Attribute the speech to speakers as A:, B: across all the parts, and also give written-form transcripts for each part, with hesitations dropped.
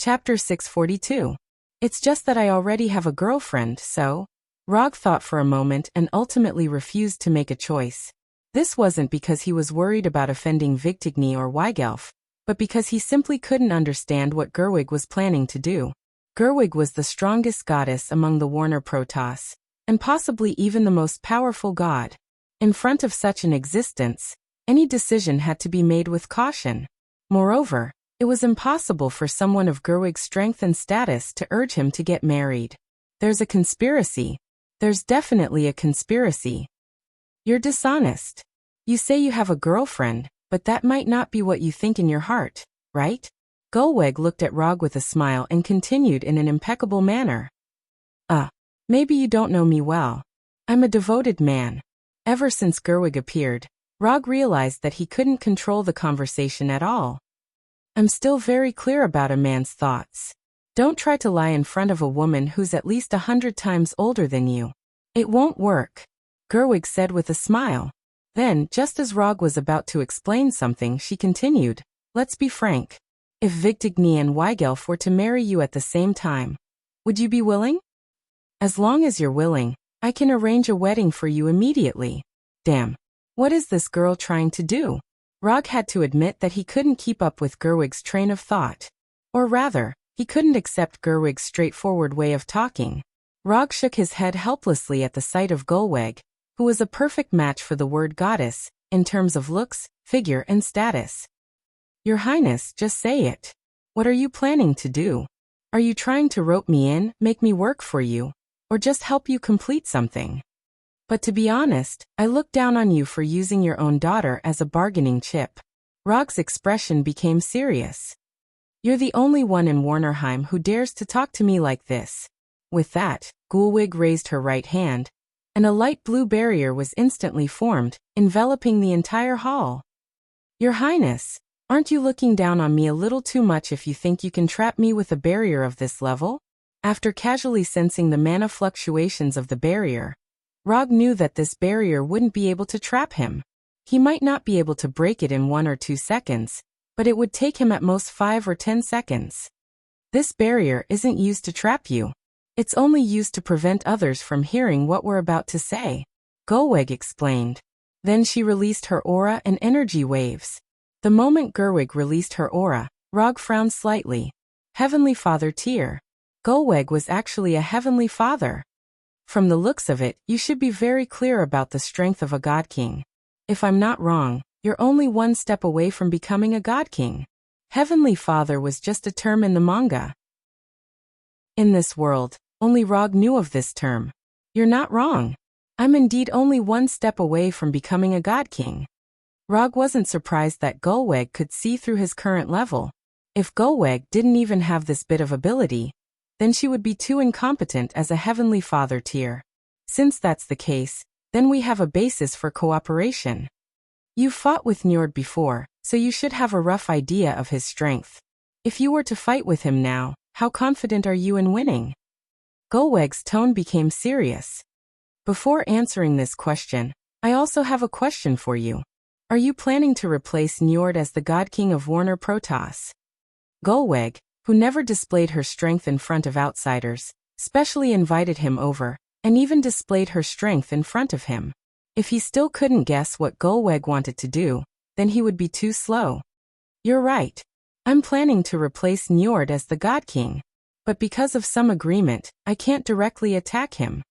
A: Chapter 642. It's just that I already have a girlfriend, so... Rog thought for a moment and ultimately refused to make a choice. This wasn't because he was worried about offending Victigny or Weigelf, but because he simply couldn't understand what Gerwig was planning to do. Gerwig was the strongest goddess among the Warner Protoss, and possibly even the most powerful god. In front of such an existence, any decision had to be made with caution. Moreover, it was impossible for someone of Gerwig's strength and status to urge him to get married. There's a conspiracy. There's definitely a conspiracy. You're dishonest. You say you have a girlfriend, but that might not be what you think in your heart, right? Gerwig looked at Rog with a smile and continued in an impeccable manner. Maybe you don't know me well. I'm a devoted man. Ever since Gerwig appeared, Rog realized that he couldn't control the conversation at all. I'm still very clear about a man's thoughts. Don't try to lie in front of a woman who's at least 100 times older than you. It won't work, Gerwig said with a smile. Then, just as Rog was about to explain something, she continued, let's be frank. If Victigny and Weigelf were to marry you at the same time, would you be willing? As long as you're willing, I can arrange a wedding for you immediately. Damn. What is this girl trying to do? Rog had to admit that he couldn't keep up with Gerwig's train of thought. Or rather, he couldn't accept Gerwig's straightforward way of talking. Rog shook his head helplessly at the sight of Gerwig, who was a perfect match for the word goddess, in terms of looks, figure and status. Your Highness, just say it. What are you planning to do? Are you trying to rope me in, make me work for you, or just help you complete something? But to be honest, I look down on you for using your own daughter as a bargaining chip. Rog's expression became serious. You're the only one in Warnerheim who dares to talk to me like this. With that, Gerwig raised her right hand, and a light blue barrier was instantly formed, enveloping the entire hall. Your Highness, aren't you looking down on me a little too much if you think you can trap me with a barrier of this level? After casually sensing the mana fluctuations of the barrier, Rog knew that this barrier wouldn't be able to trap him. He might not be able to break it in 1 or 2 seconds, but it would take him at most 5 or 10 seconds. This barrier isn't used to trap you. It's only used to prevent others from hearing what we're about to say, Gerwig explained. Then she released her aura and energy waves. The moment Gerwig released her aura, Rog frowned slightly. Heavenly Father tier. Gerwig was actually a Heavenly Father. From the looks of it, you should be very clear about the strength of a God King. If I'm not wrong, you're only 1 step away from becoming a God King. Heavenly Father was just a term in the manga. In this world, only Rog knew of this term. You're not wrong. I'm indeed only 1 step away from becoming a God King. Rog wasn't surprised that Gerwig could see through his current level. If Gerwig didn't even have this bit of ability, then she would be too incompetent as a Heavenly Father tier. Since that's the case, then we have a basis for cooperation. You've fought with Njord before, so you should have a rough idea of his strength. If you were to fight with him now, how confident are you in winning? Gerwig's tone became serious. Before answering this question, I also have a question for you. Are you planning to replace Njord as the God King of Warner Protoss? Gerwig, who never displayed her strength in front of outsiders, specially invited him over, and even displayed her strength in front of him. If he still couldn't guess what Gerwig wanted to do, then he would be too slow. You're right. I'm planning to replace Njord as the God King, but because of some agreement, I can't directly attack him.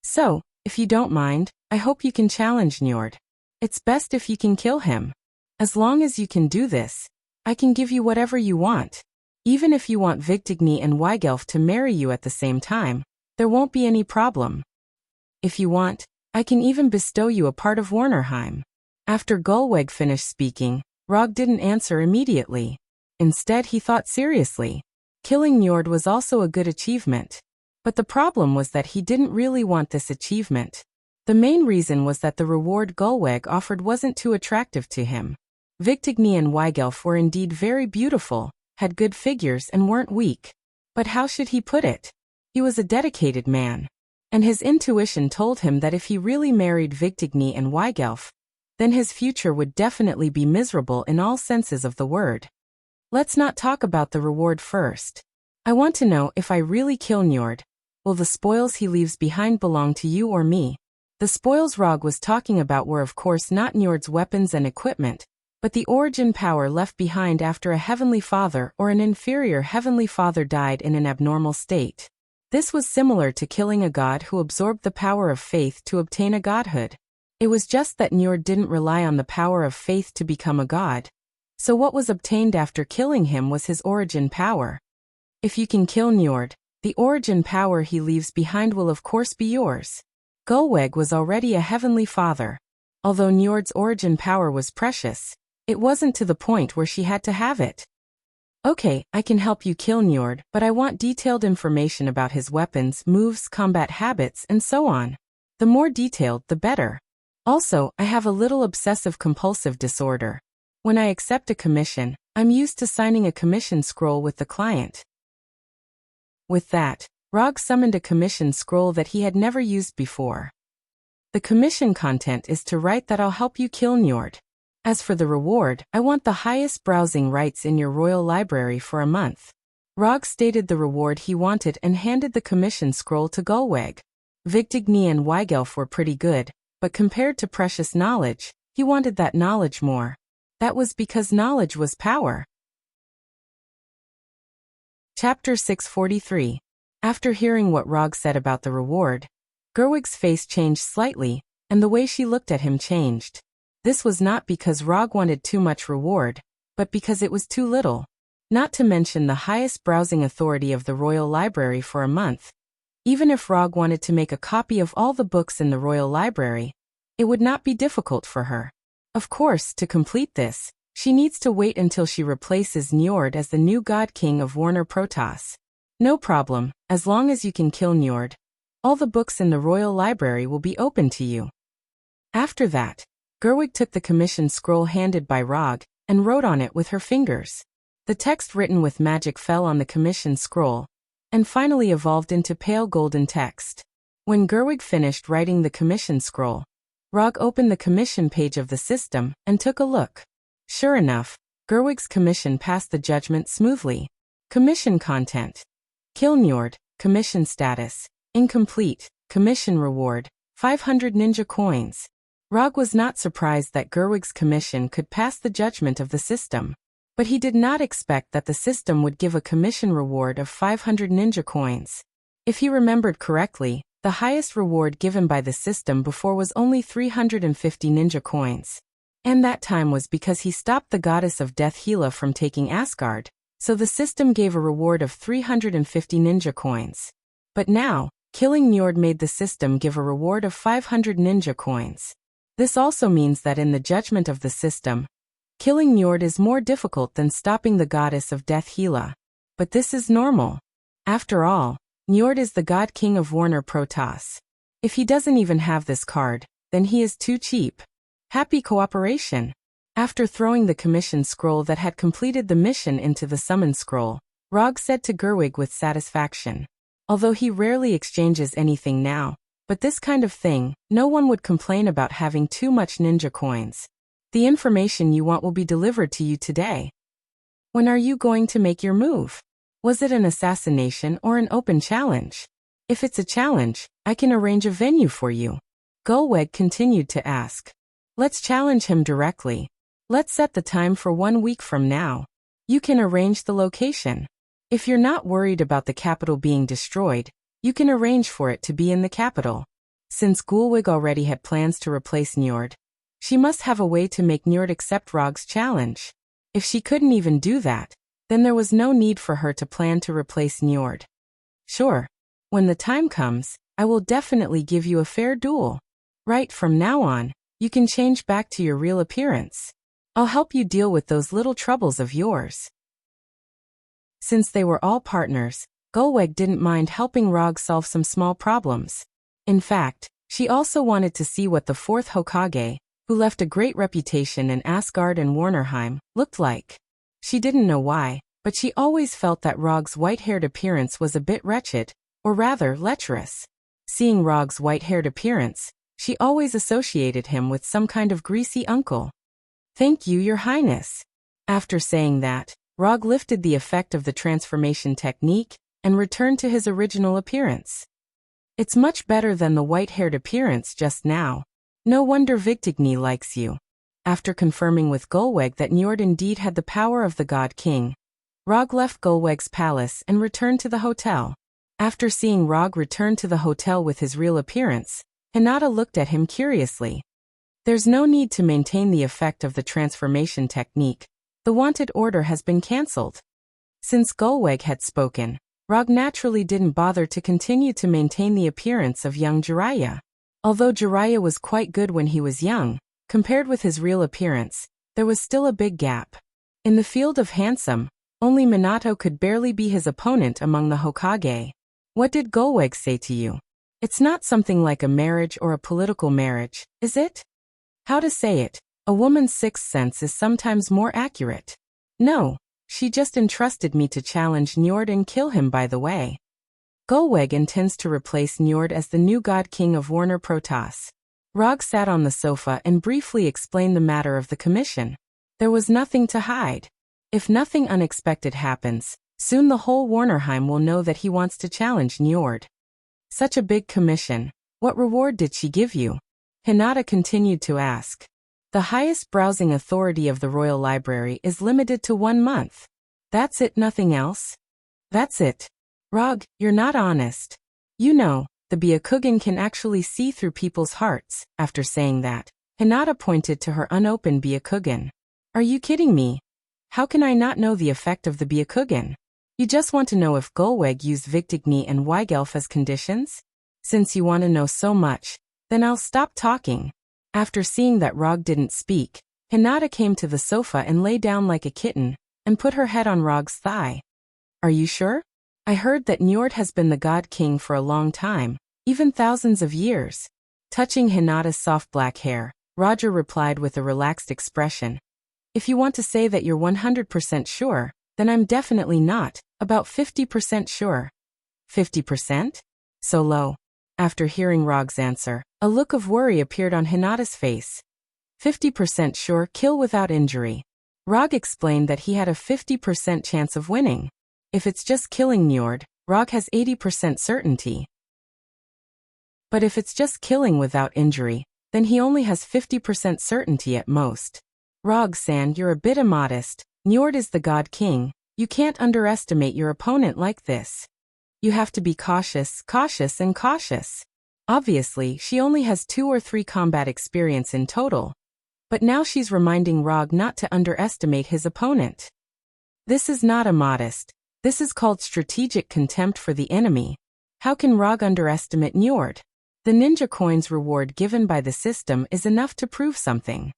A: So, if you don't mind, I hope you can challenge Njord. It's best if you can kill him. As long as you can do this, I can give you whatever you want. Even if you want Victigny and Weigelf to marry you at the same time, there won't be any problem. If you want, I can even bestow you a part of Warnerheim. After Gerwig finished speaking, Rog didn't answer immediately. Instead, he thought seriously. Killing Njord was also a good achievement. But the problem was that he didn't really want this achievement. The main reason was that the reward Gerwig offered wasn't too attractive to him. Victigny and Weigelf were indeed very beautiful, had good figures and weren't weak. But how should he put it? He was a dedicated man. And his intuition told him that if he really married Victigny and Weigelf, then his future would definitely be miserable in all senses of the word. Let's not talk about the reward first. I want to know if I really kill Njord. Will the spoils he leaves behind belong to you or me? The spoils Rog was talking about were of course not Njord's weapons and equipment, but the origin power left behind after a heavenly father or an inferior heavenly father died in an abnormal state. This was similar to killing a god who absorbed the power of faith to obtain a godhood. It was just that Njord didn't rely on the power of faith to become a god. So what was obtained after killing him was his origin power. If you can kill Njord, the origin power he leaves behind will of course be yours. Gulweg was already a heavenly father. Although Njord's origin power was precious, it wasn't to the point where she had to have it. Okay, I can help you kill Njord, but I want detailed information about his weapons, moves, combat habits, and so on. The more detailed, the better. Also, I have a little obsessive-compulsive disorder. When I accept a commission, I'm used to signing a commission scroll with the client. With that, Rog summoned a commission scroll that he had never used before. The commission content is to write that I'll help you kill Njord. As for the reward, I want the highest browsing rights in your royal library for a month. Rog stated the reward he wanted and handed the commission scroll to Gulweg. Vigtigny and Weigelf were pretty good, but compared to precious knowledge, he wanted that knowledge more. That was because knowledge was power. Chapter 643. After hearing what Rog said about the reward, Gerwig's face changed slightly, and the way she looked at him changed. This was not because Rog wanted too much reward, but because it was too little. Not to mention the highest browsing authority of the Royal Library for a month. Even if Rog wanted to make a copy of all the books in the Royal Library, it would not be difficult for her. Of course, to complete this, she needs to wait until she replaces Njord as the new God King of Warner Protoss. No problem, as long as you can kill Njord. All the books in the Royal Library will be open to you. After that, Gerwig took the commission scroll handed by Rog and wrote on it with her fingers. The text written with magic fell on the commission scroll and finally evolved into pale golden text. When Gerwig finished writing the commission scroll, Rog opened the commission page of the system and took a look. Sure enough, Gerwig's commission passed the judgment smoothly. Commission content: Kill Njord, commission status, incomplete, commission reward, 500 ninja coins. Rog was not surprised that Gerwig's commission could pass the judgment of the system, but he did not expect that the system would give a commission reward of 500 ninja coins. If he remembered correctly, the highest reward given by the system before was only 350 ninja coins. And that time was because he stopped the goddess of death Hela from taking Asgard, so the system gave a reward of 350 ninja coins. But now, killing Njord made the system give a reward of 500 ninja coins. This also means that in the judgment of the system, killing Njord is more difficult than stopping the goddess of death Hela. But this is normal. After all, Njord is the God King of Warner Protoss. If he doesn't even have this card, then he is too cheap. Happy cooperation. After throwing the commission scroll that had completed the mission into the summon scroll, Rog said to Gerwig with satisfaction. Although he rarely exchanges anything now, but this kind of thing, no one would complain about having too much ninja coins. The information you want will be delivered to you today. When are you going to make your move? Was it an assassination or an open challenge? If it's a challenge, I can arrange a venue for you. Gulweg continued to ask. Let's challenge him directly. Let's set the time for 1 week from now. You can arrange the location. If you're not worried about the capital being destroyed, you can arrange for it to be in the capital. Since Gulweg already had plans to replace Njord, she must have a way to make Njord accept Rog's challenge. If she couldn't even do that, then there was no need for her to plan to replace Njord. Sure. When the time comes, I will definitely give you a fair duel. Right from now on, you can change back to your real appearance. I'll help you deal with those little troubles of yours. Since they were all partners, Gulweg didn't mind helping Rog solve some small problems. In fact, she also wanted to see what the fourth Hokage, who left a great reputation in Asgard and Warnerheim, looked like. She didn't know why, but she always felt that Rog's white-haired appearance was a bit wretched, or rather, lecherous. Seeing Rog's white-haired appearance, she always associated him with some kind of greasy uncle. Thank you, Your Highness. After saying that, Rog lifted the effect of the transformation technique and returned to his original appearance. It's much better than the white-haired appearance just now. No wonder Victigny likes you. After confirming with Gulweg that Njord indeed had the power of the God King, Rog left Gulweg's palace and returned to the hotel. After seeing Rog return to the hotel with his real appearance, Hinata looked at him curiously. There's no need to maintain the effect of the transformation technique. The wanted order has been cancelled. Since Gulweg had spoken, Rog naturally didn't bother to continue to maintain the appearance of young Jiraiya. Although Jiraiya was quite good when he was young, compared with his real appearance, there was still a big gap. In the field of handsome, only Minato could barely be his opponent among the Hokage. What did Gulweg say to you? It's not something like a marriage or a political marriage, is it? How to say it? A woman's sixth sense is sometimes more accurate. No, she just entrusted me to challenge Njord and kill him, by the way. Gulweg intends to replace Njord as the new God King of Warner Protoss. Rog sat on the sofa and briefly explained the matter of the commission. There was nothing to hide. If nothing unexpected happens, soon the whole Warnerheim will know that he wants to challenge Njord. Such a big commission. What reward did she give you? Hinata continued to ask. The highest browsing authority of the Royal Library is limited to 1 month. That's it, nothing else? That's it. Rog, you're not honest. You know, the Byakugan can actually see through people's hearts. After saying that, Hinata pointed to her unopened Byakugan. Are you kidding me? How can I not know the effect of the Byakugan? You just want to know if Gulweg used Victigny and Weigelf as conditions? Since you want to know so much, then I'll stop talking. After seeing that Rog didn't speak, Hinata came to the sofa and lay down like a kitten, and put her head on Rog's thigh. Are you sure? I heard that Njord has been the God King for a long time, even thousands of years. Touching Hinata's soft black hair, Roger replied with a relaxed expression. If you want to say that you're 100% sure, then I'm definitely not, about 50% sure. 50%? So low. After hearing Rog's answer, a look of worry appeared on Hinata's face. 50% sure, kill without injury. Rog explained that he had a 50% chance of winning. If it's just killing Njord, Rog has 80% certainty. But if it's just killing without injury, then he only has 50% certainty at most. Rog-san, you're a bit immodest. Njord is the God King. You can't underestimate your opponent like this. You have to be cautious, cautious, and cautious. Obviously, she only has 2 or 3 combat experience in total. But now she's reminding Rog not to underestimate his opponent. This is not immodest. This is called strategic contempt for the enemy. How can Rog underestimate Njord? The ninja coins reward given by the system is enough to prove something.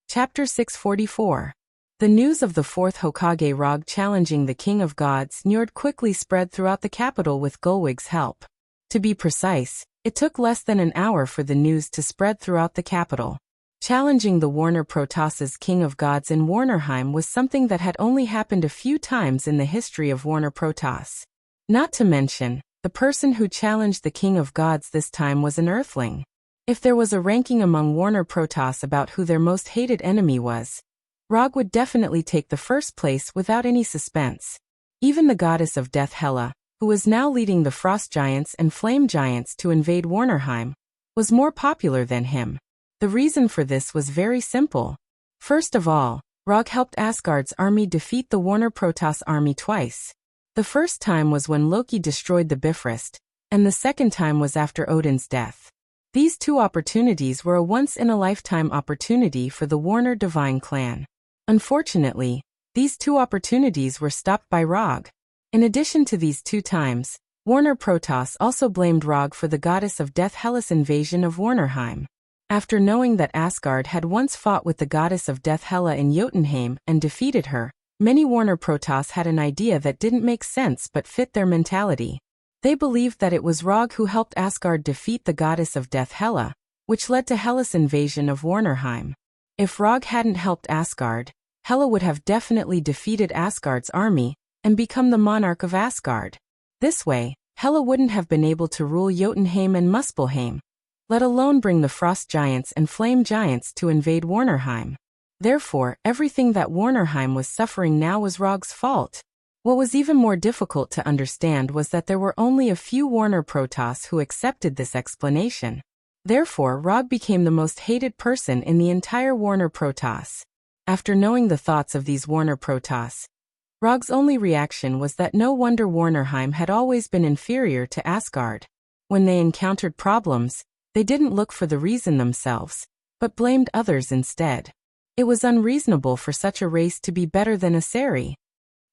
A: Chapter 644. The news of the 4th Hokage Rog challenging the King of Gods Njord quickly spread throughout the capital with Gulweg's help. To be precise, it took less than an hour for the news to spread throughout the capital. Challenging the Warner Protoss's King of Gods in Warnerheim was something that had only happened a few times in the history of Warner Protoss. Not to mention, the person who challenged the King of Gods this time was an Earthling. If there was a ranking among Warner Protoss about who their most hated enemy was, Rog would definitely take the first place without any suspense. Even the goddess of death Hela, who was now leading the Frost Giants and Flame Giants to invade Warnerheim, was more popular than him. The reason for this was very simple. First of all, Rog helped Asgard's army defeat the Warner Protoss army twice. The first time was when Loki destroyed the Bifrost, and the second time was after Odin's death. These 2 opportunities were a once-in-a-lifetime opportunity for the Warner Divine clan. Unfortunately, these 2 opportunities were stopped by Rog. In addition to these 2 times, Warner Protoss also blamed Rog for the goddess of death Hela's invasion of Warnerheim. After knowing that Asgard had once fought with the goddess of death Hela in Jotunheim and defeated her, many Warner Protoss had an idea that didn't make sense but fit their mentality. They believed that it was Rog who helped Asgard defeat the goddess of death Hela, which led to Hela's invasion of Warnerheim. If Rog hadn't helped Asgard, Hela would have definitely defeated Asgard's army and become the monarch of Asgard. This way, Hela wouldn't have been able to rule Jotunheim and Muspelheim, let alone bring the Frost Giants and Flame Giants to invade Warnerheim. Therefore, everything that Warnerheim was suffering now was Rog's fault. What was even more difficult to understand was that there were only a few Warner Protoss who accepted this explanation. Therefore, Rog became the most hated person in the entire Warner Protoss. After knowing the thoughts of these Warner Protoss, Rog's only reaction was that no wonder Warnerheim had always been inferior to Asgard. When they encountered problems, they didn't look for the reason themselves, but blamed others instead. It was unreasonable for such a race to be better than Aseri.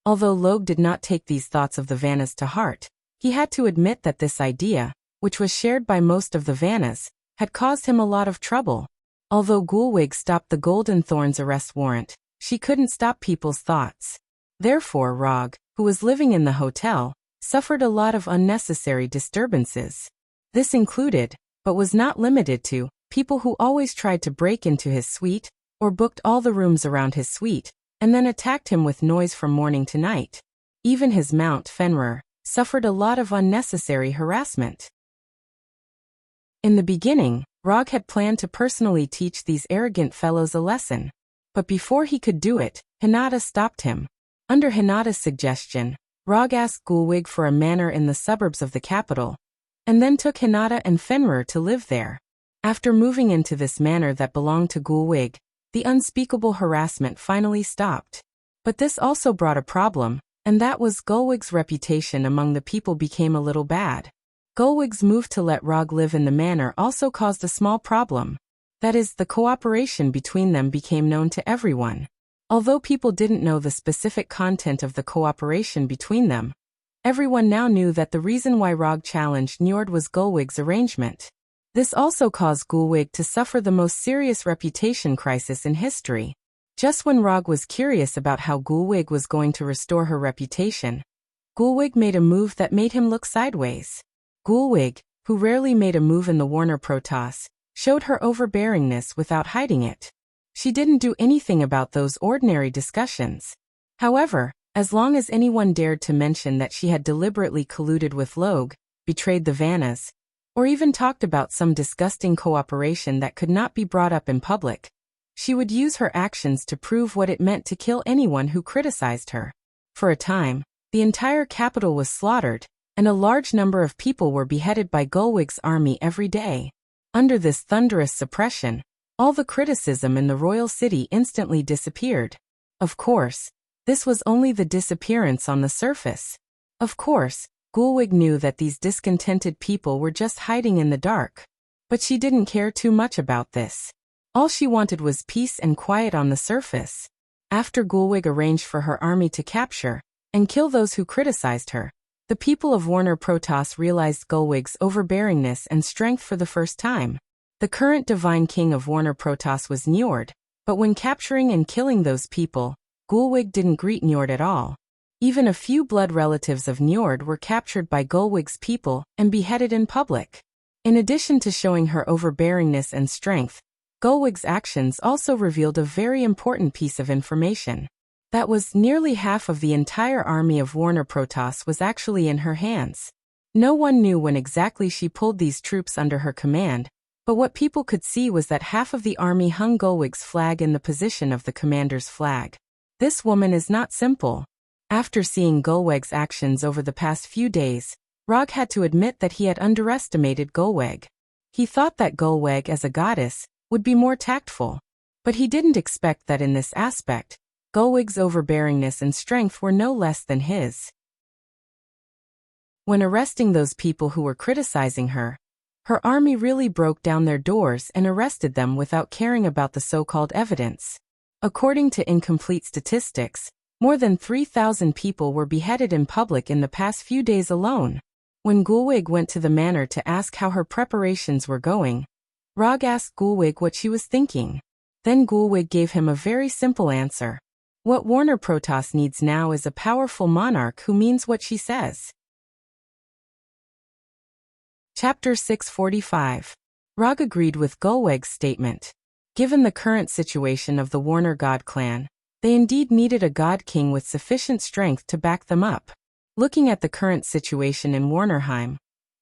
A: Although Logue did not take these thoughts of the Vannas to heart, he had to admit that this idea, which was shared by most of the Vannas, had caused him a lot of trouble. Although Gulwig stopped the Golden Thorn's arrest warrant, she couldn't stop people's thoughts. Therefore Rog, who was living in the hotel, suffered a lot of unnecessary disturbances. This included, but was not limited to, people who always tried to break into his suite, or booked all the rooms around his suite, and then attacked him with noise from morning to night. Even his mount, Fenrir, suffered a lot of unnecessary harassment. In the beginning, Rog had planned to personally teach these arrogant fellows a lesson. But before he could do it, Hinata stopped him. Under Hinata's suggestion, Rog asked Gulwig for a manor in the suburbs of the capital, and then took Hinata and Fenrir to live there. After moving into this manor that belonged to Gulwig, the unspeakable harassment finally stopped. But this also brought a problem, and that was Gulwig's reputation among the people became a little bad. Gulwig's move to let Rog live in the manor also caused a small problem. That is, the cooperation between them became known to everyone. Although people didn't know the specific content of the cooperation between them, everyone now knew that the reason why Rog challenged Njord was Gulwig's arrangement. This also caused Gulwig to suffer the most serious reputation crisis in history. Just when Rog was curious about how Gulwig was going to restore her reputation, Gulwig made a move that made him look sideways. Gulwig, who rarely made a move in the Warner Protoss, showed her overbearingness without hiding it. She didn't do anything about those ordinary discussions. However, as long as anyone dared to mention that she had deliberately colluded with Logue, betrayed the Vannas, or even talked about some disgusting cooperation that could not be brought up in public, she would use her actions to prove what it meant to kill anyone who criticized her. For a time, the entire capital was slaughtered, and a large number of people were beheaded by Gulwig's army every day. Under this thunderous suppression, all the criticism in the royal city instantly disappeared. Of course, this was only the disappearance on the surface. Of course, Gulwig knew that these discontented people were just hiding in the dark. But she didn't care too much about this. All she wanted was peace and quiet on the surface. After Gulwig arranged for her army to capture and kill those who criticized her, the people of Warner Protoss realized Gulwig's overbearingness and strength for the first time. The current divine king of Warner Protoss was Njord, but when capturing and killing those people, Gulwig didn't greet Njord at all. Even a few blood relatives of Njord were captured by Gulwig's people and beheaded in public. In addition to showing her overbearingness and strength, Gulwig's actions also revealed a very important piece of information. That was, nearly half of the entire army of Warner Protoss was actually in her hands. No one knew when exactly she pulled these troops under her command, but what people could see was that half of the army hung Gulwig's flag in the position of the commander's flag. This woman is not simple. After seeing Gulwig's actions over the past few days, Rog had to admit that he had underestimated Gulwig. He thought that Gulwig as a goddess would be more tactful, but he didn't expect that in this aspect, Gulwig's overbearingness and strength were no less than his. When arresting those people who were criticizing her, her army really broke down their doors and arrested them without caring about the so-called evidence. According to incomplete statistics, more than 3,000 people were beheaded in public in the past few days alone. When Gulwig went to the manor to ask how her preparations were going, Rog asked Gulwig what she was thinking. Then Gulwig gave him a very simple answer. What Warner Protoss needs now is a powerful monarch who means what she says. Chapter 645. Rog agreed with Gulwig's statement. Given the current situation of the Warner God clan, they indeed needed a god king with sufficient strength to back them up. Looking at the current situation in Warnerheim,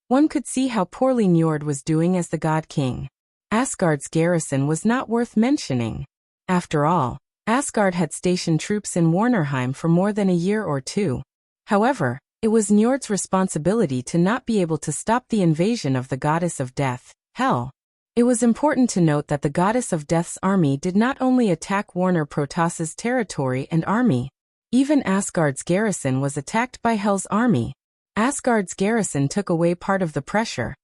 A: one could see how poorly Njord was doing as the god king. Asgard's garrison was not worth mentioning. After all, Asgard had stationed troops in Warnerheim for more than a year or two. However, it was Njord's responsibility to not be able to stop the invasion of the goddess of death, Hel. It was important to note that the goddess of death's army did not only attack Warner Protoss's territory and army. Even Asgard's garrison was attacked by Hel's army. Asgard's garrison took away part of the pressure,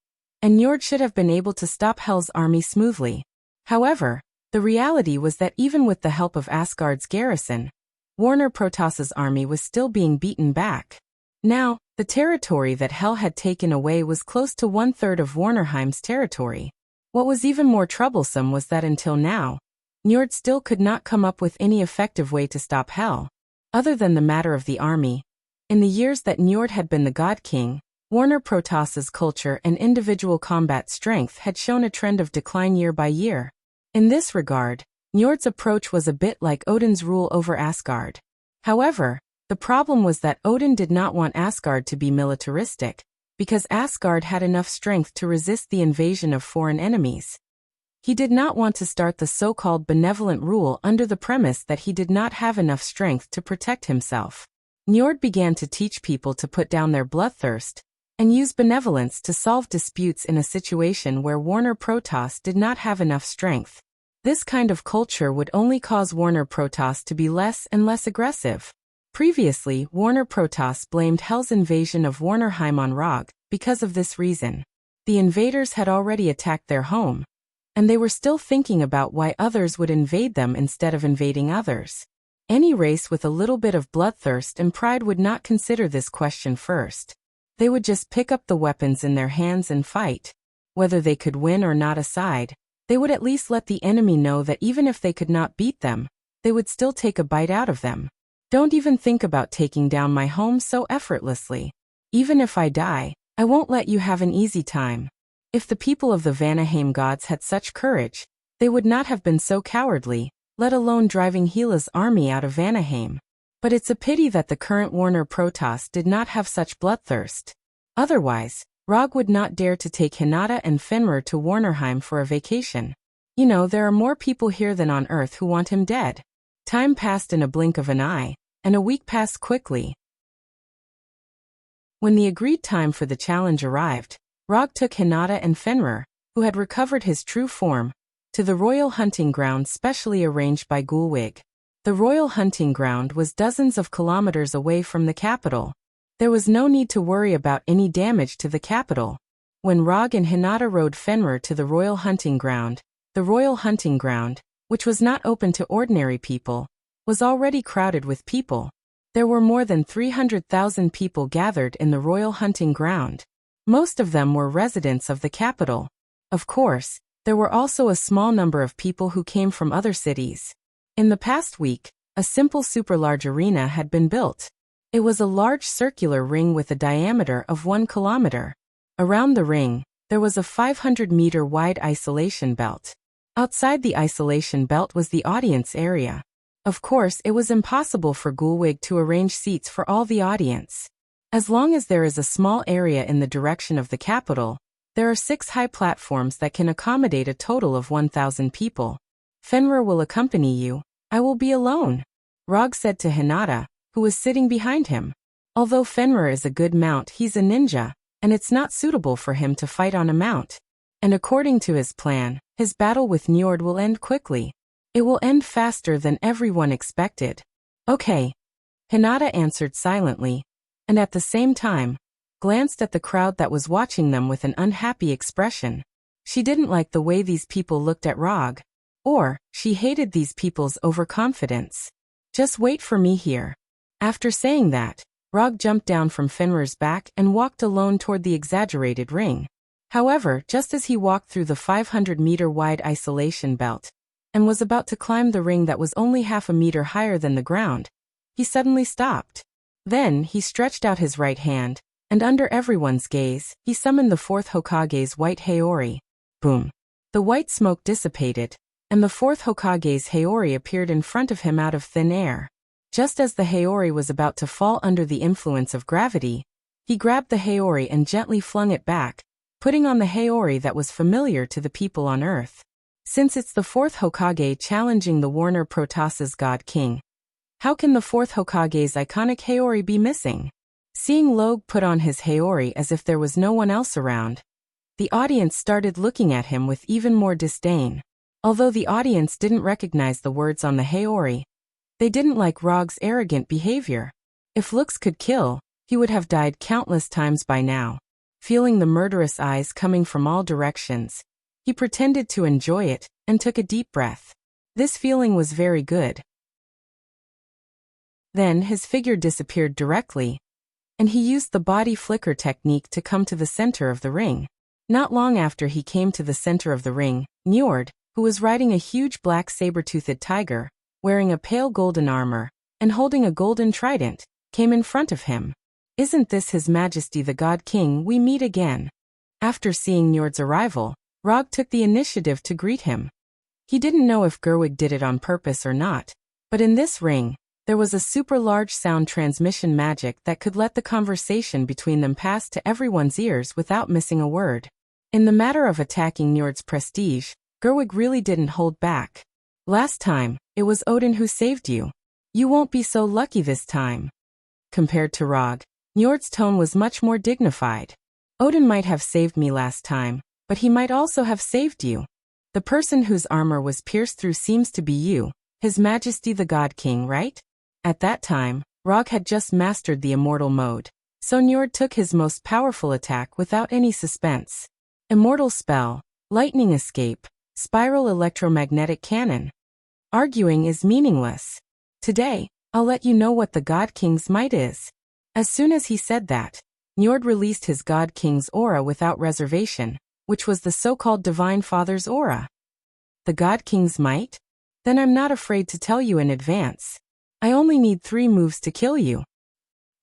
A: and Njord should have been able to stop Hel's army smoothly. However, the reality was that even with the help of Asgard's garrison, Warner Protoss's army was still being beaten back. Now, the territory that Hel had taken away was close to 1/3 of Warnerheim's territory. What was even more troublesome was that until now, Njord still could not come up with any effective way to stop Hel. Other than the matter of the army, in the years that Njord had been the God King, Warner Protoss's culture and individual combat strength had shown a trend of decline year by year. In this regard, Njord's approach was a bit like Odin's rule over Asgard. However, the problem was that Odin did not want Asgard to be militaristic, because Asgard had enough strength to resist the invasion of foreign enemies. He did not want to start the so-called benevolent rule under the premise that he did not have enough strength to protect himself. Njord began to teach people to put down their bloodthirst and use benevolence to solve disputes in a situation where Warner Protoss did not have enough strength. This kind of culture would only cause Warner Protoss to be less and less aggressive. Previously, Warner Protoss blamed Hel's invasion of Warnerheim on Rog. Because of this reason, the invaders had already attacked their home, and they were still thinking about why others would invade them instead of invading others. Any race with a little bit of bloodthirst and pride would not consider this question first. They would just pick up the weapons in their hands and fight. Whether they could win or not aside, they would at least let the enemy know that even if they could not beat them, they would still take a bite out of them. Don't even think about taking down my home so effortlessly. Even if I die, I won't let you have an easy time. If the people of the Vanaheim gods had such courage, they would not have been so cowardly, let alone driving Hela's army out of Vanaheim. But it's a pity that the current Warner Protoss did not have such bloodthirst. Otherwise, Rog would not dare to take Hinata and Fenrir to Warnerheim for a vacation. You know, there are more people here than on Earth who want him dead. Time passed in a blink of an eye, and a week passed quickly. When the agreed time for the challenge arrived, Rog took Hinata and Fenrir, who had recovered his true form, to the royal hunting ground specially arranged by Gulwig. The royal hunting ground was dozens of kilometers away from the capital. There was no need to worry about any damage to the capital. When Rog and Hinata rode Fenrir to the royal hunting ground, which was not open to ordinary people, was already crowded with people. There were more than 300,000 people gathered in the royal hunting ground. Most of them were residents of the capital. Of course, there were also a small number of people who came from other cities. In the past week, a simple super-large arena had been built. It was a large circular ring with a diameter of 1 kilometer. Around the ring, there was a 500-meter wide isolation belt. Outside the isolation belt was the audience area. Of course, it was impossible for Gulwig to arrange seats for all the audience. As long as there is a small area in the direction of the capital, there are 6 high platforms that can accommodate a total of 1,000 people. Fenrir will accompany you. I will be alone, Rog said to Hinata, who was sitting behind him. Although Fenrir is a good mount, he's a ninja, and it's not suitable for him to fight on a mount. And according to his plan, his battle with Njord will end quickly. It will end faster than everyone expected. Okay. Hinata answered silently, and at the same time, glanced at the crowd that was watching them with an unhappy expression. She didn't like the way these people looked at Rog. Or, she hated these people's overconfidence. Just wait for me here. After saying that, Rog jumped down from Fenrir's back and walked alone toward the exaggerated ring. However, just as he walked through the 500-meter wide isolation belt, and was about to climb the ring that was only half a meter higher than the ground, he suddenly stopped. Then, he stretched out his right hand, and under everyone's gaze, he summoned the 4th Hokage's white Haori. Boom. The white smoke dissipated, and the 4th Hokage's Haori appeared in front of him out of thin air. Just as the Haori was about to fall under the influence of gravity, he grabbed the Haori and gently flung it back, putting on the Haori that was familiar to the people on Earth. Since it's the fourth Hokage challenging the Warner Protoss's God King, how can the fourth Hokage's iconic Haori be missing? Seeing Logue put on his Haori as if there was no one else around, the audience started looking at him with even more disdain. Although the audience didn't recognize the words on the Haori, they didn't like Rogue's arrogant behavior. If looks could kill, he would have died countless times by now. Feeling the murderous eyes coming from all directions, he pretended to enjoy it and took a deep breath. This feeling was very good. Then his figure disappeared directly, and he used the body flicker technique to come to the center of the ring. Not long after he came to the center of the ring, Njord, who was riding a huge black saber-toothed tiger, wearing a pale golden armor, and holding a golden trident, came in front of him. Isn't this His Majesty the God King we meet again? After seeing Njord's arrival, Rogue took the initiative to greet him. He didn't know if Gerwig did it on purpose or not, but in this ring, there was a super large sound transmission magic that could let the conversation between them pass to everyone's ears without missing a word. In the matter of attacking Njord's prestige, Gerwig really didn't hold back. Last time, it was Odin who saved you. You won't be so lucky this time. Compared to Rogue, Njord's tone was much more dignified. Odin might have saved me last time, but he might also have saved you. The person whose armor was pierced through seems to be you, His Majesty the God King, right? At that time, Rogue had just mastered the immortal mode, so Njord took his most powerful attack without any suspense. Immortal spell, lightning escape, spiral electromagnetic cannon. Arguing is meaningless. Today, I'll let you know what the God King's might is. As soon as he said that, Njord released his God King's aura without reservation, which was the so-called Divine Father's aura. The God King's might? Then I'm not afraid to tell you in advance. I only need 3 moves to kill you.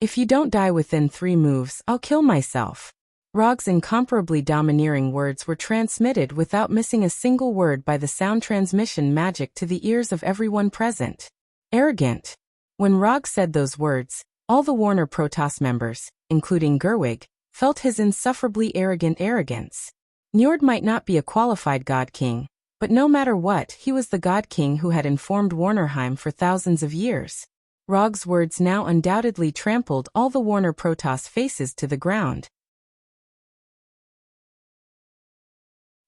A: If you don't die within 3 moves, I'll kill myself. Rogue's incomparably domineering words were transmitted without missing a single word by the sound transmission magic to the ears of everyone present. Arrogant. When Rogue said those words, all the Warner Protoss members, including Gerwig, felt his insufferably arrogant arrogance. Njord might not be a qualified God King, but no matter what, he was the God King who had informed Warnerheim for thousands of years. Rogue's words now undoubtedly trampled all the Warner Protoss faces to the ground.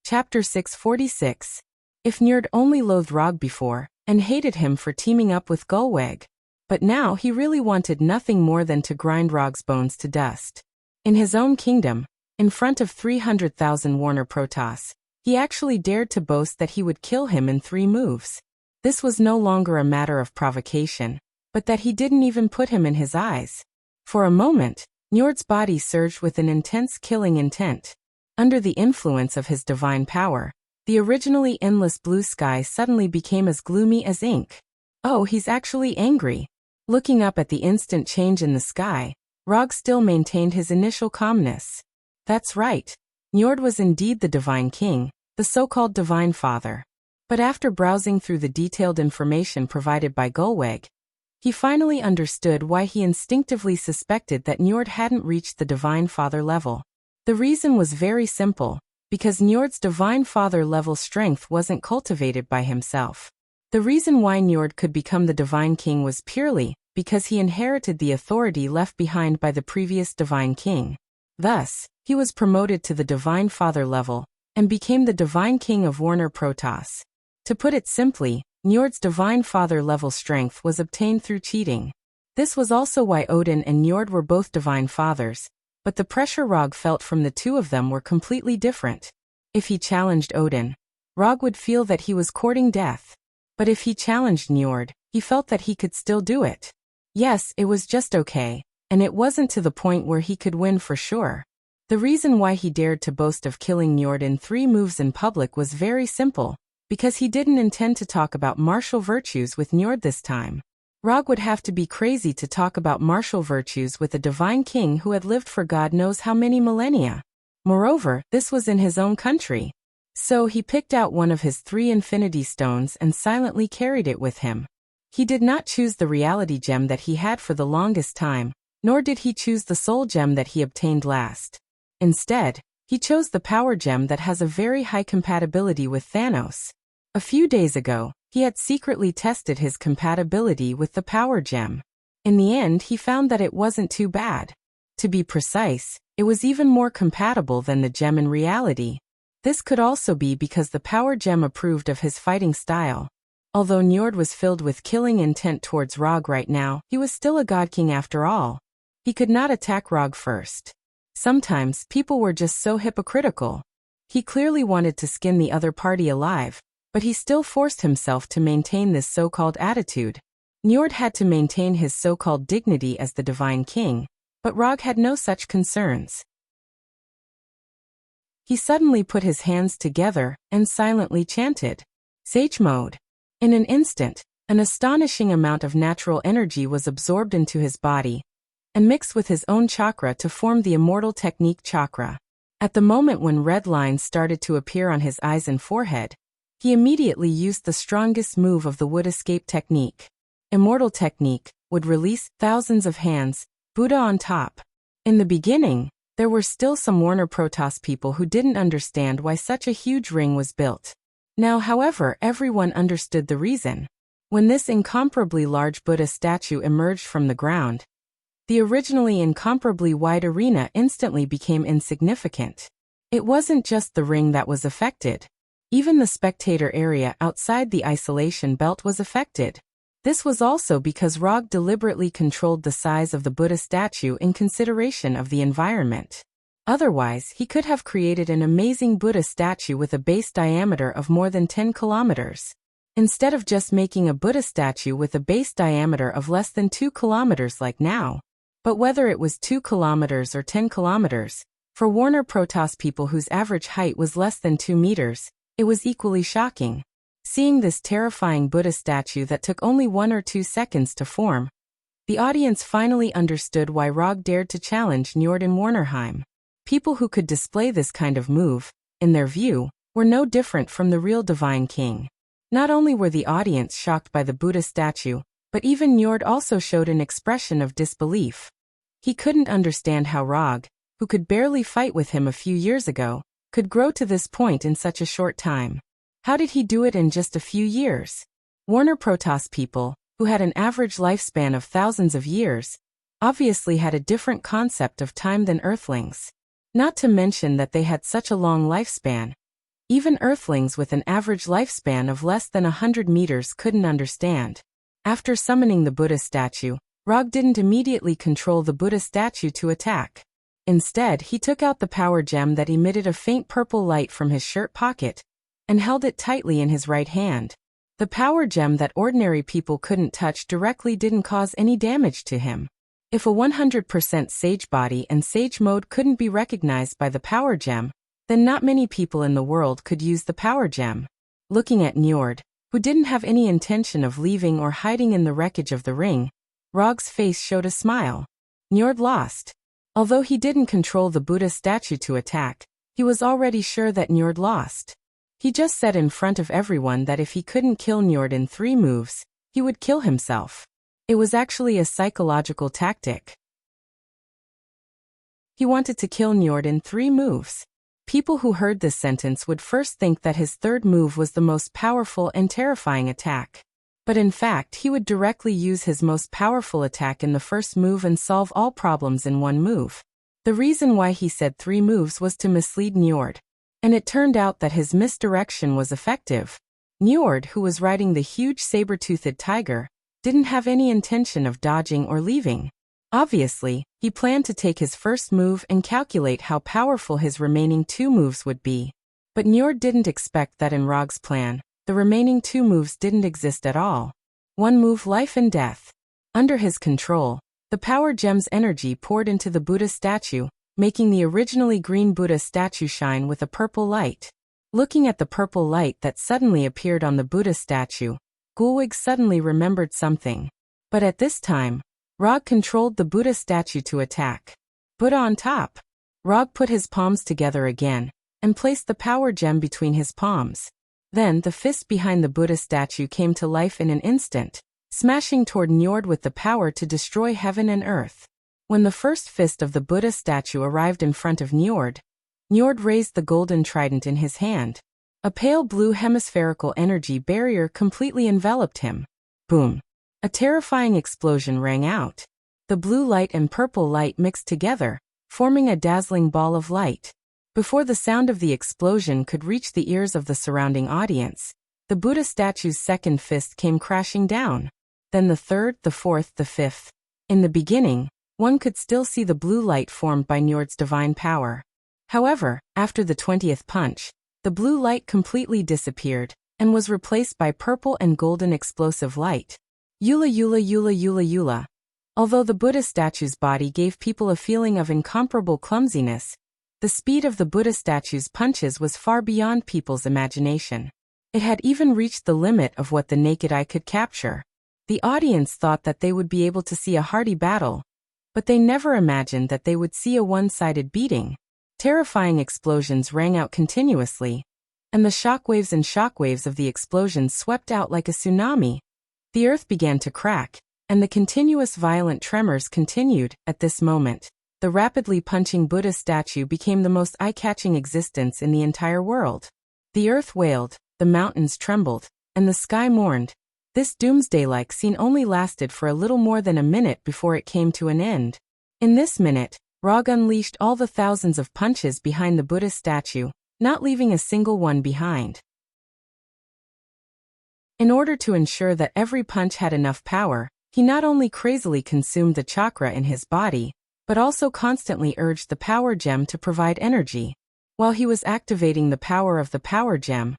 A: Chapter 646. If Njord only loathed Rogue before, and hated him for teaming up with Gulweg, but now he really wanted nothing more than to grind Rogue's bones to dust. In his own kingdom, in front of 300,000 Warner Protoss, he actually dared to boast that he would kill him in 3 moves. This was no longer a matter of provocation, but that he didn't even put him in his eyes. For a moment, Njord's body surged with an intense killing intent. Under the influence of his divine power, the originally endless blue sky suddenly became as gloomy as ink. Oh, he's actually angry. Looking up at the instant change in the sky, Rogue still maintained his initial calmness. That's right. Njord was indeed the Divine King, the so-called Divine Father. But after browsing through the detailed information provided by Gulweg, he finally understood why he instinctively suspected that Njord hadn't reached the Divine Father level. The reason was very simple, because Njord's Divine Father level strength wasn't cultivated by himself. The reason why Njord could become the Divine King was purely because he inherited the authority left behind by the previous Divine King. Thus, he was promoted to the Divine Father level, and became the Divine King of Warner Protoss. To put it simply, Njord's Divine Father level strength was obtained through cheating. This was also why Odin and Njord were both Divine Fathers, but the pressure Rogue felt from the two of them were completely different. If he challenged Odin, Rogue would feel that he was courting death. But if he challenged Njord, he felt that he could still do it. Yes, it was just okay, and it wasn't to the point where he could win for sure. The reason why he dared to boast of killing Njord in 3 moves in public was very simple, because he didn't intend to talk about martial virtues with Njord this time. Rogue would have to be crazy to talk about martial virtues with a Divine King who had lived for God knows how many millennia. Moreover, this was in his own country. So he picked out one of his 3 infinity stones and silently carried it with him. He did not choose the reality gem that he had for the longest time, nor did he choose the soul gem that he obtained last. Instead, he chose the power gem that has a very high compatibility with Thanos. A few days ago, he had secretly tested his compatibility with the power gem. In the end, he found that it wasn't too bad. To be precise, it was even more compatible than the gem in reality. This could also be because the power gem approved of his fighting style. Although Njord was filled with killing intent towards Rog right now, he was still a god king after all. He could not attack Rog first. Sometimes, people were just so hypocritical. He clearly wanted to skin the other party alive, but he still forced himself to maintain this so-called attitude. Njord had to maintain his so-called dignity as the divine king, but Rog had no such concerns. He suddenly put his hands together and silently chanted, "Sage mode." In an instant, an astonishing amount of natural energy was absorbed into his body and mixed with his own chakra to form the immortal technique chakra. At the moment when red lines started to appear on his eyes and forehead, he immediately used the strongest move of the wood escape technique. Immortal technique would release thousands of hands, Buddha on top. In the beginning, there were still some Warner Protoss people who didn't understand why such a huge ring was built. Now, however, everyone understood the reason. When this incomparably large Buddha statue emerged from the ground, the originally incomparably wide arena instantly became insignificant. It wasn't just the ring that was affected. Even the spectator area outside the isolation belt was affected. This was also because Rog deliberately controlled the size of the Buddha statue in consideration of the environment. Otherwise, he could have created an amazing Buddha statue with a base diameter of more than 10 kilometers. Instead of just making a Buddha statue with a base diameter of less than 2 kilometers like now. But whether it was 2 kilometers or 10 kilometers, for Warner Protoss people whose average height was less than 2 meters, it was equally shocking. Seeing this terrifying Buddha statue that took only 1 or 2 seconds to form, the audience finally understood why Rog dared to challenge Njord in Warnerheim. People who could display this kind of move, in their view, were no different from the real divine king. Not only were the audience shocked by the Buddha statue, but even Njord also showed an expression of disbelief. He couldn't understand how Rog, who could barely fight with him a few years ago, could grow to this point in such a short time. How did he do it in just a few years? Warner Protoss people, who had an average lifespan of thousands of years, obviously had a different concept of time than Earthlings. Not to mention that they had such a long lifespan. Even Earthlings with an average lifespan of less than 100 meters couldn't understand. After summoning the Buddha statue, Rog didn't immediately control the Buddha statue to attack. Instead, he took out the power gem that emitted a faint purple light from his shirt pocket and held it tightly in his right hand. The power gem that ordinary people couldn't touch directly didn't cause any damage to him. If a 100% sage body and sage mode couldn't be recognized by the power gem, then not many people in the world could use the power gem. Looking at Njord, who didn't have any intention of leaving or hiding in the wreckage of the ring, Rog's face showed a smile. Njord lost. Although he didn't control the Buddha statue to attack, he was already sure that Njord lost. He just said in front of everyone that if he couldn't kill Njord in 3 moves, he would kill himself. It was actually a psychological tactic. He wanted to kill Njord in 3 moves. People who heard this sentence would first think that his 3rd move was the most powerful and terrifying attack. But in fact, he would directly use his most powerful attack in the 1st move and solve all problems in 1 move. The reason why he said 3 moves was to mislead Njord. And it turned out that his misdirection was effective. Njord, who was riding the huge saber-toothed tiger, didn't have any intention of dodging or leaving. Obviously, he planned to take his 1st move and calculate how powerful his remaining 2 moves would be. But Njord didn't expect that in Rog's plan, the remaining 2 moves didn't exist at all. 1 move, life and death. Under his control, the power gem's energy poured into the Buddha statue, making the originally green Buddha statue shine with a purple light. Looking at the purple light that suddenly appeared on the Buddha statue, Gulwig suddenly remembered something. But at this time, Rog controlled the Buddha statue to attack. Buddha on top. Rog put his palms together again and placed the power gem between his palms. Then the fist behind the Buddha statue came to life in an instant, smashing toward Njord with the power to destroy heaven and earth. When the first fist of the Buddha statue arrived in front of Njord, Njord raised the golden trident in his hand. A pale blue hemispherical energy barrier completely enveloped him. Boom! A terrifying explosion rang out. The blue light and purple light mixed together, forming a dazzling ball of light. Before the sound of the explosion could reach the ears of the surrounding audience, the Buddha statue's second fist came crashing down. Then the third, the fourth, the fifth. In the beginning, one could still see the blue light formed by Njord's divine power. However, after the 20th punch, the blue light completely disappeared and was replaced by purple and golden explosive light. Yula yula yula yula yula. Although the Buddha statue's body gave people a feeling of incomparable clumsiness, the speed of the Buddha statue's punches was far beyond people's imagination. It had even reached the limit of what the naked eye could capture. The audience thought that they would be able to see a hearty battle, but they never imagined that they would see a one-sided beating. Terrifying explosions rang out continuously, and the shockwaves of the explosions swept out like a tsunami. The earth began to crack, and the continuous violent tremors continued. At this moment, the rapidly punching Buddha statue became the most eye-catching existence in the entire world. The earth wailed, the mountains trembled, and the sky mourned. This doomsday-like scene only lasted for a little more than a minute before it came to an end. In this minute, Rog unleashed all the thousands of punches behind the Buddha statue, not leaving a single one behind. In order to ensure that every punch had enough power, he not only crazily consumed the chakra in his body, but also constantly urged the power gem to provide energy. While he was activating the power of the power gem,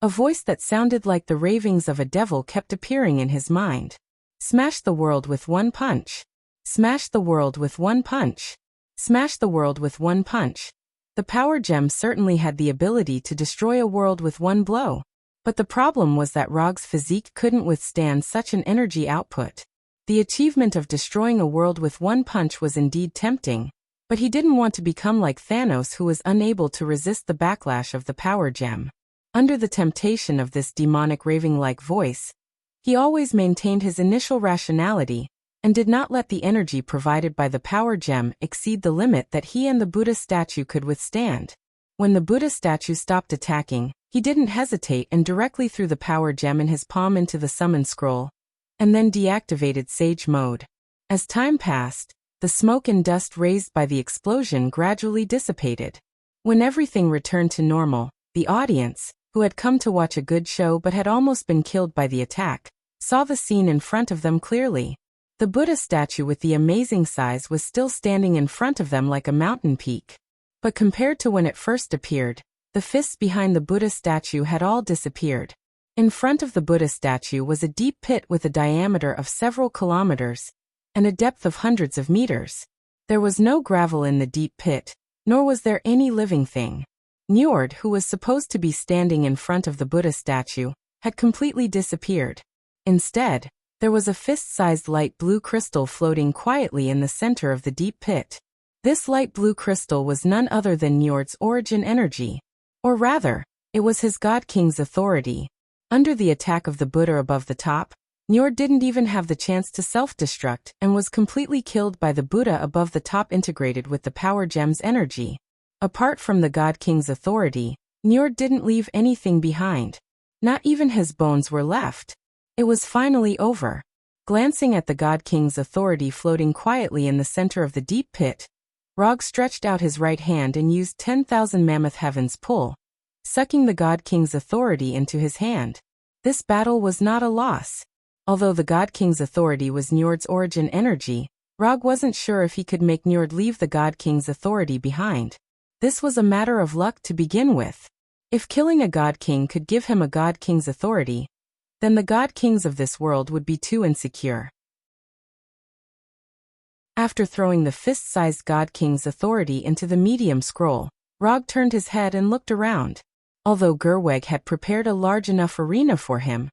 A: a voice that sounded like the ravings of a devil kept appearing in his mind. Smash the world with one punch. Smash the world with one punch. Smash the world with one punch. The power gem certainly had the ability to destroy a world with one blow. But the problem was that Rog's physique couldn't withstand such an energy output. The achievement of destroying a world with one punch was indeed tempting, but he didn't want to become like Thanos, who was unable to resist the backlash of the power gem. Under the temptation of this demonic raving-like voice, he always maintained his initial rationality, and did not let the energy provided by the power gem exceed the limit that he and the Buddha statue could withstand. When the Buddha statue stopped attacking, he didn't hesitate and directly threw the power gem in his palm into the summon scroll, and then deactivated Sage Mode. As time passed, the smoke and dust raised by the explosion gradually dissipated. When everything returned to normal, the audience, who had come to watch a good show but had almost been killed by the attack, saw the scene in front of them clearly. The Buddha statue with the amazing size was still standing in front of them like a mountain peak. But compared to when it first appeared, the fists behind the Buddha statue had all disappeared. In front of the Buddha statue was a deep pit with a diameter of several kilometers and a depth of hundreds of meters. There was no gravel in the deep pit, nor was there any living thing. Njord, who was supposed to be standing in front of the Buddha statue, had completely disappeared. Instead, there was a fist-sized light blue crystal floating quietly in the center of the deep pit. This light blue crystal was none other than Njord's origin energy. Or rather, it was his God King's authority. Under the attack of the Buddha above the top, Njord didn't even have the chance to self-destruct and was completely killed by the Buddha above the top integrated with the power gem's energy. Apart from the God King's authority, Njord didn't leave anything behind. Not even his bones were left. It was finally over. Glancing at the God King's authority floating quietly in the center of the deep pit, Rog stretched out his right hand and used 10,000 Mammoth Heavens pull, sucking the God King's authority into his hand. This battle was not a loss. Although the God King's authority was Njord's origin energy, Rog wasn't sure if he could make Njord leave the God King's authority behind. This was a matter of luck to begin with. If killing a God King could give him a God King's authority, then the God Kings of this world would be too insecure. After throwing the fist-sized God King's authority into the medium scroll, Rog turned his head and looked around. Although Gerweg had prepared a large enough arena for him,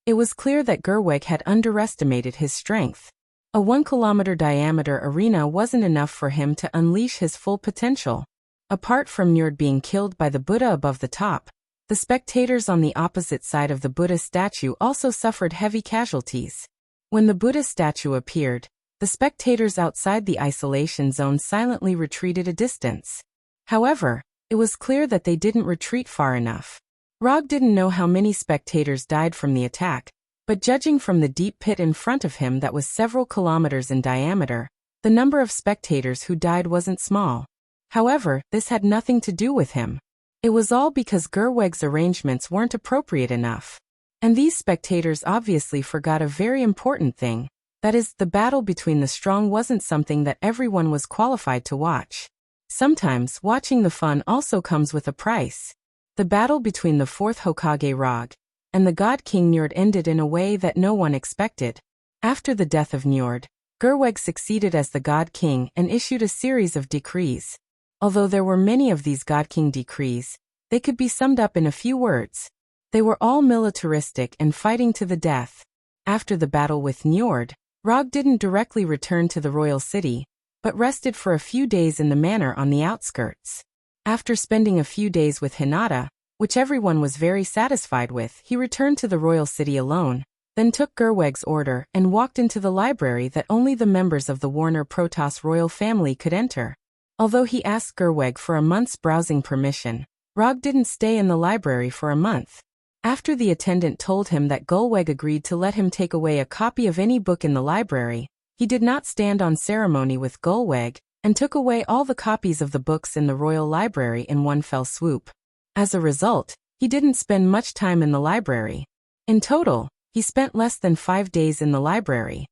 A: it was clear that Gerweg had underestimated his strength. A 1-kilometer diameter arena wasn't enough for him to unleash his full potential. Apart from Njord being killed by the Buddha above the top, the spectators on the opposite side of the Buddha statue also suffered heavy casualties. When the Buddha statue appeared, the spectators outside the isolation zone silently retreated a distance. However, it was clear that they didn't retreat far enough. Rog didn't know how many spectators died from the attack, but judging from the deep pit in front of him that was several kilometers in diameter, the number of spectators who died wasn't small. However, this had nothing to do with him. It was all because Gerweg's arrangements weren't appropriate enough. And these spectators obviously forgot a very important thing. That is, the battle between the strong wasn't something that everyone was qualified to watch. Sometimes, watching the fun also comes with a price. The battle between the fourth Hokage Rog and the God King Njord ended in a way that no one expected. After the death of Njord, Gerweg succeeded as the God King and issued a series of decrees. Although there were many of these God King decrees, they could be summed up in a few words. They were all militaristic and fighting to the death. After the battle with Njord, Rog didn't directly return to the royal city, but rested for a few days in the manor on the outskirts. After spending a few days with Hinata, which everyone was very satisfied with, he returned to the royal city alone, then took Gerweg's order and walked into the library that only the members of the Warner Protoss royal family could enter. Although he asked Gerweg for a month's browsing permission, Rog didn't stay in the library for a month. After the attendant told him that Gerweg agreed to let him take away a copy of any book in the library, he did not stand on ceremony with Gerweg and took away all the copies of the books in the royal library in one fell swoop. As a result, he didn't spend much time in the library. In total, he spent less than 5 days in the library.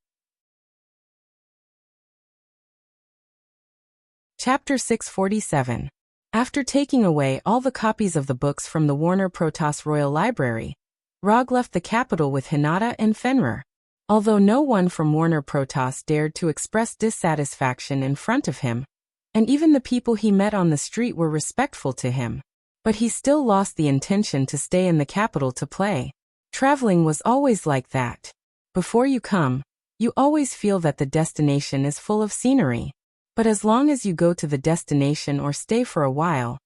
A: Chapter 647. After taking away all the copies of the books from the Warner Protoss Royal Library, Rog left the capital with Hinata and Fenrir. Although no one from Warner Protoss dared to express dissatisfaction in front of him, and even the people he met on the street were respectful to him, but he still lost the intention to stay in the capital to play. Traveling was always like that. Before you come, you always feel that the destination is full of scenery. But as long as you go to the destination or stay for a while,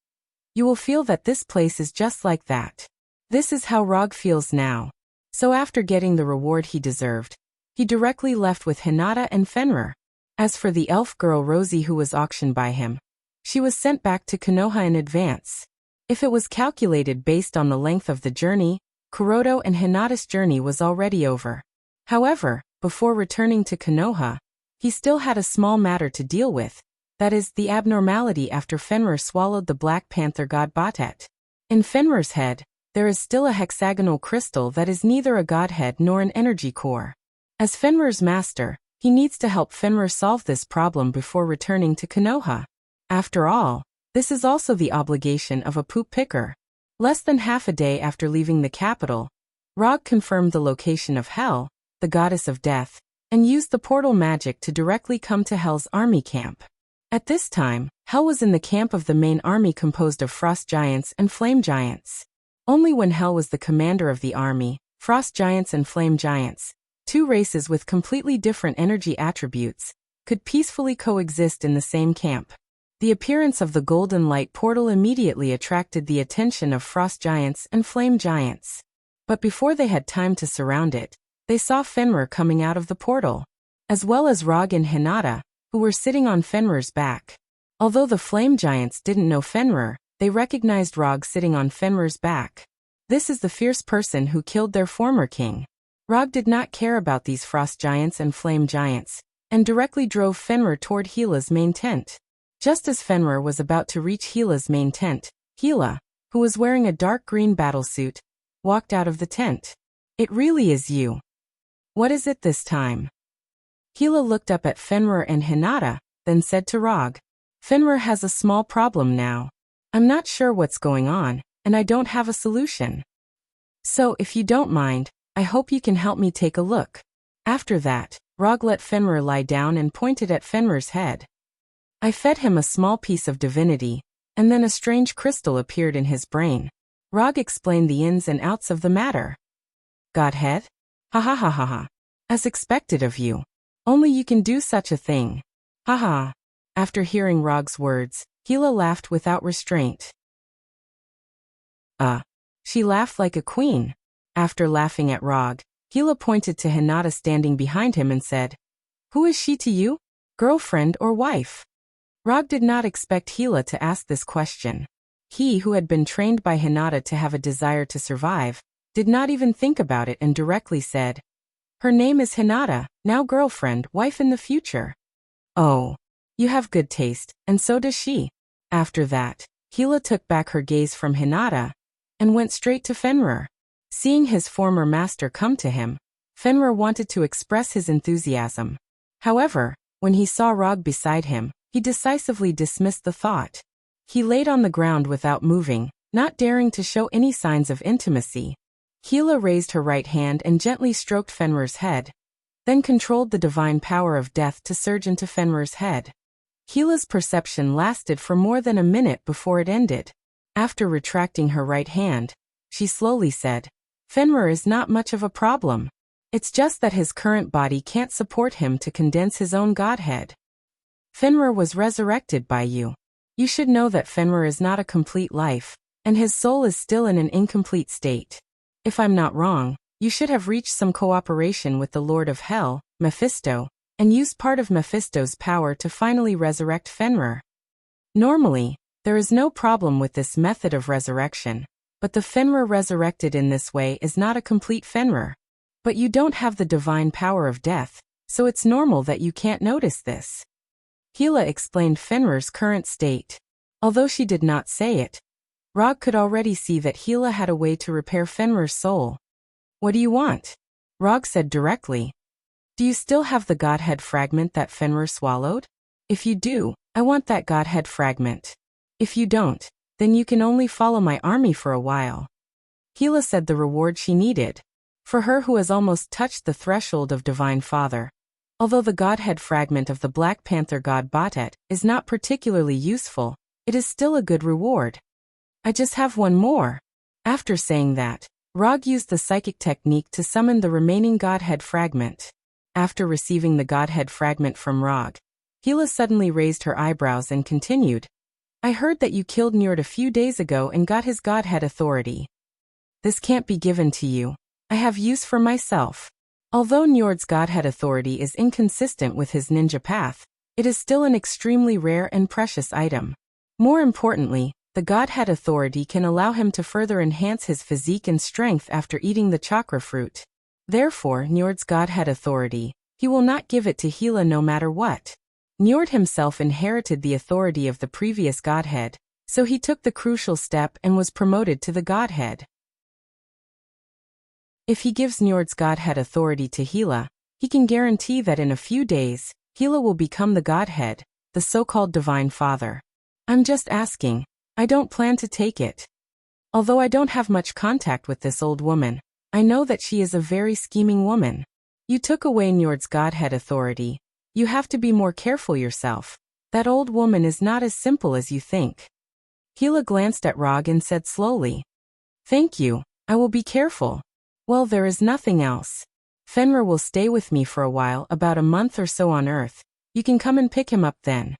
A: you will feel that this place is just like that. This is how Rog feels now. So after getting the reward he deserved, he directly left with Hinata and Fenrir. As for the elf girl Rosie who was auctioned by him, she was sent back to Konoha in advance. If it was calculated based on the length of the journey, Kuroto and Hinata's journey was already over. However, before returning to Konoha, he still had a small matter to deal with, that is, the abnormality after Fenrir swallowed the Black Panther god Batet. In Fenrir's head, there is still a hexagonal crystal that is neither a godhead nor an energy core. As Fenrir's master, he needs to help Fenrir solve this problem before returning to Konoha. After all, this is also the obligation of a poop picker. Less than half a day after leaving the capital, Rog confirmed the location of Hel, the goddess of death, and used the portal magic to directly come to Hel's army camp. At this time, Hel was in the camp of the main army composed of frost giants and flame giants. Only when Hel was the commander of the army, frost giants and flame giants, two races with completely different energy attributes, could peacefully coexist in the same camp. The appearance of the golden light portal immediately attracted the attention of frost giants and flame giants. But before they had time to surround it, they saw Fenrir coming out of the portal, as well as Rog and Hinata, who were sitting on Fenrir's back. Although the flame giants didn't know Fenrir, they recognized Rog sitting on Fenrir's back. This is the fierce person who killed their former king. Rog did not care about these frost giants and flame giants, and directly drove Fenrir toward Hila's main tent. Just as Fenrir was about to reach Hila's main tent, Hila, who was wearing a dark green battlesuit, walked out of the tent. "It really is you. What is it this time?" Hila looked up at Fenrir and Hinata, then said to Rog, "Fenrir has a small problem now. I'm not sure what's going on, and I don't have a solution. So if you don't mind, I hope you can help me take a look." After that, Rog let Fenrir lie down and pointed at Fenrir's head. I fed him a small piece of divinity, and then a strange crystal appeared in his brain. Rog explained the ins and outs of the matter. "Godhead? Ha ha ha ha ha. As expected of you. Only you can do such a thing. Ha ha." After hearing Rog's words, Hila laughed without restraint. She laughed like a queen. After laughing at Rog, Hila pointed to Hinata standing behind him and said, "Who is she to you? Girlfriend or wife?" Rog did not expect Hila to ask this question. He, who had been trained by Hinata to have a desire to survive, did not even think about it and directly said, "Her name is Hinata, now girlfriend, wife in the future." Oh, you have good taste, and so does she. After that, Hila took back her gaze from Hinata and went straight to Fenrir. Seeing his former master come to him, Fenrir wanted to express his enthusiasm. However, when he saw Rog beside him, he decisively dismissed the thought. He laid on the ground without moving, not daring to show any signs of intimacy. Hila raised her right hand and gently stroked Fenrir's head, then controlled the divine power of death to surge into Fenrir's head. Hila's perception lasted for more than a minute before it ended. After retracting her right hand, she slowly said, "Fenrir is not much of a problem. It's just that his current body can't support him to condense his own godhead. Fenrir was resurrected by you. You should know that Fenrir is not a complete life, and his soul is still in an incomplete state. If I'm not wrong, you should have reached some cooperation with the Lord of Hell, Mephisto, and used part of Mephisto's power to finally resurrect Fenrir. Normally, there is no problem with this method of resurrection, but the Fenrir resurrected in this way is not a complete Fenrir. But you don't have the divine power of death, so it's normal that you can't notice this." Hila explained Fenrir's current state. Although she did not say it, Rog could already see that Hila had a way to repair Fenrir's soul. "What do you want?" Rog said directly. "Do you still have the Godhead fragment that Fenrir swallowed? If you do, I want that Godhead fragment. If you don't, then you can only follow my army for a while." Hila said the reward she needed. For her who has almost touched the threshold of Divine Father, although the Godhead fragment of the Black Panther god Batet is not particularly useful, it is still a good reward. "I just have one more." After saying that, Rog used the psychic technique to summon the remaining Godhead fragment. After receiving the Godhead fragment from Rog, Hila suddenly raised her eyebrows and continued, "I heard that you killed Njord a few days ago and got his Godhead authority. This can't be given to you. I have use for myself." Although Njord's Godhead authority is inconsistent with his ninja path, it is still an extremely rare and precious item. More importantly, the Godhead authority can allow him to further enhance his physique and strength after eating the chakra fruit. Therefore, Njord's Godhead authority, he will not give it to Hila no matter what. Njord himself inherited the authority of the previous Godhead, so he took the crucial step and was promoted to the Godhead. If he gives Njord's Godhead authority to Hila, he can guarantee that in a few days, Hila will become the Godhead, the so-called Divine Father. "I'm just asking. I don't plan to take it. Although I don't have much contact with this old woman, I know that she is a very scheming woman. You took away Njord's Godhead authority. You have to be more careful yourself. That old woman is not as simple as you think." Hila glanced at Rog and said slowly, "Thank you, I will be careful. Well, there is nothing else. Fenrir will stay with me for a while, about a month or so on Earth. You can come and pick him up then."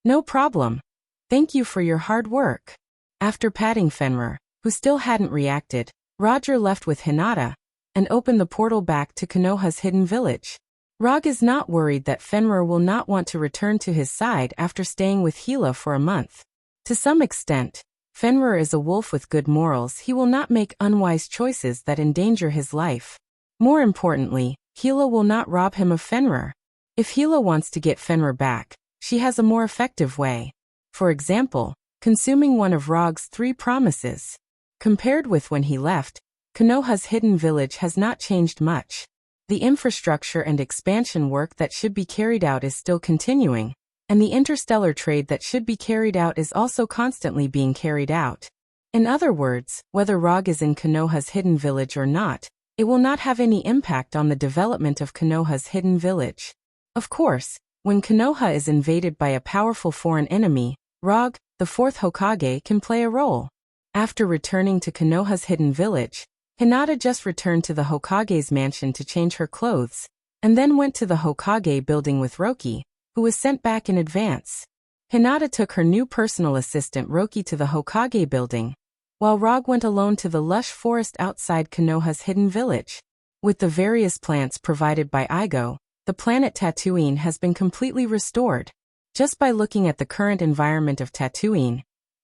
A: "No problem. Thank you for your hard work." After patting Fenrir, who still hadn't reacted, Roger left with Hinata and opened the portal back to Konoha's hidden village. Rog is not worried that Fenrir will not want to return to his side after staying with Hila for a month. To some extent, Fenrir is a wolf with good morals. He will not make unwise choices that endanger his life. More importantly, Hila will not rob him of Fenrir. If Hila wants to get Fenrir back, she has a more effective way. For example, consuming one of Rog's 3 promises. Compared with when he left, Konoha's hidden village has not changed much. The infrastructure and expansion work that should be carried out is still continuing, and the interstellar trade that should be carried out is also constantly being carried out. In other words, whether Rog is in Konoha's hidden village or not, it will not have any impact on the development of Konoha's hidden village. Of course, when Konoha is invaded by a powerful foreign enemy, Rog, the 4th Hokage, can play a role. After returning to Konoha's hidden village, Hinata just returned to the Hokage's mansion to change her clothes, and then went to the Hokage building with Roki, who was sent back in advance. Hinata took her new personal assistant Roki to the Hokage building, while Rog went alone to the lush forest outside Konoha's hidden village. With the various plants provided by Igo, the planet Tatooine has been completely restored. Just by looking at the current environment of Tatooine,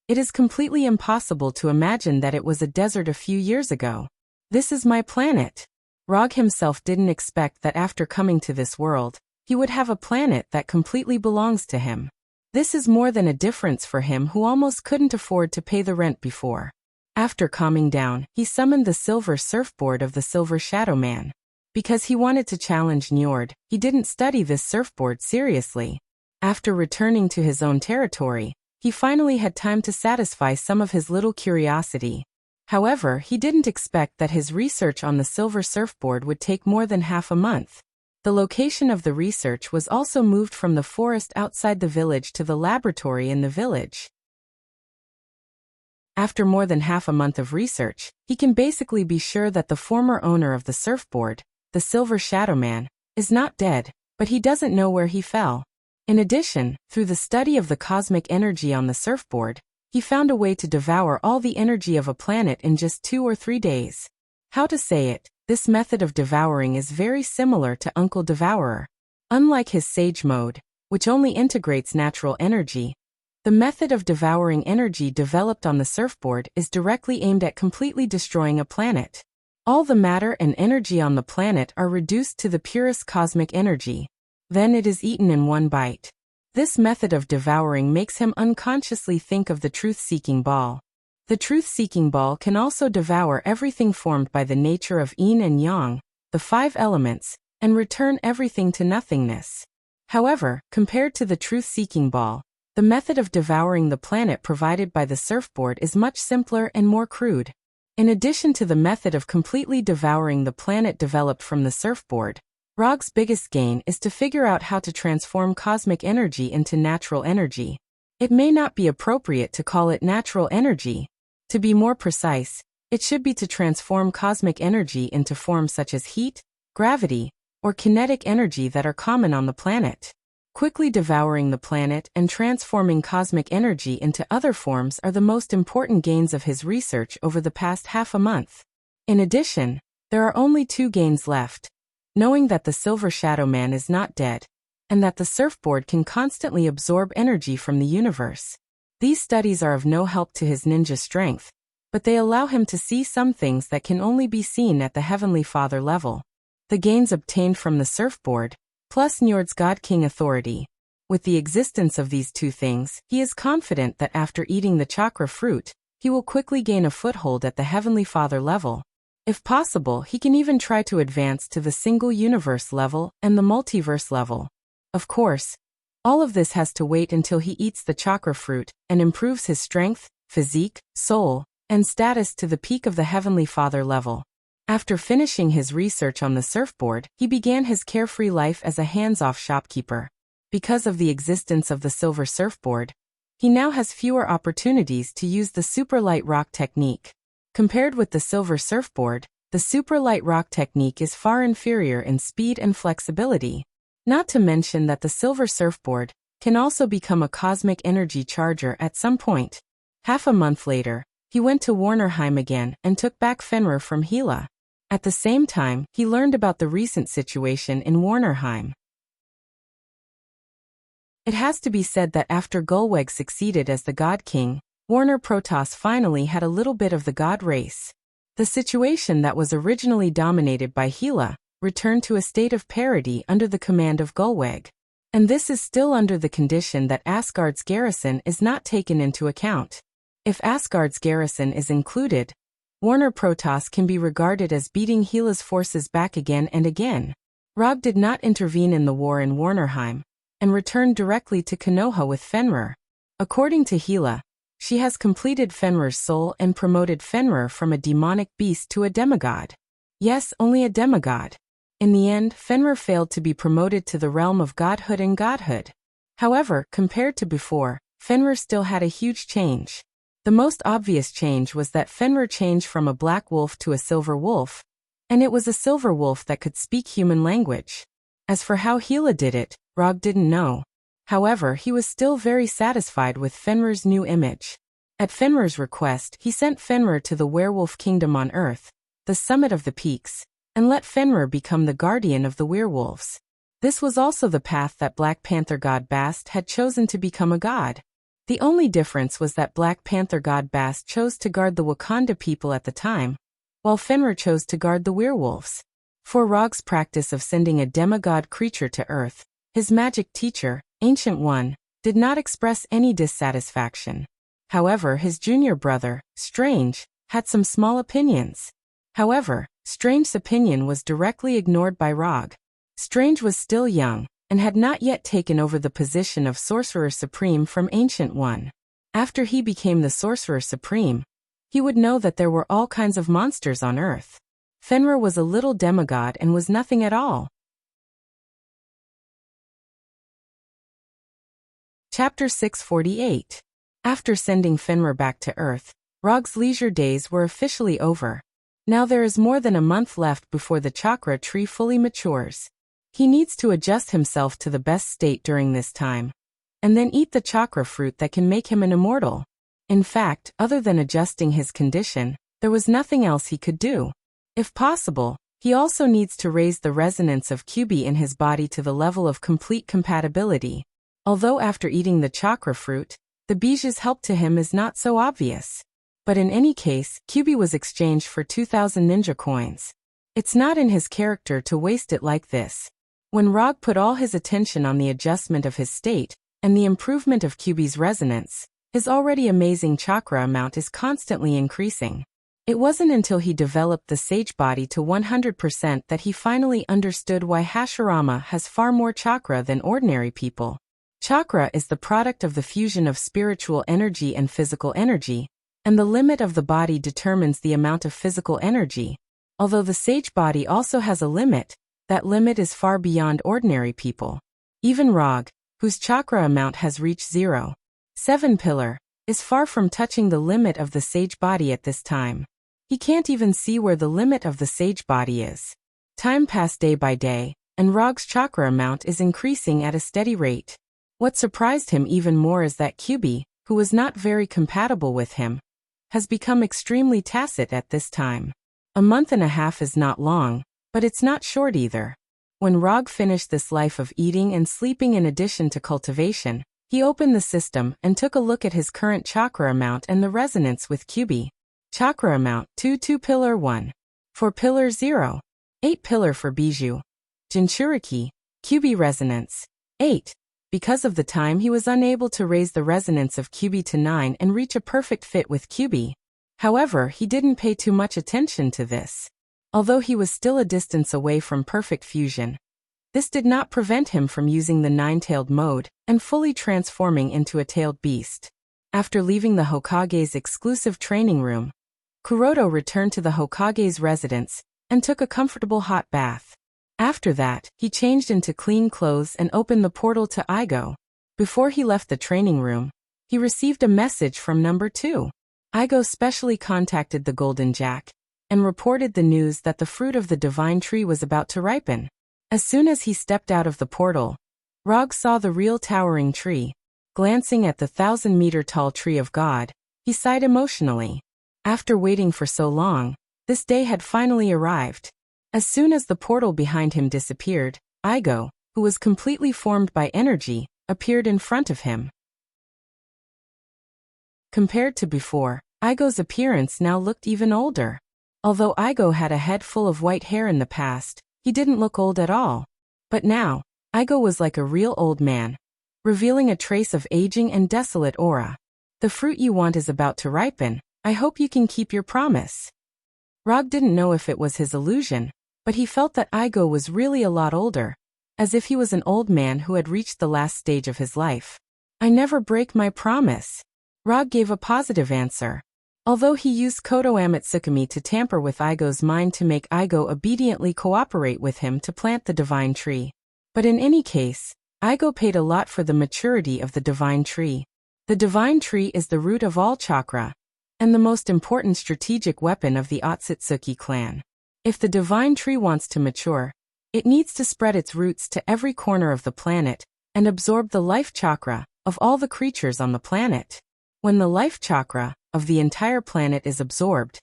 A: It is completely impossible to imagine that it was a desert a few years ago. This is my planet. Rog himself didn't expect that after coming to this world, he would have a planet that completely belongs to him. This is more than a difference for him who almost couldn't afford to pay the rent before. After calming down, he summoned the silver surfboard of the Silver Shadow Man. Because he wanted to challenge Njord, he didn't study this surfboard seriously. After returning to his own territory, he finally had time to satisfy some of his little curiosity. However, he didn't expect that his research on the silver surfboard would take more than half a month. The location of the research was also moved from the forest outside the village to the laboratory in the village. After more than half a month of research, he can basically be sure that the former owner of the surfboard, the Silver Shadow Man, is not dead, but he doesn't know where he fell. In addition, through the study of the cosmic energy on the surfboard, he found a way to devour all the energy of a planet in just 2 or 3 days. How to say it, this method of devouring is very similar to Uncle Devourer. Unlike his Sage mode, which only integrates natural energy, the method of devouring energy developed on the surfboard is directly aimed at completely destroying a planet. All the matter and energy on the planet are reduced to the purest cosmic energy. Then it is eaten in one bite. This method of devouring makes him unconsciously think of the truth-seeking ball. The truth-seeking ball can also devour everything formed by the nature of yin and yang, the 5 elements, and return everything to nothingness. However, compared to the truth-seeking ball, the method of devouring the planet provided by the surfboard is much simpler and more crude. In addition to the method of completely devouring the planet developed from the surfboard, Rog's biggest gain is to figure out how to transform cosmic energy into natural energy. It may not be appropriate to call it natural energy. To be more precise, it should be to transform cosmic energy into forms such as heat, gravity, or kinetic energy that are common on the planet. Quickly devouring the planet and transforming cosmic energy into other forms are the most important gains of his research over the past half a month. In addition, there are only 2 gains left. Knowing that the Silver Shadow Man is not dead, and that the surfboard can constantly absorb energy from the universe. These studies are of no help to his ninja strength, but they allow him to see some things that can only be seen at the Heavenly Father level. The gains obtained from the surfboard, plus Njord's God King authority. With the existence of these 2 things, he is confident that after eating the chakra fruit, he will quickly gain a foothold at the Heavenly Father level. If possible, he can even try to advance to the single universe level and the multiverse level. Of course, all of this has to wait until he eats the chakra fruit and improves his strength, physique, soul, and status to the peak of the Heavenly Father level. After finishing his research on the surfboard, he began his carefree life as a hands-off shopkeeper. Because of the existence of the silver surfboard, he now has fewer opportunities to use the super light rock technique. Compared with the silver surfboard, the super light rock technique is far inferior in speed and flexibility. Not to mention that the silver surfboard can also become a cosmic energy charger at some point. Half a month later, he went to Warnerheim again and took back Fenrir from Hela. At the same time, he learned about the recent situation in Warnerheim. It has to be said that after Gulweg succeeded as the God King, Warner Protoss finally had a little bit of the god race. The situation that was originally dominated by Hela returned to a state of parity under the command of Gulweg. And this is still under the condition that Asgard's garrison is not taken into account. If Asgard's garrison is included, Warner Protoss can be regarded as beating Hela's forces back again and again. Rog did not intervene in the war in Warnerheim, and returned directly to Konoha with Fenrir. According to Hela, she has completed Fenrir's soul and promoted Fenrir from a demonic beast to a demigod. Yes, only a demigod. In the end, Fenrir failed to be promoted to the realm of godhood and godhood. However, compared to before, Fenrir still had a huge change. The most obvious change was that Fenrir changed from a black wolf to a silver wolf, and it was a silver wolf that could speak human language. As for how Hela did it, Rog didn't know. However, he was still very satisfied with Fenrir's new image. At Fenrir's request, he sent Fenrir to the werewolf kingdom on Earth, the summit of the peaks, and let Fenrir become the guardian of the werewolves. This was also the path that Black Panther god Bast had chosen to become a god. The only difference was that Black Panther god Bast chose to guard the Wakanda people at the time, while Fenrir chose to guard the werewolves. For Rog's practice of sending a demigod creature to Earth, his magic teacher, Ancient One, did not express any dissatisfaction. However, his junior brother, Strange, had some small opinions. However, Strange's opinion was directly ignored by Rog. Strange was still young, and had not yet taken over the position of Sorcerer Supreme from Ancient One. After he became the Sorcerer Supreme, he would know that there were all kinds of monsters on Earth. Fenrir was a little demigod and was nothing at all. Chapter 648. After sending Fenrir back to Earth, Rog's leisure days were officially over. Now there is more than a month left before the chakra tree fully matures. He needs to adjust himself to the best state during this time, and then eat the chakra fruit that can make him an immortal. In fact, other than adjusting his condition, there was nothing else he could do. If possible, he also needs to raise the resonance of QB in his body to the level of complete compatibility. Although after eating the chakra fruit, the Bija's help to him is not so obvious. But in any case, QB was exchanged for 2,000 ninja coins. It's not in his character to waste it like this. When Rog put all his attention on the adjustment of his state, and the improvement of QB's resonance, his already amazing chakra amount is constantly increasing. It wasn't until he developed the sage body to 100% that he finally understood why Hashirama has far more chakra than ordinary people. Chakra is the product of the fusion of spiritual energy and physical energy, and the limit of the body determines the amount of physical energy. Although the sage body also has a limit, that limit is far beyond ordinary people. Even Rog, whose chakra amount has reached 0.7 pillar, is far from touching the limit of the sage body at this time. He can't even see where the limit of the sage body is. Time passed day by day, and Rog's chakra amount is increasing at a steady rate. What surprised him even more is that QB, who was not very compatible with him, has become extremely tacit at this time. A month and a half is not long, but it's not short either. When Rog finished this life of eating and sleeping in addition to cultivation, he opened the system and took a look at his current chakra amount and the resonance with QB. Chakra amount 2 pillar 1. 4 pillar 0. 8 pillar for Biju. Jinchuriki. QB resonance 8. Because of the time he was unable to raise the resonance of QB to 9 and reach a perfect fit with QB. However, he didn't pay too much attention to this. Although he was still a distance away from perfect fusion, this did not prevent him from using the nine-tailed mode and fully transforming into a tailed beast. After leaving the Hokage's exclusive training room, Kuroto returned to the Hokage's residence and took a comfortable hot bath. After that, he changed into clean clothes and opened the portal to Igo. Before he left the training room, he received a message from number 2. Igo specially contacted the Golden Jack and reported the news that the fruit of the divine tree was about to ripen. As soon as he stepped out of the portal, Rog saw the real towering tree. Glancing at the 1,000-meter-tall tree of God, he sighed emotionally. After waiting for so long, this day had finally arrived. As soon as the portal behind him disappeared, Igo, who was completely formed by energy, appeared in front of him. Compared to before, Igo's appearance now looked even older. Although Igo had a head full of white hair in the past, he didn't look old at all. But now, Igo was like a real old man, revealing a trace of aging and desolate aura. The fruit you want is about to ripen. I hope you can keep your promise. Rog didn't know if it was his illusion, but he felt that Igo was really a lot older, as if he was an old man who had reached the last stage of his life. I never break my promise. Rog gave a positive answer. Although he used Koto Amatsukami to tamper with Igo's mind to make Igo obediently cooperate with him to plant the divine tree. But in any case, Igo paid a lot for the maturity of the divine tree. The divine tree is the root of all chakra, and the most important strategic weapon of the Otsutsuki clan. If the divine tree wants to mature, it needs to spread its roots to every corner of the planet and absorb the life chakra of all the creatures on the planet. When the life chakra of the entire planet is absorbed,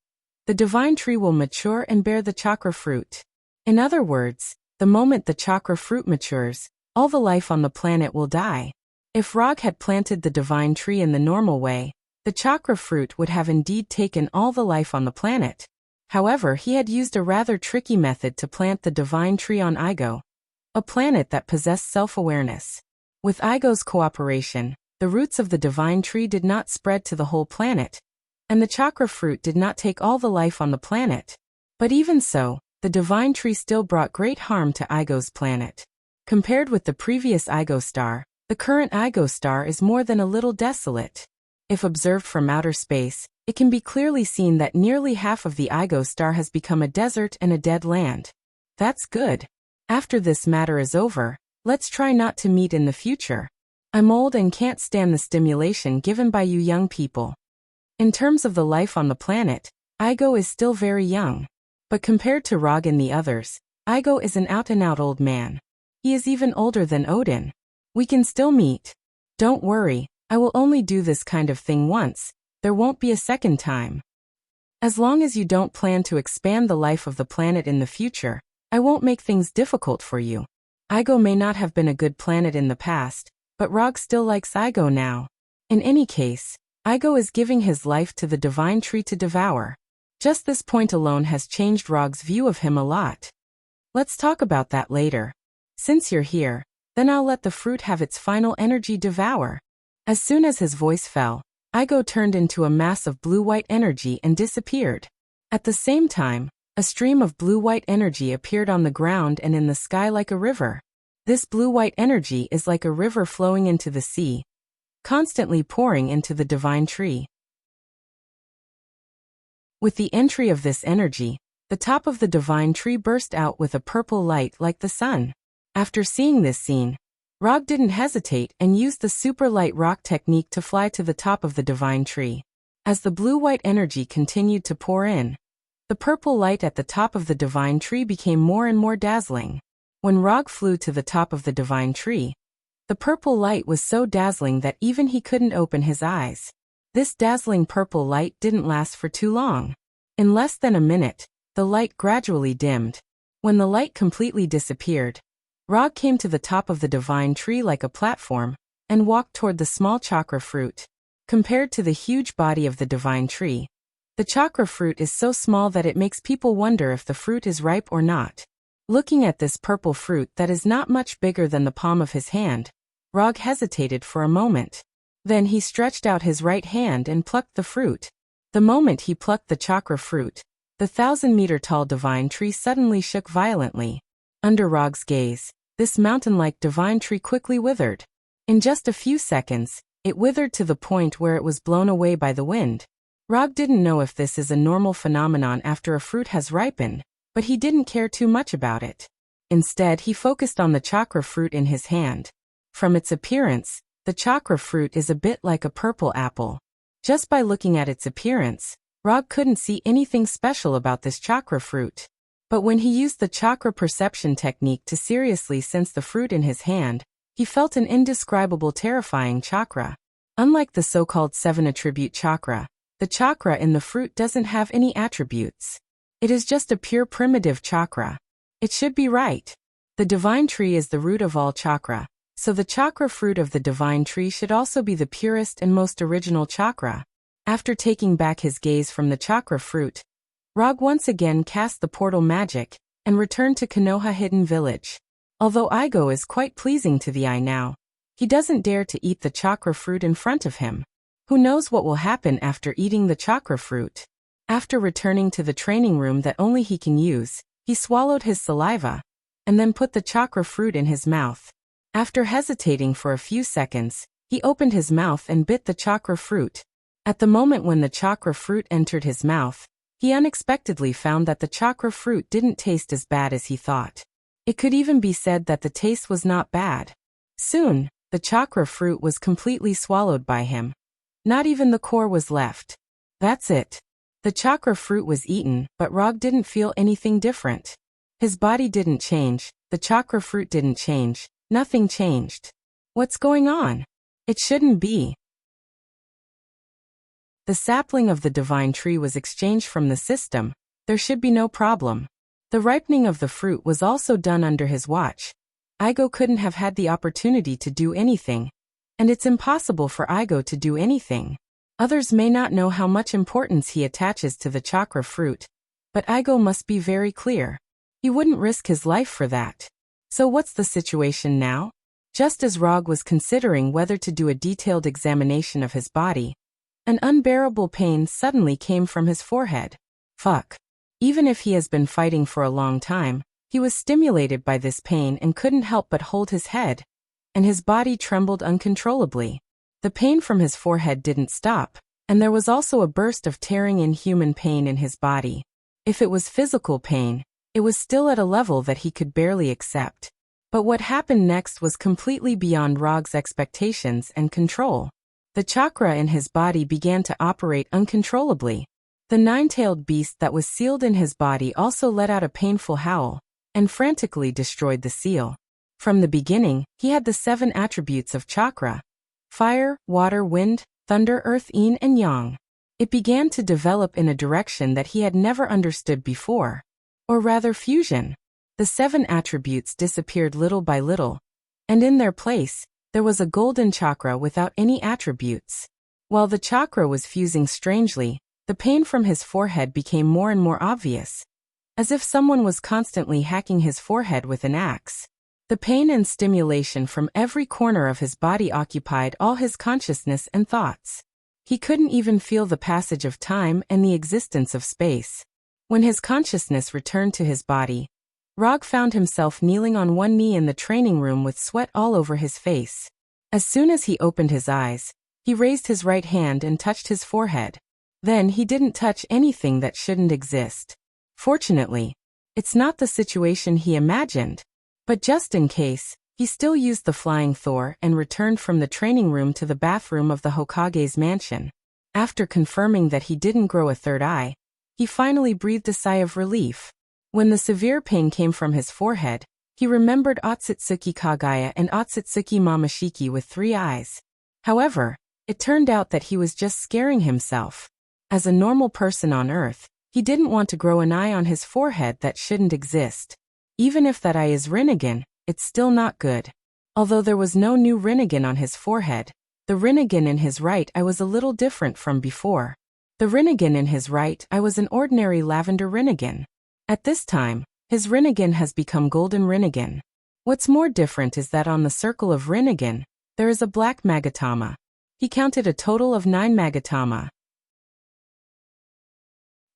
A: the divine tree will mature and bear the chakra fruit. In other words, the moment the chakra fruit matures, all the life on the planet will die. If Rog had planted the divine tree in the normal way, the chakra fruit would have indeed taken all the life on the planet. However, he had used a rather tricky method to plant the divine tree on Igo, a planet that possessed self-awareness. With Igo's cooperation, the roots of the divine tree did not spread to the whole planet, and the chakra fruit did not take all the life on the planet. But even so, the divine tree still brought great harm to Igo's planet. Compared with the previous Igo star, the current Igo star is more than a little desolate. If observed from outer space, it can be clearly seen that nearly half of the Igo star has become a desert and a dead land. That's good. After this matter is over, let's try not to meet in the future. I'm old and can't stand the stimulation given by you young people. In terms of the life on the planet, Igo is still very young. But compared to Rog and the others, Igo is an out-and-out old man. He is even older than Odin. We can still meet. Don't worry, I will only do this kind of thing once. There won't be a second time. As long as you don't plan to expand the life of the planet in the future, I won't make things difficult for you. Igo may not have been a good planet in the past, but Rog still likes Igo now. In any case, Igo is giving his life to the divine tree to devour. Just this point alone has changed Rog's view of him a lot. Let's talk about that later. Since you're here, then I'll let the fruit have its final energy devour. As soon as his voice fell, Igo turned into a mass of blue-white energy and disappeared. At the same time, a stream of blue-white energy appeared on the ground and in the sky like a river. This blue-white energy is like a river flowing into the sea, constantly pouring into the divine tree. With the entry of this energy, the top of the divine tree burst out with a purple light like the sun. After seeing this scene, Rog didn't hesitate and used the super light rock technique to fly to the top of the divine tree. As the blue-white energy continued to pour in, the purple light at the top of the divine tree became more and more dazzling. When Rog flew to the top of the divine tree, the purple light was so dazzling that even he couldn't open his eyes. This dazzling purple light didn't last for too long. In less than a minute, the light gradually dimmed. When the light completely disappeared, Rog came to the top of the divine tree like a platform, and walked toward the small chakra fruit. Compared to the huge body of the divine tree, the chakra fruit is so small that it makes people wonder if the fruit is ripe or not. Looking at this purple fruit that is not much bigger than the palm of his hand, Rog hesitated for a moment. Then he stretched out his right hand and plucked the fruit. The moment he plucked the chakra fruit, the 1,000-meter-tall divine tree suddenly shook violently. Under Rog's gaze, this mountain-like divine tree quickly withered. In just a few seconds, it withered to the point where it was blown away by the wind. Rog didn't know if this is a normal phenomenon after a fruit has ripened, but he didn't care too much about it. Instead, he focused on the chakra fruit in his hand. From its appearance, the chakra fruit is a bit like a purple apple. Just by looking at its appearance, Rog couldn't see anything special about this chakra fruit. But when he used the chakra perception technique to seriously sense the fruit in his hand, he felt an indescribable terrifying chakra. Unlike the so-called 7-attribute chakra, the chakra in the fruit doesn't have any attributes. It is just a pure primitive chakra. It should be right. The divine tree is the root of all chakra, so the chakra fruit of the divine tree should also be the purest and most original chakra. After taking back his gaze from the chakra fruit, Rog once again cast the portal magic, and returned to Konoha Hidden Village. Although Igo is quite pleasing to the eye now, he doesn't dare to eat the chakra fruit in front of him. Who knows what will happen after eating the chakra fruit? After returning to the training room that only he can use, he swallowed his saliva, and then put the chakra fruit in his mouth. After hesitating for a few seconds, he opened his mouth and bit the chakra fruit. At the moment when the chakra fruit entered his mouth, he unexpectedly found that the chakra fruit didn't taste as bad as he thought. It could even be said that the taste was not bad. Soon, the chakra fruit was completely swallowed by him. Not even the core was left. That's it. The chakra fruit was eaten, but Rog didn't feel anything different. His body didn't change, the chakra fruit didn't change, nothing changed. What's going on? It shouldn't be. The sapling of the divine tree was exchanged from the system. There should be no problem. The ripening of the fruit was also done under his watch. Igo couldn't have had the opportunity to do anything. and it's impossible for Igo to do anything. Others may not know how much importance he attaches to the chakra fruit, but Igo must be very clear. He wouldn't risk his life for that. So what's the situation now? Just as Rog was considering whether to do a detailed examination of his body, an unbearable pain suddenly came from his forehead. Fuck. Even if he has been fighting for a long time, he was stimulated by this pain and couldn't help but hold his head, and his body trembled uncontrollably. The pain from his forehead didn't stop, and there was also a burst of tearing inhuman pain in his body. If it was physical pain, it was still at a level that he could barely accept. But what happened next was completely beyond Rog's expectations and control. The chakra in his body began to operate uncontrollably. The nine-tailed beast that was sealed in his body also let out a painful howl, and frantically destroyed the seal. From the beginning, he had the 7 attributes of chakra: fire, water, wind, thunder, earth, yin and yang. It began to develop in a direction that he had never understood before. Or rather fusion. The 7 attributes disappeared little by little, and in their place, there was a golden chakra without any attributes. While the chakra was fusing strangely, the pain from his forehead became more and more obvious, as if someone was constantly hacking his forehead with an axe. The pain and stimulation from every corner of his body occupied all his consciousness and thoughts. He couldn't even feel the passage of time and the existence of space. When his consciousness returned to his body, Rog found himself kneeling on one knee in the training room with sweat all over his face. As soon as he opened his eyes, he raised his right hand and touched his forehead. Then he didn't touch anything that shouldn't exist. Fortunately, it's not the situation he imagined. But just in case, he still used the flying Thor and returned from the training room to the bathroom of the Hokage's mansion. After confirming that he didn't grow a third eye, he finally breathed a sigh of relief. When the severe pain came from his forehead, he remembered Otsutsuki Kagaya and Otsutsuki Mamashiki with 3 eyes. However, it turned out that he was just scaring himself. As a normal person on Earth, he didn't want to grow an eye on his forehead that shouldn't exist. Even if that eye is Rinnegan, it's still not good. Although there was no new Rinnegan on his forehead, the Rinnegan in his right eye was a little different from before. The Rinnegan in his right eye was an ordinary lavender Rinnegan. At this time, his Rinnegan has become golden Rinnegan. What's more different is that on the circle of Rinnegan, there is a black Magatama. He counted a total of 9 Magatama.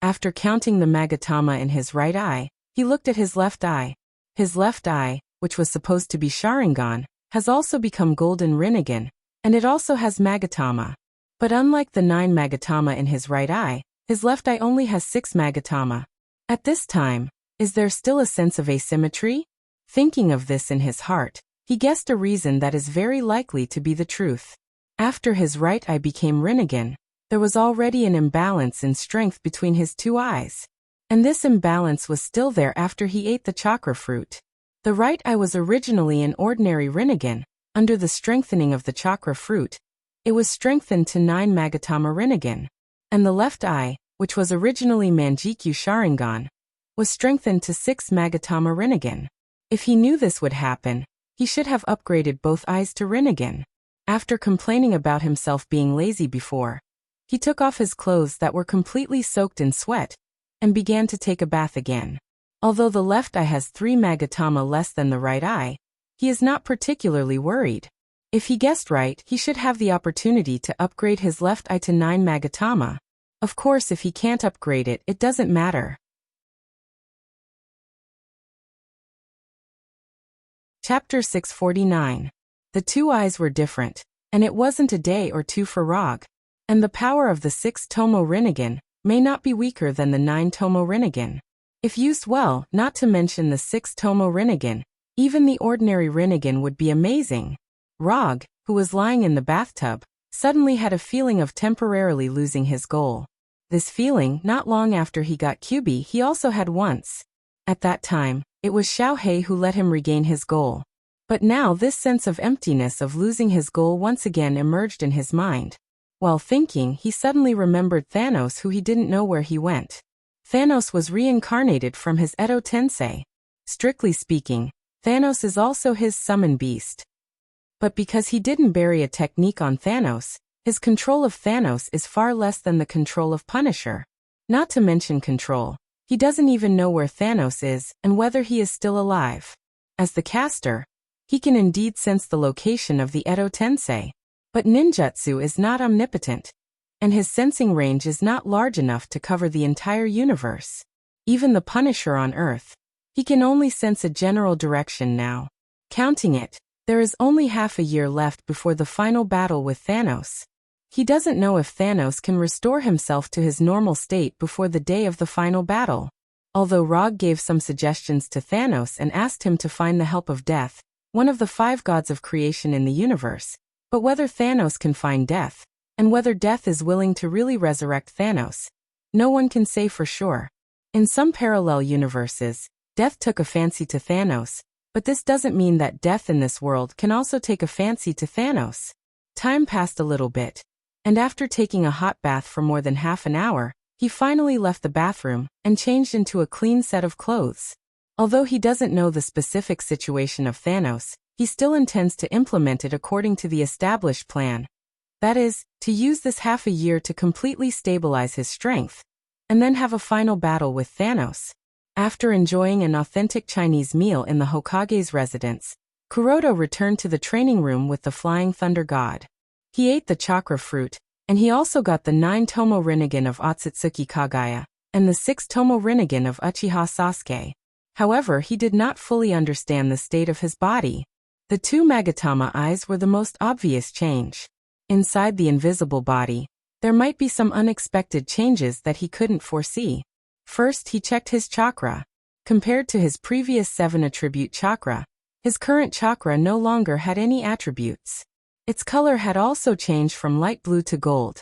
A: After counting the Magatama in his right eye, he looked at his left eye. His left eye, which was supposed to be Sharingan, has also become golden Rinnegan, and it also has Magatama. But unlike the 9 Magatama in his right eye, his left eye only has 6 Magatama. At this time, is there still a sense of asymmetry? Thinking of this in his heart, he guessed a reason that is very likely to be the truth. After his right eye became Rinnegan, there was already an imbalance in strength between his 2 eyes. And this imbalance was still there after he ate the chakra fruit. The right eye was originally an ordinary Rinnegan. Under the strengthening of the chakra fruit, it was strengthened to 9 Magatama Rinnegan. And the left eye, which was originally Manjikyu Sharingan, was strengthened to 6 Magatama Rinnegan. If he knew this would happen, he should have upgraded both eyes to Rinnegan. After complaining about himself being lazy before, he took off his clothes that were completely soaked in sweat, and began to take a bath again. Although the left eye has 3 Magatama less than the right eye, he is not particularly worried. If he guessed right, he should have the opportunity to upgrade his left eye to 9 Magatama. Of course, if he can't upgrade it, it doesn't matter. Chapter 649. The 2 eyes were different, and it wasn't a day or 2 for Rog. And the power of the 6 Tomo Rinnegan may not be weaker than the 9 Tomo Rinnegan. If used well, not to mention the 6 Tomo Rinnegan, even the ordinary Rinnegan would be amazing. Rog, who was lying in the bathtub, suddenly had a feeling of temporarily losing his goal. This feeling, not long after he got Kyubi, he also had once. At that time, it was Xiaohei who let him regain his goal. But now this sense of emptiness of losing his goal once again emerged in his mind. While thinking, he suddenly remembered Thanos, who he didn't know where he went. Thanos was reincarnated from his Edo Tensei. Strictly speaking, Thanos is also his summon beast. But because he didn't bury a technique on Thanos, his control of Thanos is far less than the control of Punisher. Not to mention control, he doesn't even know where Thanos is and whether he is still alive. As the caster, he can indeed sense the location of the Edo Tensei. But ninjutsu is not omnipotent, and his sensing range is not large enough to cover the entire universe. Even the Punisher on Earth, he can only sense a general direction now. Counting it, there is only half a year left before the final battle with Thanos. He doesn't know if Thanos can restore himself to his normal state before the day of the final battle. Although Rog gave some suggestions to Thanos and asked him to find the help of Death, one of the 5 gods of creation in the universe, but whether Thanos can find Death, and whether Death is willing to really resurrect Thanos, no one can say for sure. In some parallel universes, Death took a fancy to Thanos, but this doesn't mean that Death in this world can also take a fancy to Thanos. Time passed a little bit, and after taking a hot bath for more than half an hour, he finally left the bathroom and changed into a clean set of clothes. Although he doesn't know the specific situation of Thanos, he still intends to implement it according to the established plan. That is, to use this half a year to completely stabilize his strength, and then have a final battle with Thanos. After enjoying an authentic Chinese meal in the Hokage's residence, Kuroda returned to the training room with the Flying Thunder God. He ate the chakra fruit, and he also got the 9 Tomo Rinnegan of Otsutsuki Kagaya, and the 6 Tomo Rinnegan of Uchiha Sasuke. However, he did not fully understand the state of his body. The 2 Magatama eyes were the most obvious change. Inside the invisible body, there might be some unexpected changes that he couldn't foresee. First, he checked his chakra. Compared to his previous 7 attribute chakra, his current chakra no longer had any attributes. Its color had also changed from light blue to gold.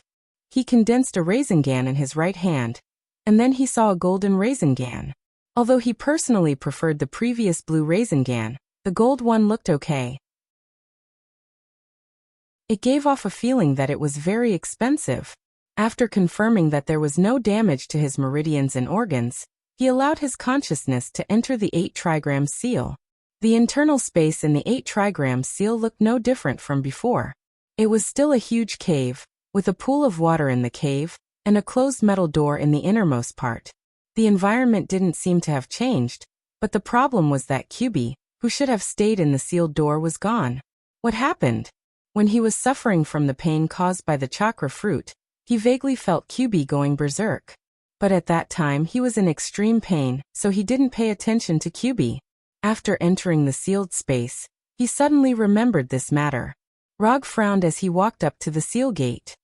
A: He condensed a Rasengan in his right hand, and then he saw a golden Rasengan. Although he personally preferred the previous blue Rasengan, the gold one looked okay. It gave off a feeling that it was very expensive. After confirming that there was no damage to his meridians and organs, he allowed his consciousness to enter the 8 trigram seal. The internal space in the 8 trigram seal looked no different from before. It was still a huge cave, with a pool of water in the cave, and a closed metal door in the innermost part. The environment didn't seem to have changed, but the problem was that Kyubi, who should have stayed in the sealed door, was gone. What happened? When he was suffering from the pain caused by the chakra fruit, he vaguely felt Kyubi going berserk. But at that time he was in extreme pain, so he didn't pay attention to Kyubi. After entering the sealed space, he suddenly remembered this matter. Rog frowned as he walked up to the seal gate.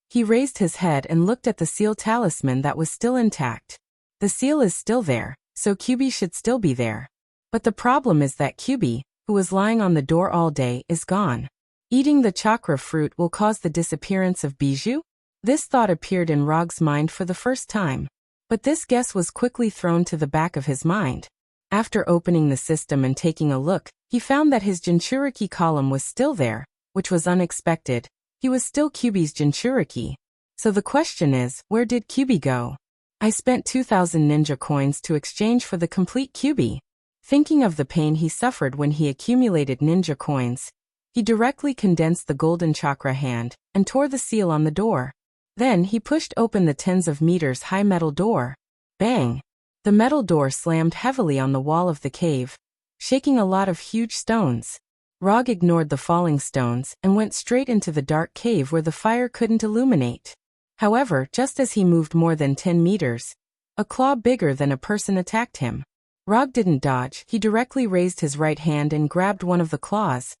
A: He raised his head and looked at the seal talisman that was still intact. The seal is still there, so Kyubi should still be there. But the problem is that Kyubi, who was lying on the door all day, is gone. Eating the chakra fruit will cause the disappearance of Bijou? This thought appeared in Rog's mind for the first time. But this guess was quickly thrown to the back of his mind. After opening the system and taking a look, he found that his Jinchuriki column was still there, which was unexpected. He was still Kyubi's Jinchuriki. So the question is, where did Kyubi go? I spent 2,000 ninja coins to exchange for the complete Kyubi. Thinking of the pain he suffered when he accumulated ninja coins, he directly condensed the golden chakra hand and tore the seal on the door. Then he pushed open the tens of meters high metal door. Bang! The metal door slammed heavily on the wall of the cave, shaking a lot of huge stones. Rog ignored the falling stones and went straight into the dark cave where the fire couldn't illuminate. However, just as he moved more than 10 meters, a claw bigger than a person attacked him. Rog didn't dodge, he directly raised his right hand and grabbed one of the claws,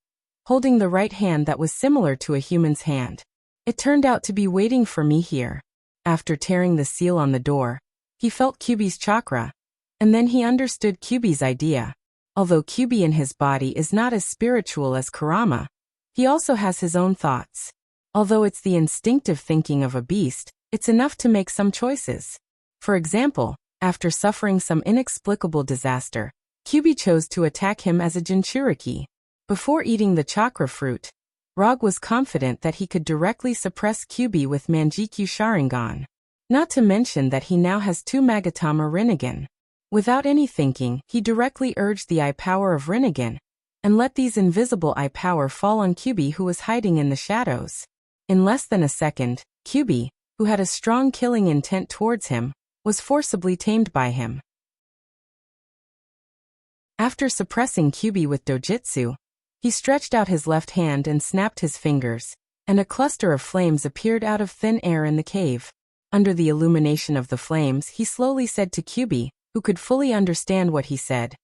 A: holding the right hand that was similar to a human's hand. It turned out to be waiting for me here. After tearing the seal on the door, he felt Kyubi's chakra, and then he understood Kyubi's idea. Although Kyubi in his body is not as spiritual as Kurama, he also has his own thoughts. Although it's the instinctive thinking of a beast, it's enough to make some choices. For example, after suffering some inexplicable disaster, Kyubi chose to attack him as a Jinchuriki. Before eating the chakra fruit, Rog was confident that he could directly suppress Kyubi with Manjikyu Sharingan. Not to mention that he now has 2 Magatama Rinnegan. Without any thinking, he directly urged the eye power of Rinnegan, and let these invisible eye power fall on Kyubi, who was hiding in the shadows. In less than a second, Kyubi, who had a strong killing intent towards him, was forcibly tamed by him. After suppressing Kyubi with dojutsu, he stretched out his left hand and snapped his fingers, and a cluster of flames appeared out of thin air in the cave. Under the illumination of the flames, he slowly said to Kyubi, who could fully understand what he said,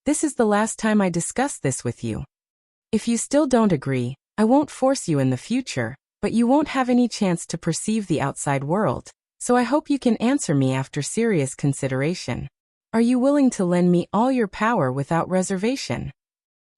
A: "This is the last time I discuss this with you. If you still don't agree, I won't force you in the future, but you won't have any chance to perceive the outside world, so I hope you can answer me after serious consideration. Are you willing to lend me all your power without reservation?"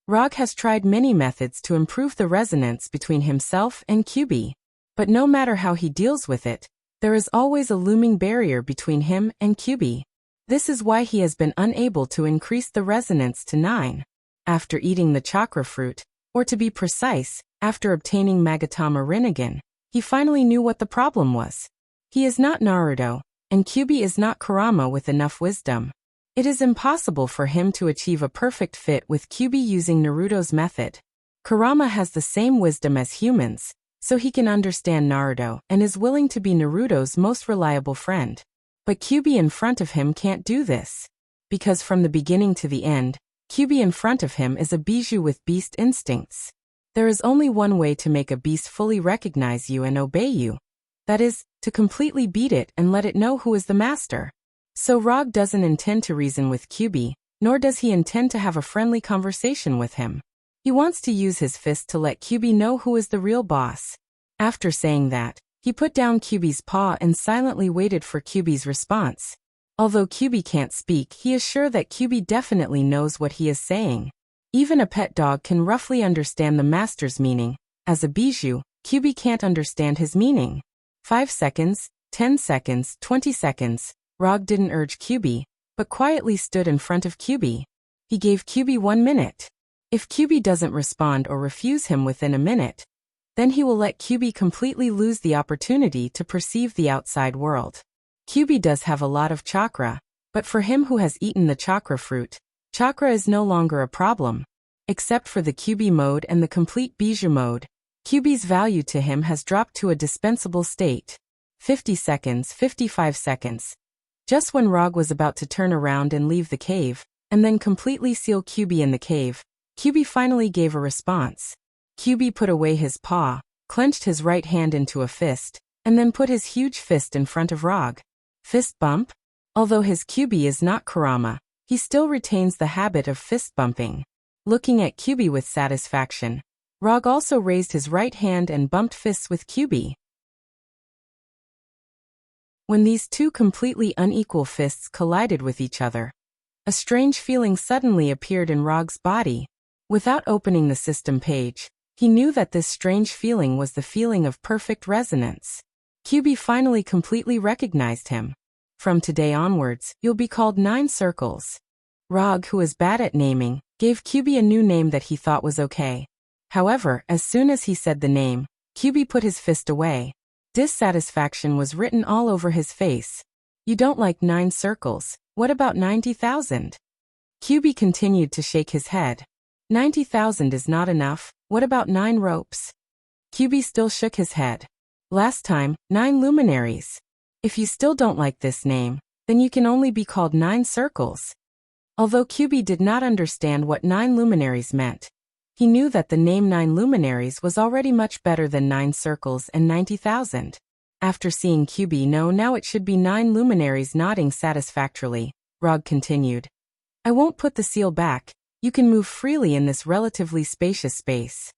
A: Rog has tried many methods to improve the resonance between himself and Kyubi, but no matter how he deals with it, there is always a looming barrier between him and Kyubi. This is why he has been unable to increase the resonance to 9. After eating the chakra fruit, or to be precise, after obtaining Magatama Rinnegan, he finally knew what the problem was. He is not Naruto, and Kyubi is not Kurama with enough wisdom. It is impossible for him to achieve a perfect fit with Kyubi using Naruto's method. Kurama has the same wisdom as humans, so he can understand Naruto and is willing to be Naruto's most reliable friend. But Kyubi in front of him can't do this. Because from the beginning to the end, Kyubi in front of him is a bijou with beast instincts. There is only one way to make a beast fully recognize you and obey you. That is, to completely beat it and let it know who is the master. So Rog doesn't intend to reason with Kyubi, nor does he intend to have a friendly conversation with him. He wants to use his fist to let Kyubi know who is the real boss. After saying that, he put down Kyubi's paw and silently waited for Kyubi's response. Although Kyubi can't speak, he is sure that Kyubi definitely knows what he is saying. Even a pet dog can roughly understand the master's meaning. As a bijou, Kyubi can't understand his meaning. 5 seconds, 10 seconds, 20 seconds. Rog didn't urge Kyubi, but quietly stood in front of Kyubi. He gave Kyubi 1 minute. If Kyubi doesn't respond or refuse him within a minute, then he will let Kyubi completely lose the opportunity to perceive the outside world. Kyubi does have a lot of chakra, but for him who has eaten the chakra fruit, chakra is no longer a problem. Except for the Kyubi mode and the complete bijou mode, Kyubi's value to him has dropped to a dispensable state. 50 seconds, 55 seconds. Just when Rog was about to turn around and leave the cave, and then completely seal Kyubi in the cave, Kyubi finally gave a response. Kyubi put away his paw, clenched his right hand into a fist, and then put his huge fist in front of Rog. Fist bump? Although his Kyubi is not Kurama, he still retains the habit of fist bumping. Looking at Kyubi with satisfaction, Rog also raised his right hand and bumped fists with Kyubi. When these two completely unequal fists collided with each other, a strange feeling suddenly appeared in Rog's body. Without opening the system page, he knew that this strange feeling was the feeling of perfect resonance. Kyubi finally completely recognized him. From today onwards, you'll be called 9 Circles. Rog, who is bad at naming, gave Kyubi a new name that he thought was okay. However, as soon as he said the name, Kyubi put his fist away. Dissatisfaction was written all over his face. You don't like 9 circles, what about 90,000? Kyubi continued to shake his head. 90,000 is not enough, what about 9 ropes? Kyubi still shook his head. Last time, 9 luminaries. If you still don't like this name, then you can only be called 9 circles. Although Kyubi did not understand what 9 luminaries meant, he knew that the name 9 luminaries was already much better than 9 circles and 90,000. After seeing Kyubi know now it should be 9 luminaries nodding satisfactorily, Rog continued. I won't put the seal back, you can move freely in this relatively spacious space.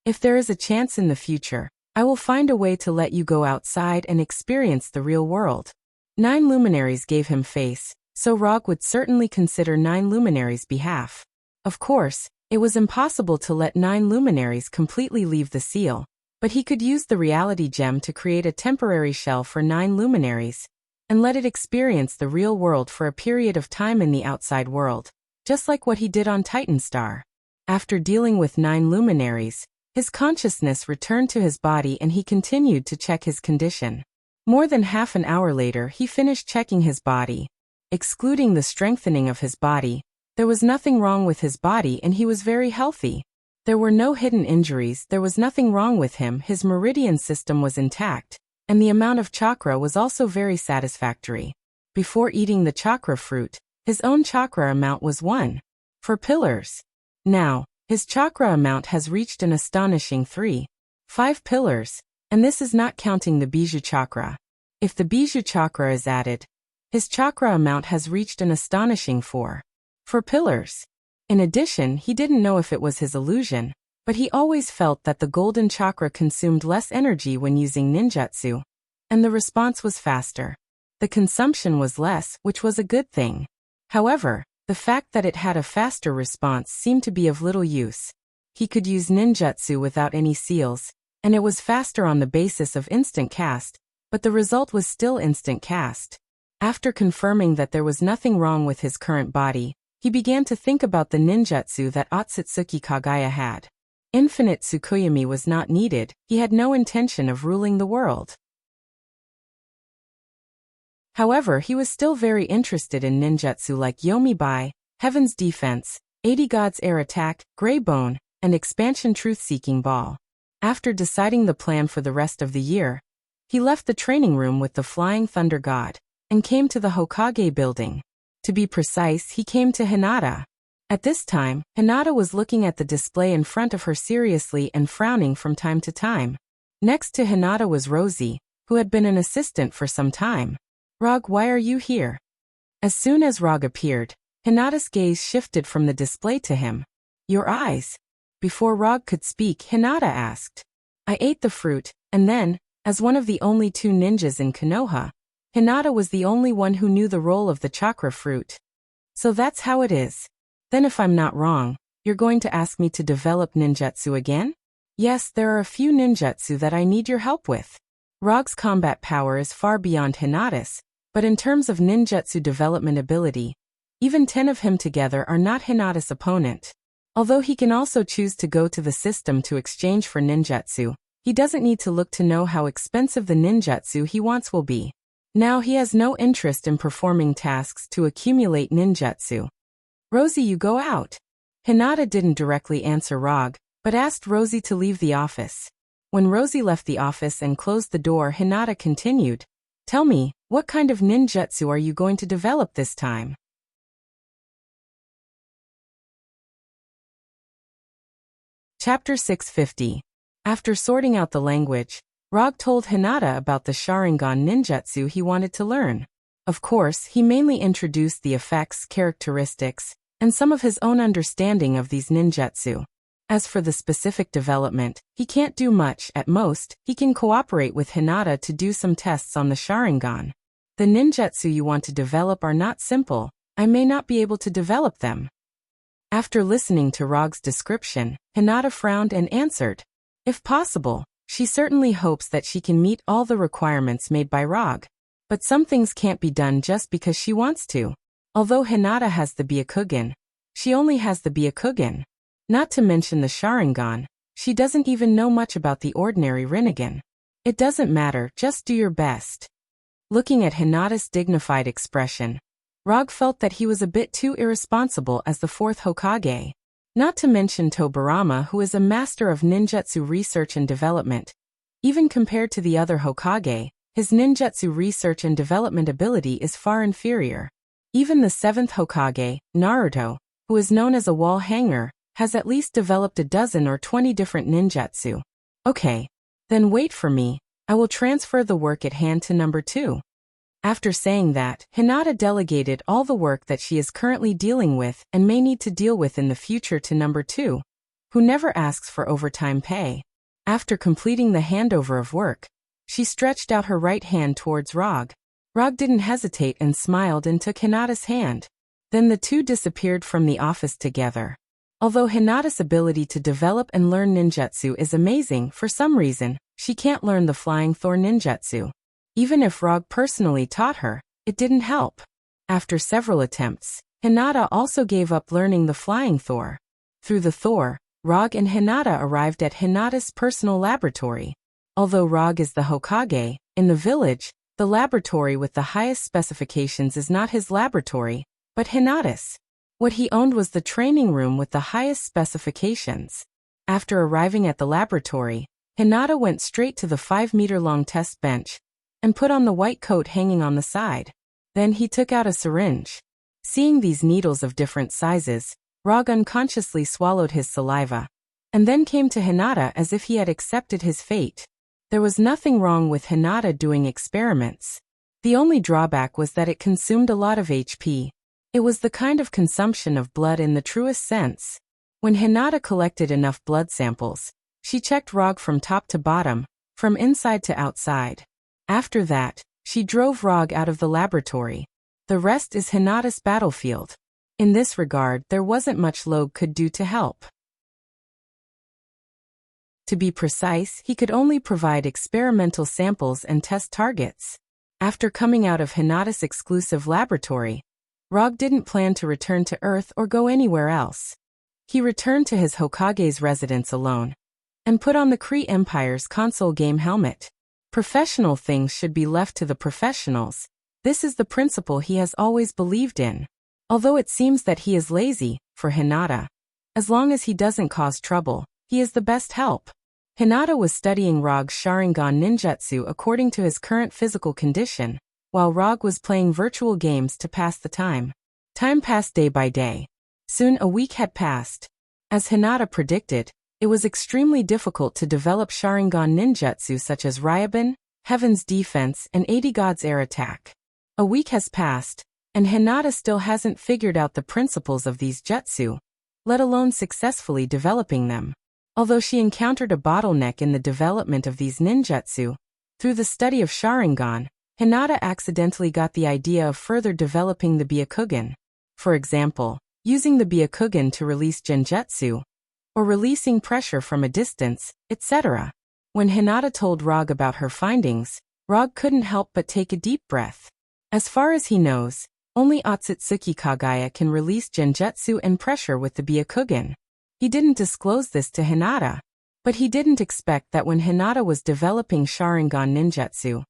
A: If there is a chance in the future, I will find a way to let you go outside and experience the real world. 9 luminaries gave him face, so Rog would certainly consider 9 luminaries' behalf. Of course, it was impossible to let 9 luminaries completely leave the seal, but he could use the reality gem to create a temporary shell for 9 luminaries, and let it experience the real world for a period of time in the outside world, just like what he did on Titan Star. After dealing with 9 luminaries, his consciousness returned to his body and he continued to check his condition. More than half an hour later he finished checking his body. Excluding the strengthening of his body, There was nothing wrong with his body and he was very healthy. There were no hidden injuries, there was nothing wrong with him, his meridian system was intact, and the amount of chakra was also very satisfactory. Before eating the chakra fruit, his own chakra amount was 1. 4 pillars. Now, his chakra amount has reached an astonishing 3. 5 pillars, and this is not counting the Bijou chakra. If the Bijou chakra is added, his chakra amount has reached an astonishing 4. 4 pillars. In addition, he didn't know if it was his illusion, but he always felt that the golden chakra consumed less energy when using ninjutsu, and the response was faster. The consumption was less, which was a good thing. However, the fact that it had a faster response seemed to be of little use. He could use ninjutsu without any seals, and it was faster on the basis of instant cast, but the result was still instant cast. After confirming that there was nothing wrong with his current body, he began to think about the ninjutsu that Otsutsuki Kagaya had. Infinite Tsukuyomi was not needed, he had no intention of ruling the world. However, he was still very interested in ninjutsu like Yomi-bai, Heaven's Defense, 80 Gods Air Attack, Grey Bone, and Expansion Truth-Seeking Ball. After deciding the plan for the rest of the year, he left the training room with the Flying Thunder God, and came to the Hokage building. To be precise, he came to Hinata. At this time, Hinata was looking at the display in front of her seriously and frowning from time to time. Next to Hinata was Rosie, who had been an assistant for some time. "Rog, why are you here?" As soon as Rog appeared, Hinata's gaze shifted from the display to him. "Your eyes." Before Rog could speak, Hinata asked. "I ate the fruit, and then, as one of the only 2 ninjas in Konoha, Hinata was the only one who knew the role of the chakra fruit. So that's how it is. Then if I'm not wrong, you're going to ask me to develop ninjutsu again?" "Yes, there are a few ninjutsu that I need your help with." Rog's combat power is far beyond Hinata's, but in terms of ninjutsu development ability, even 10 of him together are not Hinata's opponent. Although he can also choose to go to the system to exchange for ninjutsu, he doesn't need to look to know how expensive the ninjutsu he wants will be. Now he has no interest in performing tasks to accumulate ninjutsu. "Rosie, you go out." Hinata didn't directly answer Rog, but asked Rosie to leave the office. When Rosie left the office and closed the door, Hinata continued, "Tell me, what kind of ninjutsu are you going to develop this time?" Chapter 650. After sorting out the language, Rog told Hinata about the Sharingan ninjutsu he wanted to learn. Of course, he mainly introduced the effects, characteristics, and some of his own understanding of these ninjutsu. As for the specific development, he can't do much. At most, he can cooperate with Hinata to do some tests on the Sharingan. "The ninjutsu you want to develop are not simple, I may not be able to develop them." After listening to Rog's description, Hinata frowned and answered, "If possible, she certainly hopes that she can meet all the requirements made by Rog. But some things can't be done just because she wants to. Although Hinata has the Byakugan, she only has the Byakugan. Not to mention the Sharingan, she doesn't even know much about the ordinary Rinnegan. It doesn't matter, just do your best." Looking at Hinata's dignified expression, Rog felt that he was a bit too irresponsible as the 4th Hokage. Not to mention Tobirama, who is a master of ninjutsu research and development. Even compared to the other Hokage, his ninjutsu research and development ability is far inferior. Even the 7th Hokage, Naruto, who is known as a wall hanger, has at least developed a dozen or 20 different ninjutsu. "Okay. Then wait for me, I will transfer the work at hand to number 2. After saying that, Hinata delegated all the work that she is currently dealing with and may need to deal with in the future to number 2, who never asks for overtime pay. After completing the handover of work, she stretched out her right hand towards Rog. Rog didn't hesitate and smiled and took Hinata's hand. Then the 2 disappeared from the office together. Although Hinata's ability to develop and learn ninjutsu is amazing, for some reason, she can't learn the Flying Thor ninjutsu. Even if Rog personally taught her, it didn't help. After several attempts, Hinata also gave up learning the Flying Thor. Through the Thor, Rog and Hinata arrived at Hinata's personal laboratory. Although Rog is the Hokage, in the village, the laboratory with the highest specifications is not his laboratory, but Hinata's. What he owned was the training room with the highest specifications. After arriving at the laboratory, Hinata went straight to the 5-meter-long test bench and put on the white coat hanging on the side. Then he took out a syringe. Seeing these needles of different sizes, Rog unconsciously swallowed his saliva, and then came to Hinata as if he had accepted his fate. There was nothing wrong with Hinata doing experiments. The only drawback was that it consumed a lot of HP. It was the kind of consumption of blood in the truest sense. When Hinata collected enough blood samples, she checked Rog from top to bottom, from inside to outside. After that, she drove Rog out of the laboratory. The rest is Hinata's battlefield. In this regard, there wasn't much Logue could do to help. To be precise, he could only provide experimental samples and test targets. After coming out of Hinata's exclusive laboratory, Rog didn't plan to return to Earth or go anywhere else. He returned to his Hokage's residence alone and put on the Kree Empire's console game helmet. Professional things should be left to the professionals. This is the principle he has always believed in. Although it seems that he is lazy, for Hinata, as long as he doesn't cause trouble, he is the best help. Hinata was studying Rog's Sharingan ninjutsu according to his current physical condition, while Rog was playing virtual games to pass the time. Time passed day by day. Soon a week had passed. As Hinata predicted, it was extremely difficult to develop Sharingan ninjutsu such as Ryuban, Heaven's Defense, and 80 God's Air Attack. A week has passed, and Hinata still hasn't figured out the principles of these jutsu, let alone successfully developing them. Although she encountered a bottleneck in the development of these ninjutsu, through the study of Sharingan, Hinata accidentally got the idea of further developing the Byakugan. For example, using the Byakugan to release genjutsu, or releasing pressure from a distance, etc. When Hinata told Rog about her findings, Rog couldn't help but take a deep breath. As far as he knows, only Otsutsuki Kagaya can release genjutsu and pressure with the Byakugan. He didn't disclose this to Hinata, but he didn't expect that when Hinata was developing Sharingan ninjutsu,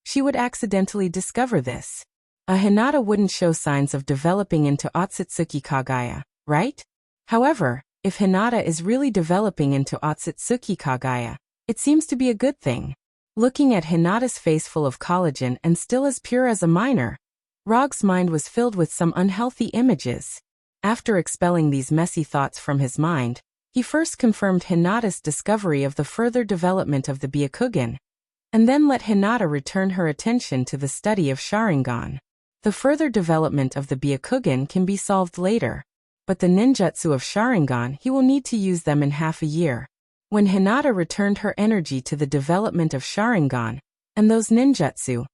A: she would accidentally discover this. A Hinata wouldn't show signs of developing into Otsutsuki Kagaya, right? However, if Hinata is really developing into Otsutsuki Kagaya, it seems to be a good thing. Looking at Hinata's face full of collagen and still as pure as a minor, Rog's mind was filled with some unhealthy images. After expelling these messy thoughts from his mind, he first confirmed Hinata's discovery of the further development of the Byakugan, and then let Hinata return her attention to the study of Sharingan. The further development of the Byakugan can be solved later, but the ninjutsu of Sharingan, he will need to use them in half a year. When Hinata returned her energy to the development of Sharingan and those ninjutsu,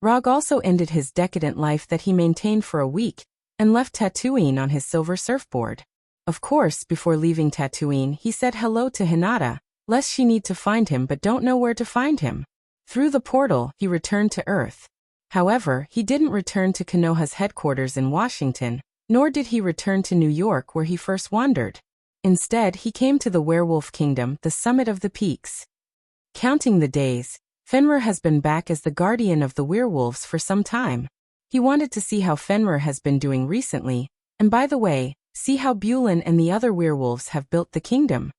A: Rog also ended his decadent life that he maintained for a week and left Tatooine on his silver surfboard. Of course, before leaving Tatooine, he said hello to Hinata, lest she need to find him but don't know where to find him. Through the portal, he returned to Earth. However, he didn't return to Konoha's headquarters in Washington, nor did he return to New York where he first wandered. Instead, he came to the Werewolf Kingdom, the summit of the peaks. Counting the days, Fenrir has been back as the guardian of the werewolves for some time. He wanted to see how Fenrir has been doing recently, and by the way, see how Bulin and the other werewolves have built the kingdom.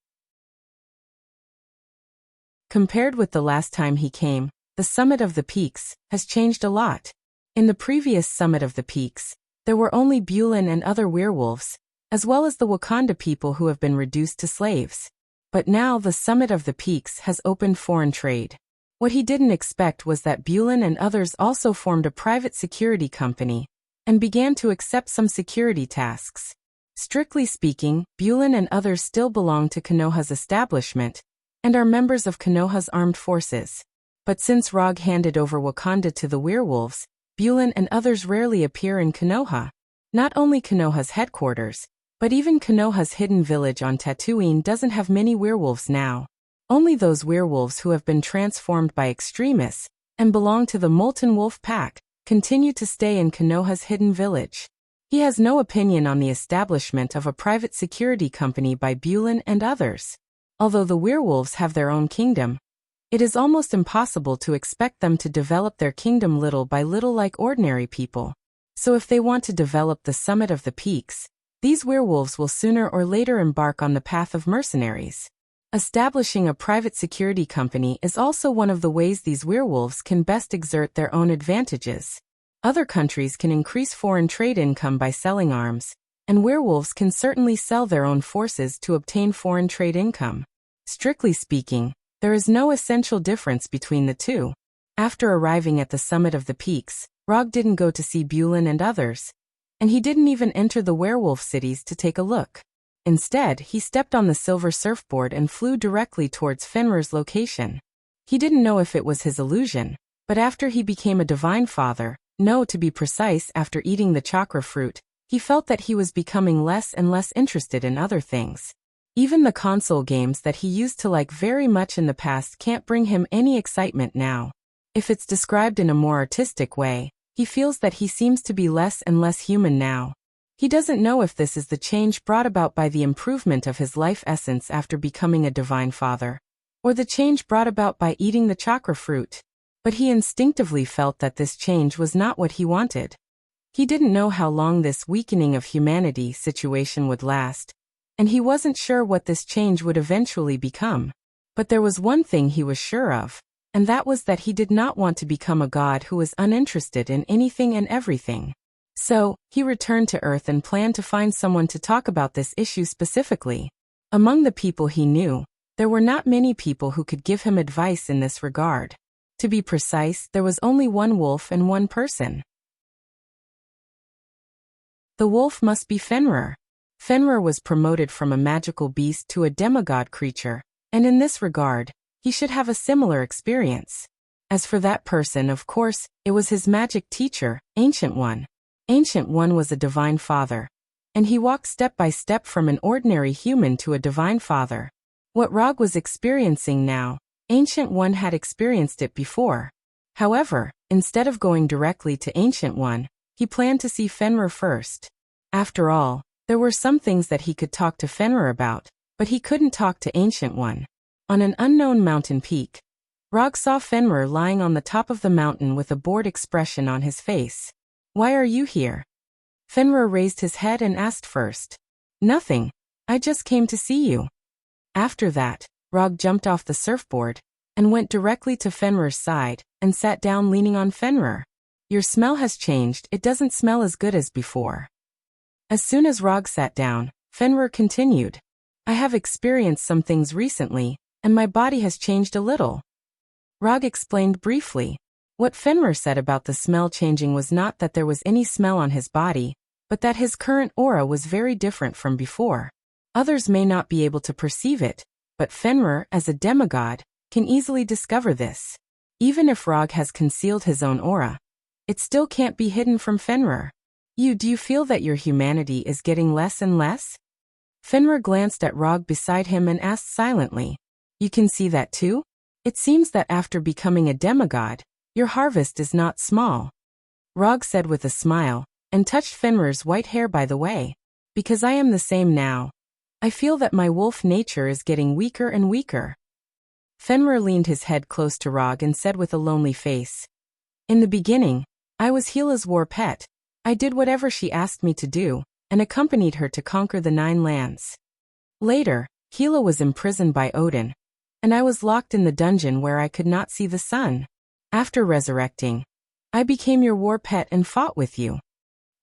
A: Compared with the last time he came, the summit of the peaks has changed a lot. In the previous summit of the peaks, there were only Bulin and other werewolves, as well as the Wakanda people who have been reduced to slaves. But now the summit of the peaks has opened foreign trade. What he didn't expect was that Bulin and others also formed a private security company and began to accept some security tasks. Strictly speaking, Bulin and others still belong to Konoha's establishment and are members of Konoha's armed forces. But since Rog handed over Wakanda to the werewolves, Bulin and others rarely appear in Konoha. Not only Konoha's headquarters, but even Konoha's hidden village on Tatooine doesn't have many werewolves now. Only those werewolves who have been transformed by extremists and belong to the Molten Wolf Pack continue to stay in Konoha's hidden village. He has no opinion on the establishment of a private security company by Bulin and others. Although the werewolves have their own kingdom, it is almost impossible to expect them to develop their kingdom little by little like ordinary people. So if they want to develop the summit of the peaks, These werewolves will sooner or later embark on the path of mercenaries. Establishing a private security company is also one of the ways these werewolves can best exert their own advantages. Other countries can increase foreign trade income by selling arms, and werewolves can certainly sell their own forces to obtain foreign trade income. Strictly speaking, there is no essential difference between the two. After arriving at the summit of the peaks, Rog didn't go to see Bulin and others, and he didn't even enter the werewolf cities to take a look. Instead, he stepped on the silver surfboard and flew directly towards Fenrir's location. He didn't know if it was his illusion, but after he became a divine father, to be precise, after eating the chakra fruit, he felt that he was becoming less and less interested in other things. Even the console games that he used to like very much in the past can't bring him any excitement now. If it's described in a more artistic way, he feels that he seems to be less and less human now. He doesn't know if this is the change brought about by the improvement of his life essence after becoming a divine father, or the change brought about by eating the chakra fruit. But he instinctively felt that this change was not what he wanted. He didn't know how long this weakening of humanity situation would last, and he wasn't sure what this change would eventually become. But there was one thing he was sure of, and that was that he did not want to become a god who was uninterested in anything and everything. So, he returned to Earth and planned to find someone to talk about this issue specifically. Among the people he knew, there were not many people who could give him advice in this regard. To be precise, there was only one wolf and one person. The wolf must be Fenrir. Fenrir was promoted from a magical beast to a demigod creature, and in this regard, he should have a similar experience. As for that person, of course, it was his magic teacher, Ancient One. Ancient One was a divine father, and he walked step by step from an ordinary human to a divine father. What Rog was experiencing now, Ancient One had experienced it before. However, instead of going directly to Ancient One, he planned to see Fenrir first. After all, there were some things that he could talk to Fenrir about, but he couldn't talk to Ancient One. On an unknown mountain peak, Rog saw Fenrir lying on the top of the mountain with a bored expression on his face. "Why are you here?" Fenrir raised his head and asked first. "Nothing. I just came to see you." After that, Rog jumped off the surfboard and went directly to Fenrir's side and sat down leaning on Fenrir. "Your smell has changed. It doesn't smell as good as before." As soon as Rog sat down, Fenrir continued. "I have experienced some things recently, and my body has changed a little." Rog explained briefly. What Fenrir said about the smell changing was not that there was any smell on his body, but that his current aura was very different from before. Others may not be able to perceive it, but Fenrir, as a demigod, can easily discover this. Even if Rog has concealed his own aura, it still can't be hidden from Fenrir. Do you feel that your humanity is getting less and less?" Fenrir glanced at Rog beside him and asked silently. "You can see that too? It seems that after becoming a demigod, your harvest is not small." Rog said with a smile, and touched Fenrir's white hair by the way. "Because I am the same now. I feel that my wolf nature is getting weaker and weaker." Fenrir leaned his head close to Rog and said with a lonely face. "In the beginning, I was Hela's war pet. I did whatever she asked me to do, and accompanied her to conquer the 9 lands. Later, Hela was imprisoned by Odin, and I was locked in the dungeon where I could not see the sun. After resurrecting, I became your war pet and fought with you.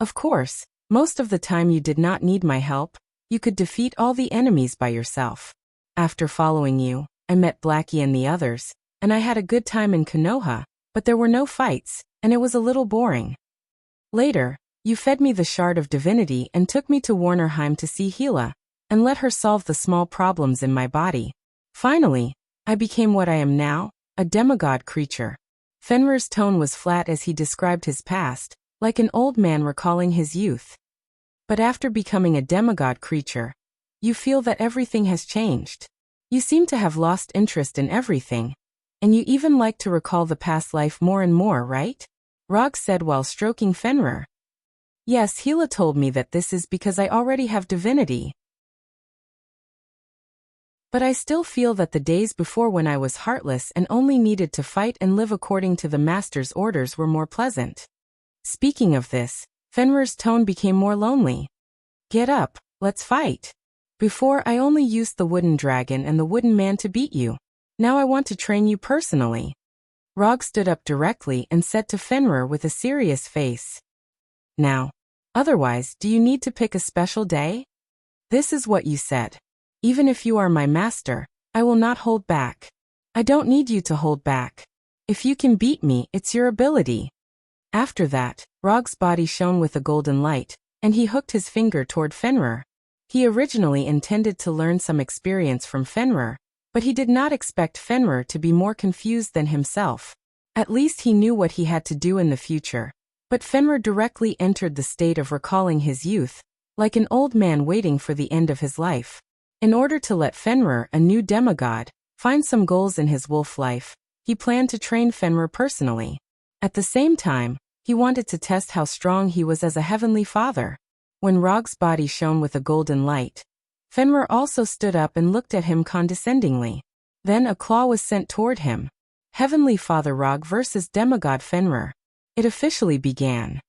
A: Of course, most of the time you did not need my help. You could defeat all the enemies by yourself. After following you, I met Blackie and the others, and I had a good time in Konoha, but there were no fights, and it was a little boring. Later, you fed me the shard of divinity and took me to Warnerheim to see Hela, and let her solve the small problems in my body. Finally, I became what I am now, a demigod creature." Fenrir's tone was flat as he described his past, like an old man recalling his youth. "But after becoming a demigod creature, you feel that everything has changed. You seem to have lost interest in everything, and you even like to recall the past life more and more, right?" Rog said while stroking Fenrir. "Yes, Hela told me that this is because I already have divinity. But I still feel that the days before when I was heartless and only needed to fight and live according to the master's orders were more pleasant." Speaking of this, Fenrir's tone became more lonely. Get up, let's fight. Before I only used the wooden dragon and the wooden man to beat you. Now I want to train you personally. Rog stood up directly and said to Fenrir with a serious face. Now. Otherwise, do you need to pick a special day? This is what you said. Even if you are my master, I will not hold back. I don't need you to hold back. If you can beat me, it's your ability. After that, Rog's body shone with a golden light, and he hooked his finger toward Fenrir. He originally intended to learn some experience from Fenrir, but he did not expect Fenrir to be more confused than himself. At least he knew what he had to do in the future. But Fenrir directly entered the state of recalling his youth, like an old man waiting for the end of his life. In order to let Fenrir, a new demigod, find some goals in his wolf life, he planned to train Fenrir personally. At the same time, he wanted to test how strong he was as a heavenly father. When Rog's body shone with a golden light, Fenrir also stood up and looked at him condescendingly. Then a claw was sent toward him. Heavenly Father Rog versus demigod Fenrir. It officially began.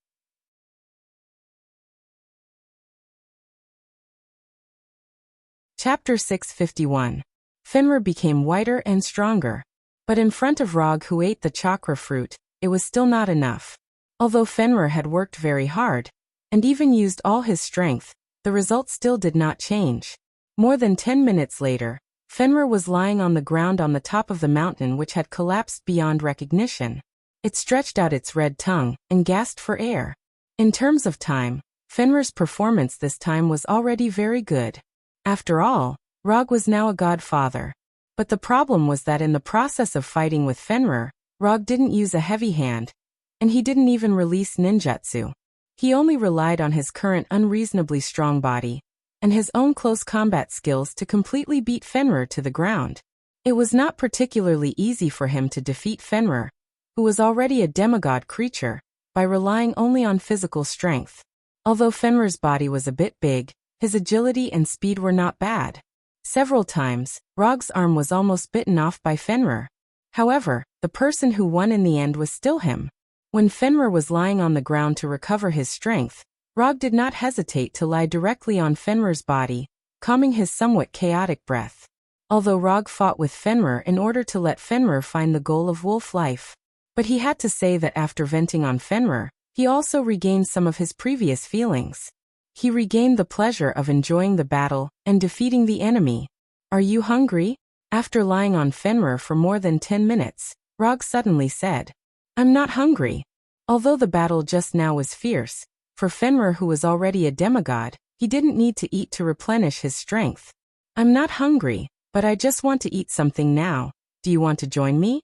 A: Chapter 651. Fenrir became whiter and stronger. But in front of Rog, who ate the chakra fruit, it was still not enough. Although Fenrir had worked very hard, and even used all his strength, the result still did not change. More than 10 minutes later, Fenrir was lying on the ground on the top of the mountain, which had collapsed beyond recognition. It stretched out its red tongue and gasped for air. In terms of time, Fenrir's performance this time was already very good. After all, Rog was now a godfather. But the problem was that in the process of fighting with Fenrir, Rog didn't use a heavy hand, and he didn't even release ninjutsu. He only relied on his current unreasonably strong body and his own close combat skills to completely beat Fenrir to the ground. It was not particularly easy for him to defeat Fenrir, who was already a demigod creature, by relying only on physical strength. Although Fenrir's body was a bit big, his agility and speed were not bad. Several times, Rog's arm was almost bitten off by Fenrir. However, the person who won in the end was still him. When Fenrir was lying on the ground to recover his strength, Rog did not hesitate to lie directly on Fenrir's body, calming his somewhat chaotic breath. Although Rog fought with Fenrir in order to let Fenrir find the goal of wolf life, but he had to say that after venting on Fenrir, he also regained some of his previous feelings. He regained the pleasure of enjoying the battle and defeating the enemy. Are you hungry? After lying on Fenrir for more than 10 minutes, Rog suddenly said, I'm not hungry. Although the battle just now was fierce, for Fenrir, who was already a demigod, he didn't need to eat to replenish his strength. I'm not hungry, but I just want to eat something now. Do you want to join me?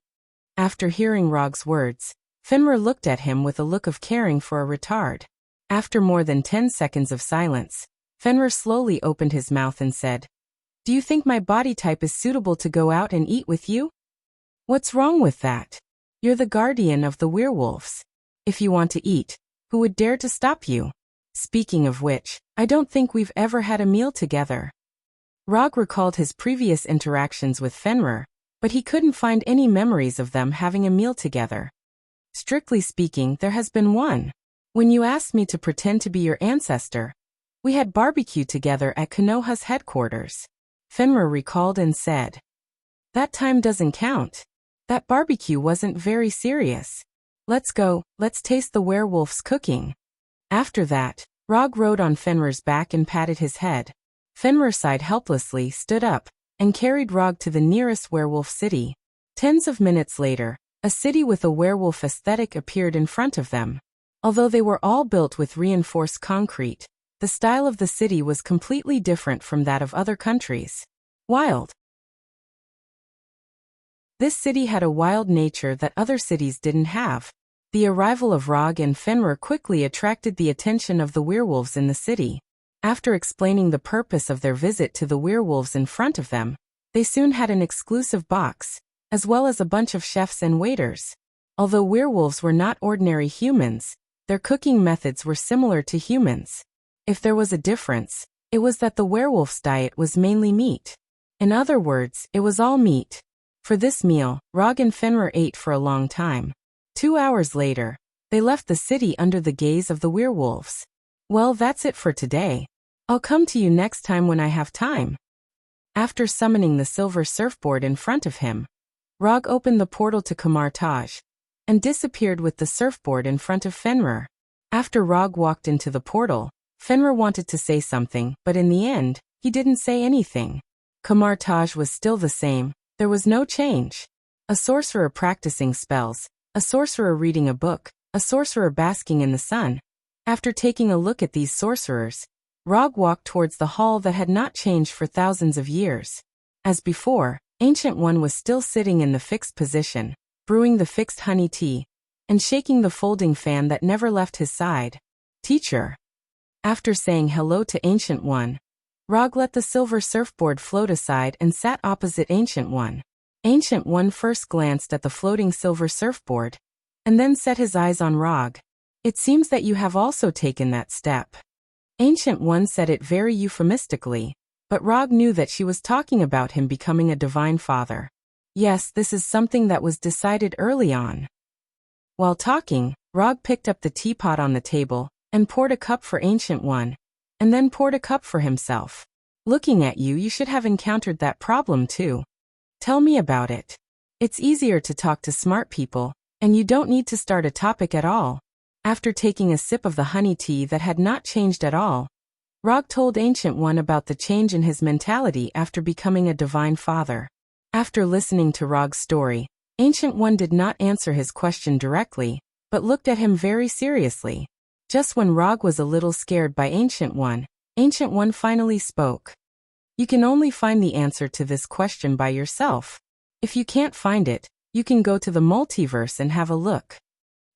A: After hearing Rog's words, Fenrir looked at him with a look of caring for a retard. After more than 10 seconds of silence, Fenrir slowly opened his mouth and said, Do you think my body type is suitable to go out and eat with you? What's wrong with that? You're the guardian of the werewolves. If you want to eat, who would dare to stop you? Speaking of which, I don't think we've ever had a meal together. Rog recalled his previous interactions with Fenrir, but he couldn't find any memories of them having a meal together. Strictly speaking, there has been one. When you asked me to pretend to be your ancestor, we had barbecue together at Konoha's headquarters. Fenrir recalled and said, That time doesn't count. That barbecue wasn't very serious. Let's go, let's taste the werewolf's cooking. After that, Rog rode on Fenrir's back and patted his head. Fenrir sighed helplessly, stood up, and carried Rog to the nearest werewolf city. Tens of minutes later, a city with a werewolf aesthetic appeared in front of them. Although they were all built with reinforced concrete, the style of the city was completely different from that of other countries. Wild. This city had a wild nature that other cities didn't have. The arrival of Rog and Fenrir quickly attracted the attention of the werewolves in the city. After explaining the purpose of their visit to the werewolves in front of them, they soon had an exclusive box, as well as a bunch of chefs and waiters. Although werewolves were not ordinary humans, their cooking methods were similar to humans. If there was a difference, it was that the werewolf's diet was mainly meat. In other words, it was all meat. For this meal, Rog and Fenrir ate for a long time. 2 hours later, they left the city under the gaze of the werewolves. Well, that's it for today. I'll come to you next time when I have time. After summoning the silver surfboard in front of him, Rog opened the portal to Kamartaj and disappeared with the surfboard in front of Fenrir. After Rog walked into the portal, Fenrir wanted to say something, but in the end, he didn't say anything. Kamartaj was still the same. There was no change. A sorcerer practicing spells, a sorcerer reading a book, a sorcerer basking in the sun. After taking a look at these sorcerers, Rog walked towards the hall that had not changed for thousands of years. As before, Ancient One was still sitting in the fixed position, brewing the fixed honey tea, and shaking the folding fan that never left his side. Teacher. After saying hello to Ancient One, Rog let the silver surfboard float aside and sat opposite Ancient One. Ancient One first glanced at the floating silver surfboard, and then set his eyes on Rog. It seems that you have also taken that step. Ancient One said it very euphemistically, but Rog knew that she was talking about him becoming a divine father. Yes, this is something that was decided early on. While talking, Rog picked up the teapot on the table and poured a cup for Ancient One, and then poured a cup for himself. Looking at you, you should have encountered that problem too. Tell me about it. It's easier to talk to smart people, and you don't need to start a topic at all. After taking a sip of the honey tea that had not changed at all, Rog told Ancient One about the change in his mentality after becoming a divine father. After listening to Rog's story, Ancient One did not answer his question directly, but looked at him very seriously. Just when Rog was a little scared by Ancient One finally spoke. You can only find the answer to this question by yourself. If you can't find it, you can go to the multiverse and have a look.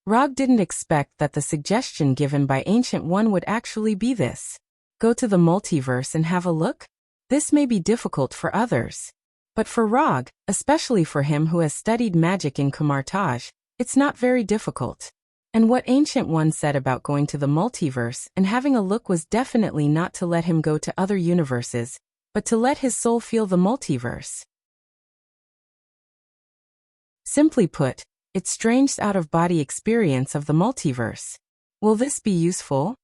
A: Rog didn't expect that the suggestion given by Ancient One would actually be this. Go to the multiverse and have a look? This may be difficult for others. But for Rog, especially for him who has studied magic in Kamartaj, it's not very difficult. And what Ancient One said about going to the multiverse and having a look was definitely not to let him go to other universes, but to let his soul feel the multiverse. Simply put, it's strange out-of-body experience of the multiverse. Will this be useful?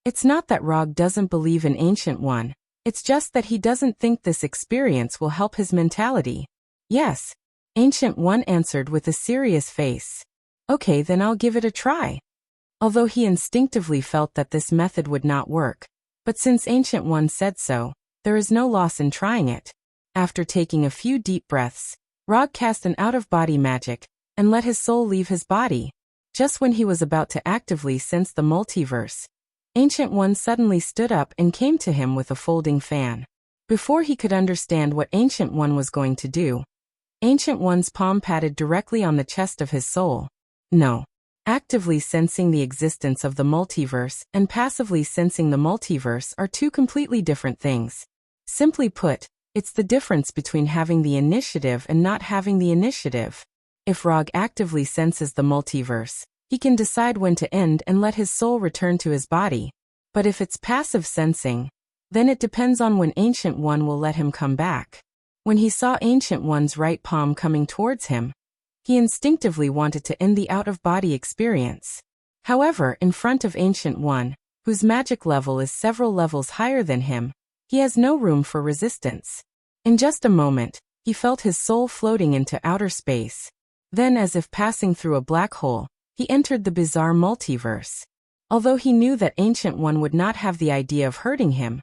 A: It's not that Rog doesn't believe in Ancient One, it's just that he doesn't think this experience will help his mentality. Yes, Ancient One answered with a serious face. Okay, then I'll give it a try. Although he instinctively felt that this method would not work, but since Ancient One said so, there is no loss in trying it. After taking a few deep breaths, Rog cast an out-of-body magic, and let his soul leave his body. Just when he was about to actively sense the multiverse, Ancient One suddenly stood up and came to him with a folding fan. Before he could understand what Ancient One was going to do, Ancient One's palm patted directly on the chest of his soul. No. Actively sensing the existence of the multiverse and passively sensing the multiverse are two completely different things. Simply put, it's the difference between having the initiative and not having the initiative. If Rog actively senses the multiverse, he can decide when to end and let his soul return to his body. But if it's passive sensing, then it depends on when Ancient One will let him come back. When he saw Ancient One's right palm coming towards him, he instinctively wanted to end the out-of-body experience. However, in front of Ancient One, whose magic level is several levels higher than him, he has no room for resistance. In just a moment, he felt his soul floating into outer space. Then, as if passing through a black hole, he entered the bizarre multiverse. Although he knew that Ancient One would not have the idea of hurting him,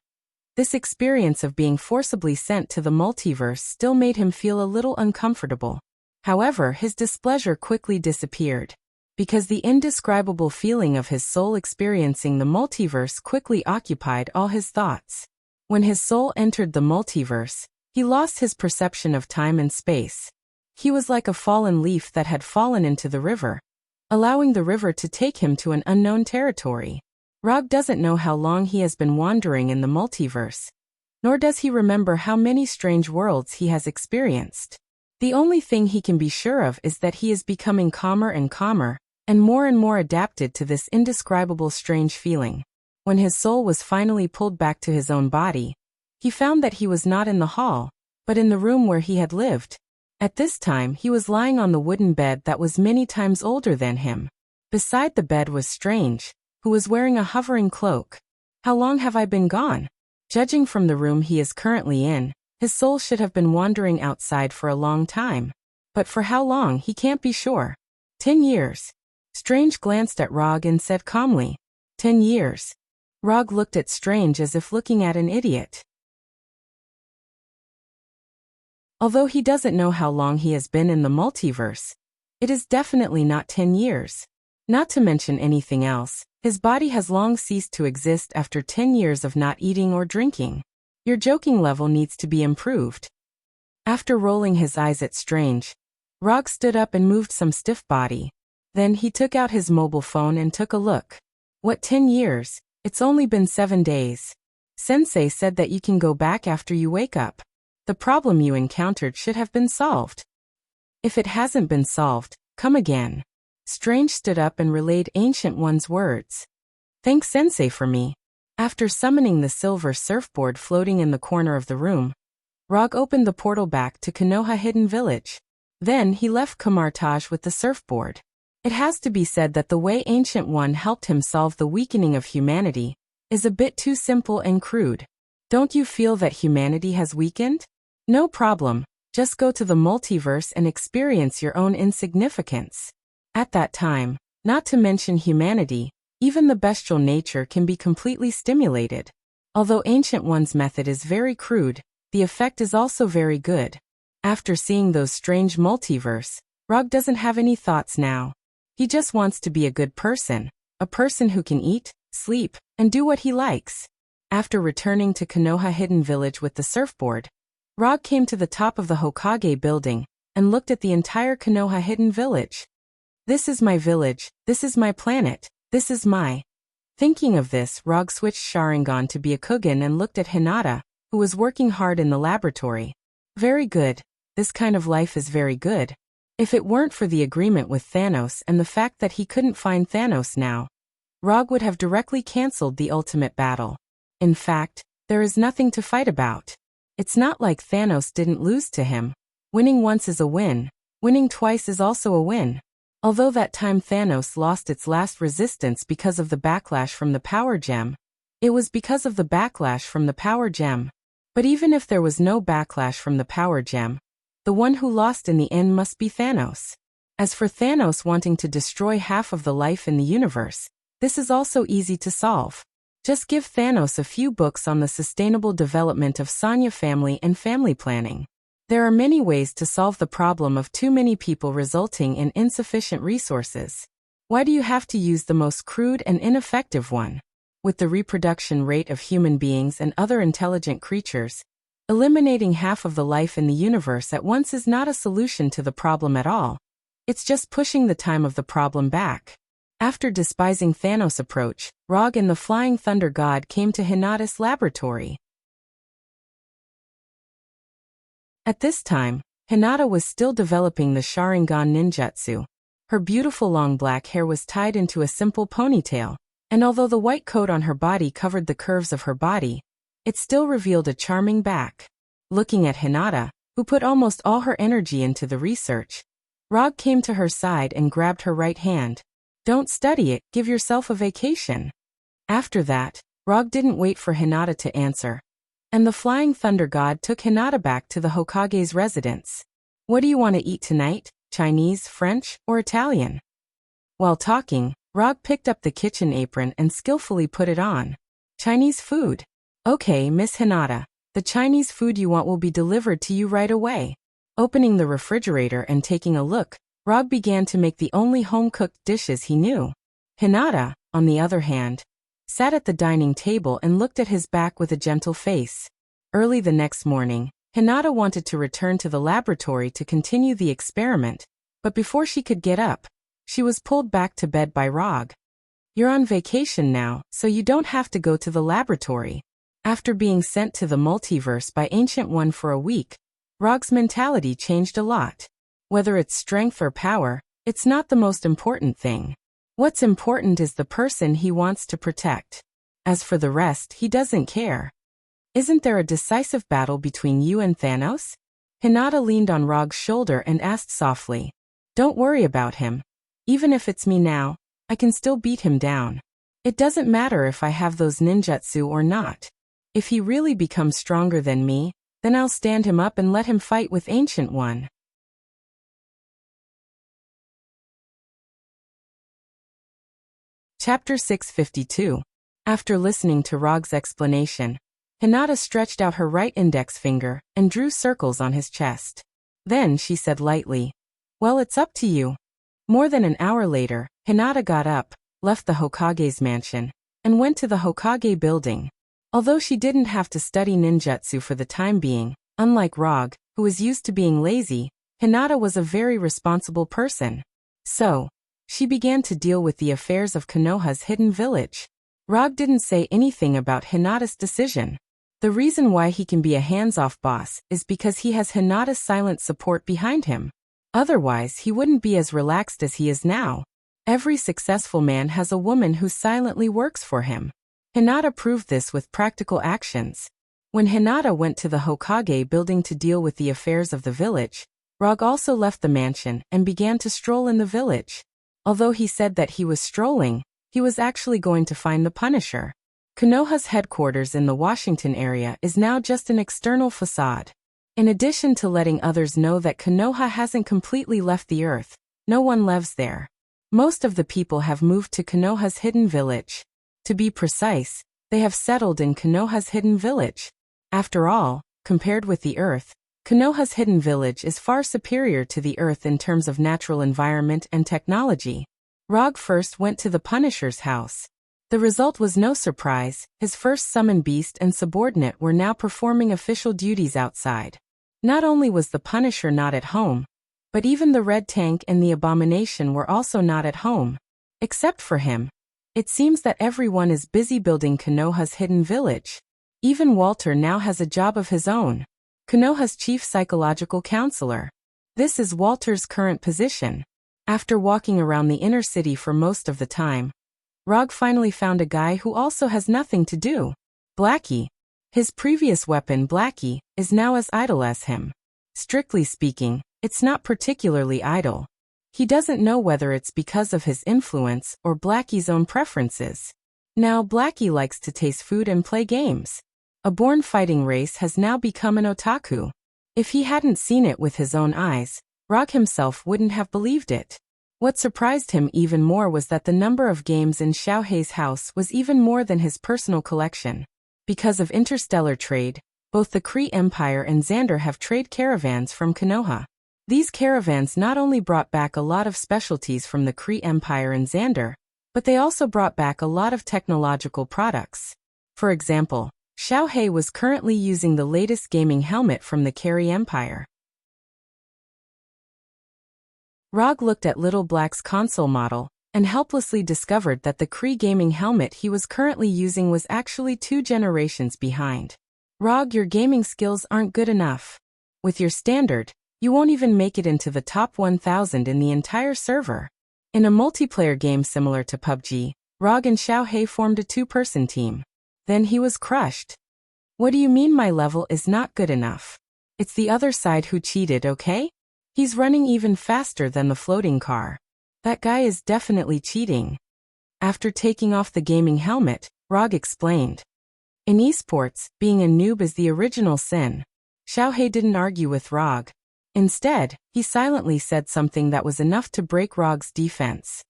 A: this experience of being forcibly sent to the multiverse still made him feel a little uncomfortable. However, his displeasure quickly disappeared, because the indescribable feeling of his soul experiencing the multiverse quickly occupied all his thoughts. When his soul entered the multiverse, he lost his perception of time and space. He was like a fallen leaf that had fallen into the river, allowing the river to take him to an unknown territory. Rog doesn't know how long he has been wandering in the multiverse, nor does he remember how many strange worlds he has experienced. The only thing he can be sure of is that he is becoming calmer and more adapted to this indescribable strange feeling. When his soul was finally pulled back to his own body, he found that he was not in the hall, but in the room where he had lived. At this time, he was lying on the wooden bed that was many times older than him. Beside the bed was Strange, who was wearing a hovering cloak. How long have I been gone? Judging from the room he is currently in, his soul should have been wandering outside for a long time. But for how long he can't be sure. 10 years. Strange glanced at Rog and said calmly, 10 years. Rog looked at Strange as if looking at an idiot. Although he doesn't know how long he has been in the multiverse, it is definitely not 10 years. Not to mention anything else, his body has long ceased to exist after 10 years of not eating or drinking. Your joking level needs to be improved. After rolling his eyes at Strange, Rog stood up and moved some stiff body. Then he took out his mobile phone and took a look. What 10 years? It's only been 7 days. Sensei said that you can go back after you wake up. The problem you encountered should have been solved. If it hasn't been solved, come again. Strange stood up and relayed Ancient One's words. Thanks Sensei for me. After summoning the silver surfboard floating in the corner of the room, Rog opened the portal back to Konoha Hidden Village. Then he left Kamartage with the surfboard. It has to be said that the way Ancient One helped him solve the weakening of humanity is a bit too simple and crude. Don't you feel that humanity has weakened? No problem, just go to the multiverse and experience your own insignificance. At that time, not to mention humanity, even the bestial nature can be completely stimulated. Although Ancient One's method is very crude, the effect is also very good. After seeing those strange multiverse, Rog doesn't have any thoughts now. He just wants to be a good person, a person who can eat, sleep, and do what he likes. After returning to Konoha Hidden Village with the surfboard, Rog came to the top of the Hokage building and looked at the entire Konoha Hidden Village. This is my village, this is my planet, this is my... Thinking of this, Rog switched Sharingan to be a Kugan and looked at Hinata, who was working hard in the laboratory. Very good. This kind of life is very good. If it weren't for the agreement with Thanos and the fact that he couldn't find Thanos now, Rog would have directly cancelled the ultimate battle. In fact, there is nothing to fight about. It's not like Thanos didn't lose to him. Winning once is a win. Winning twice is also a win. Although that time Thanos lost its last resistance because of the backlash from the Power Gem, it was because of the backlash from the Power Gem. But even if there was no backlash from the Power Gem, the one who lost in the end must be Thanos. As for Thanos wanting to destroy half of the life in the universe, this is also easy to solve. Just give Thanos a few books on the sustainable development of Sanya family and family planning. There are many ways to solve the problem of too many people resulting in insufficient resources. Why do you have to use the most crude and ineffective one? With the reproduction rate of human beings and other intelligent creatures, eliminating half of the life in the universe at once is not a solution to the problem at all. It's just pushing the time of the problem back. After despising Thanos' approach, Rog and the Flying Thunder God came to Hinata's laboratory. At this time, Hinata was still developing the Sharingan ninjutsu. Her beautiful long black hair was tied into a simple ponytail, and although the white coat on her body covered the curves of her body, it still revealed a charming back. Looking at Hinata, who put almost all her energy into the research, Rog came to her side and grabbed her right hand. Don't study it, give yourself a vacation. After that, Rog didn't wait for Hinata to answer, and the Flying Thunder God took Hinata back to the Hokage's residence. What do you want to eat tonight? Chinese, French, or Italian? While talking, Rog picked up the kitchen apron and skillfully put it on. Chinese food. Okay, Miss Hinata, the Chinese food you want will be delivered to you right away. Opening the refrigerator and taking a look, Rog began to make the only home-cooked dishes he knew. Hinata, on the other hand, sat at the dining table and looked at his back with a gentle face. Early the next morning, Hinata wanted to return to the laboratory to continue the experiment, but before she could get up, she was pulled back to bed by Rog. You're on vacation now, so you don't have to go to the laboratory. After being sent to the multiverse by Ancient One for a week, Rog's mentality changed a lot. Whether it's strength or power, it's not the most important thing. What's important is the person he wants to protect. As for the rest, he doesn't care. Isn't there a decisive battle between you and Thanos? Hinata leaned on Rog's shoulder and asked softly. Don't worry about him. Even if it's me now, I can still beat him down. It doesn't matter if I have those ninjutsu or not. If he really becomes stronger than me, then I'll stand him up and let him fight with Ancient One. Chapter 652. After listening to Rog's explanation, Hinata stretched out her right index finger and drew circles on his chest. Then she said lightly, "Well, it's up to you." More than an hour later, Hinata got up, left the Hokage's mansion, and went to the Hokage building. Although she didn't have to study ninjutsu for the time being, unlike Rog, who was used to being lazy, Hinata was a very responsible person. So, she began to deal with the affairs of Konoha's hidden village. Rog didn't say anything about Hinata's decision. The reason why he can be a hands-off boss is because he has Hinata's silent support behind him. Otherwise, he wouldn't be as relaxed as he is now. Every successful man has a woman who silently works for him. Hinata proved this with practical actions. When Hinata went to the Hokage building to deal with the affairs of the village, Rog also left the mansion and began to stroll in the village. Although he said that he was strolling, he was actually going to find the Punisher. Konoha's headquarters in the Washington area is now just an external facade. In addition to letting others know that Konoha hasn't completely left the earth, no one lives there. Most of the people have moved to Konoha's hidden village. To be precise, they have settled in Konoha's hidden village. After all, compared with the earth, Konoha's hidden village is far superior to the earth in terms of natural environment and technology. Rog first went to the Punisher's house. The result was no surprise. His first summon beast and subordinate were now performing official duties outside. Not only was the Punisher not at home, but even the Red Tank and the Abomination were also not at home. Except for him. It seems that everyone is busy building Konoha's hidden village. Even Walter now has a job of his own. Konoha's chief psychological counselor. This is Walter's current position. After walking around the inner city for most of the time, Rog finally found a guy who also has nothing to do. Blackie. His previous weapon, Blackie, is now as idle as him. Strictly speaking, it's not particularly idle. He doesn't know whether it's because of his influence or Blackie's own preferences. Now Blackie likes to taste food and play games. A born fighting race has now become an otaku. If he hadn't seen it with his own eyes, Rog himself wouldn't have believed it. What surprised him even more was that the number of games in Xiaohei's house was even more than his personal collection. Because of interstellar trade, both the Kree Empire and Xander have trade caravans from Konoha. These caravans not only brought back a lot of specialties from the Kree Empire and Xander, but they also brought back a lot of technological products. For example, Xiaohei was currently using the latest gaming helmet from the Kree Empire. Rog looked at Little Black's console model, and helplessly discovered that the Kree gaming helmet he was currently using was actually 2 generations behind. Rog, your gaming skills aren't good enough. With your standard, you won't even make it into the top 1000 in the entire server. In a multiplayer game similar to PUBG, Rog and Xiaohei formed a 2-person team. Then he was crushed. What do you mean my level is not good enough? It's the other side who cheated, okay? He's running even faster than the floating car. That guy is definitely cheating. After taking off the gaming helmet, Rog explained. In esports, being a noob is the original sin. Xiaohei didn't argue with Rog. Instead, he silently said something that was enough to break Rog's defense.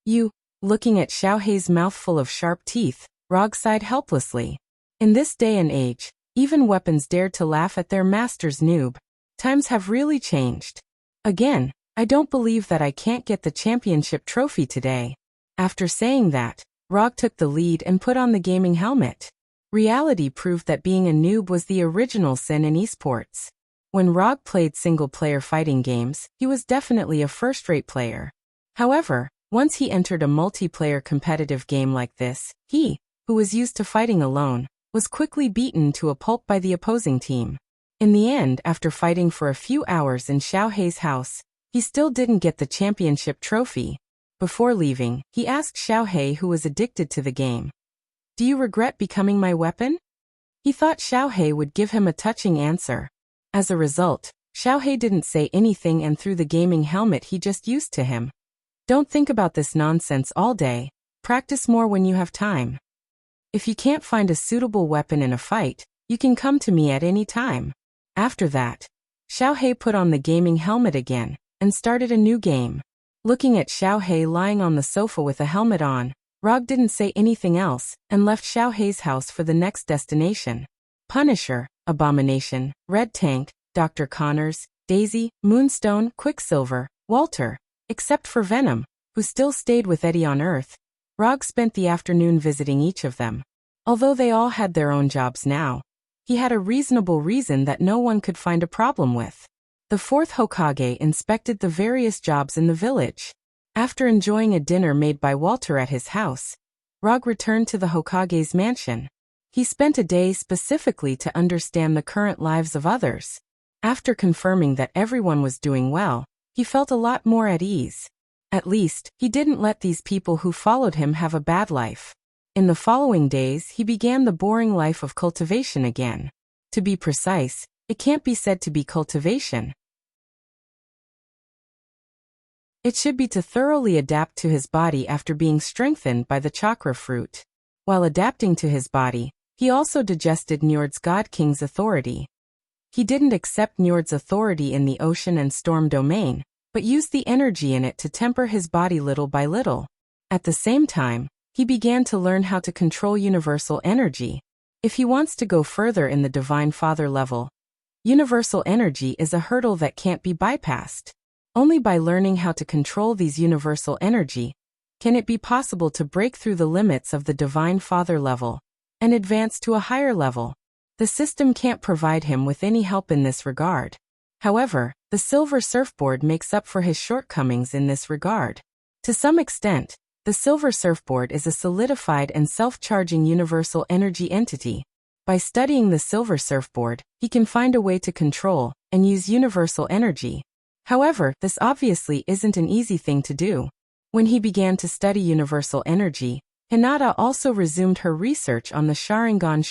A: You, looking at Xiaohei's mouth full of sharp teeth, Rog sighed helplessly. In this day and age, even weapons dared to laugh at their master's noob. Times have really changed. Again, I don't believe that I can't get the championship trophy today. After saying that, Rog took the lead and put on the gaming helmet. Reality proved that being a noob was the original sin in esports. When Rog played single-player fighting games, he was definitely a first-rate player. However, once he entered a multiplayer competitive game like this, he, who was used to fighting alone, was quickly beaten to a pulp by the opposing team. In the end, after fighting for a few hours in Xiaohei's house, he still didn't get the championship trophy. Before leaving, he asked Xiaohei, who was addicted to the game, "Do you regret becoming my weapon?" He thought Xiaohei would give him a touching answer. As a result, Xiaohei didn't say anything and threw the gaming helmet he just used to him. Don't think about this nonsense all day. practice more when you have time. If you can't find a suitable weapon in a fight, you can come to me at any time. After that, Xiaohei put on the gaming helmet again and started a new game. Looking at Xiaohei lying on the sofa with a helmet on, Rog didn't say anything else and left Xiaohei's house for the next destination. Punisher, Abomination, Red Tank, Dr. Connors, Daisy, Moonstone, Quicksilver, Walter, except for Venom, who still stayed with Eddie on Earth. Rog spent the afternoon visiting each of them. Although they all had their own jobs now, he had a reasonable reason that no one could find a problem with. The fourth Hokage inspected the various jobs in the village. After enjoying a dinner made by Walter at his house, Rog returned to the Hokage's mansion. He spent a day specifically to understand the current lives of others. After confirming that everyone was doing well, he felt a lot more at ease. At least, he didn't let these people who followed him have a bad life. In the following days, he began the boring life of cultivation again. To be precise, it can't be said to be cultivation. It should be to thoroughly adapt to his body after being strengthened by the chakra fruit. While adapting to his body, he also digested Njord's God King's authority. He didn't accept Njord's authority in the ocean and storm domain, but used the energy in it to temper his body little by little. At the same time, he began to learn how to control universal energy. If he wants to go further in the Divine Father level, universal energy is a hurdle that can't be bypassed. Only by learning how to control these universal energy can it be possible to break through the limits of the Divine Father level and advance to a higher level. The system can't provide him with any help in this regard. However, the Silver Surfboard makes up for his shortcomings in this regard. To some extent, the Silver Surfboard is a solidified and self-charging universal energy entity. By studying the Silver Surfboard, he can find a way to control and use universal energy. However, this obviously isn't an easy thing to do. When he began to study universal energy, Hinata also resumed her research on the Sharingan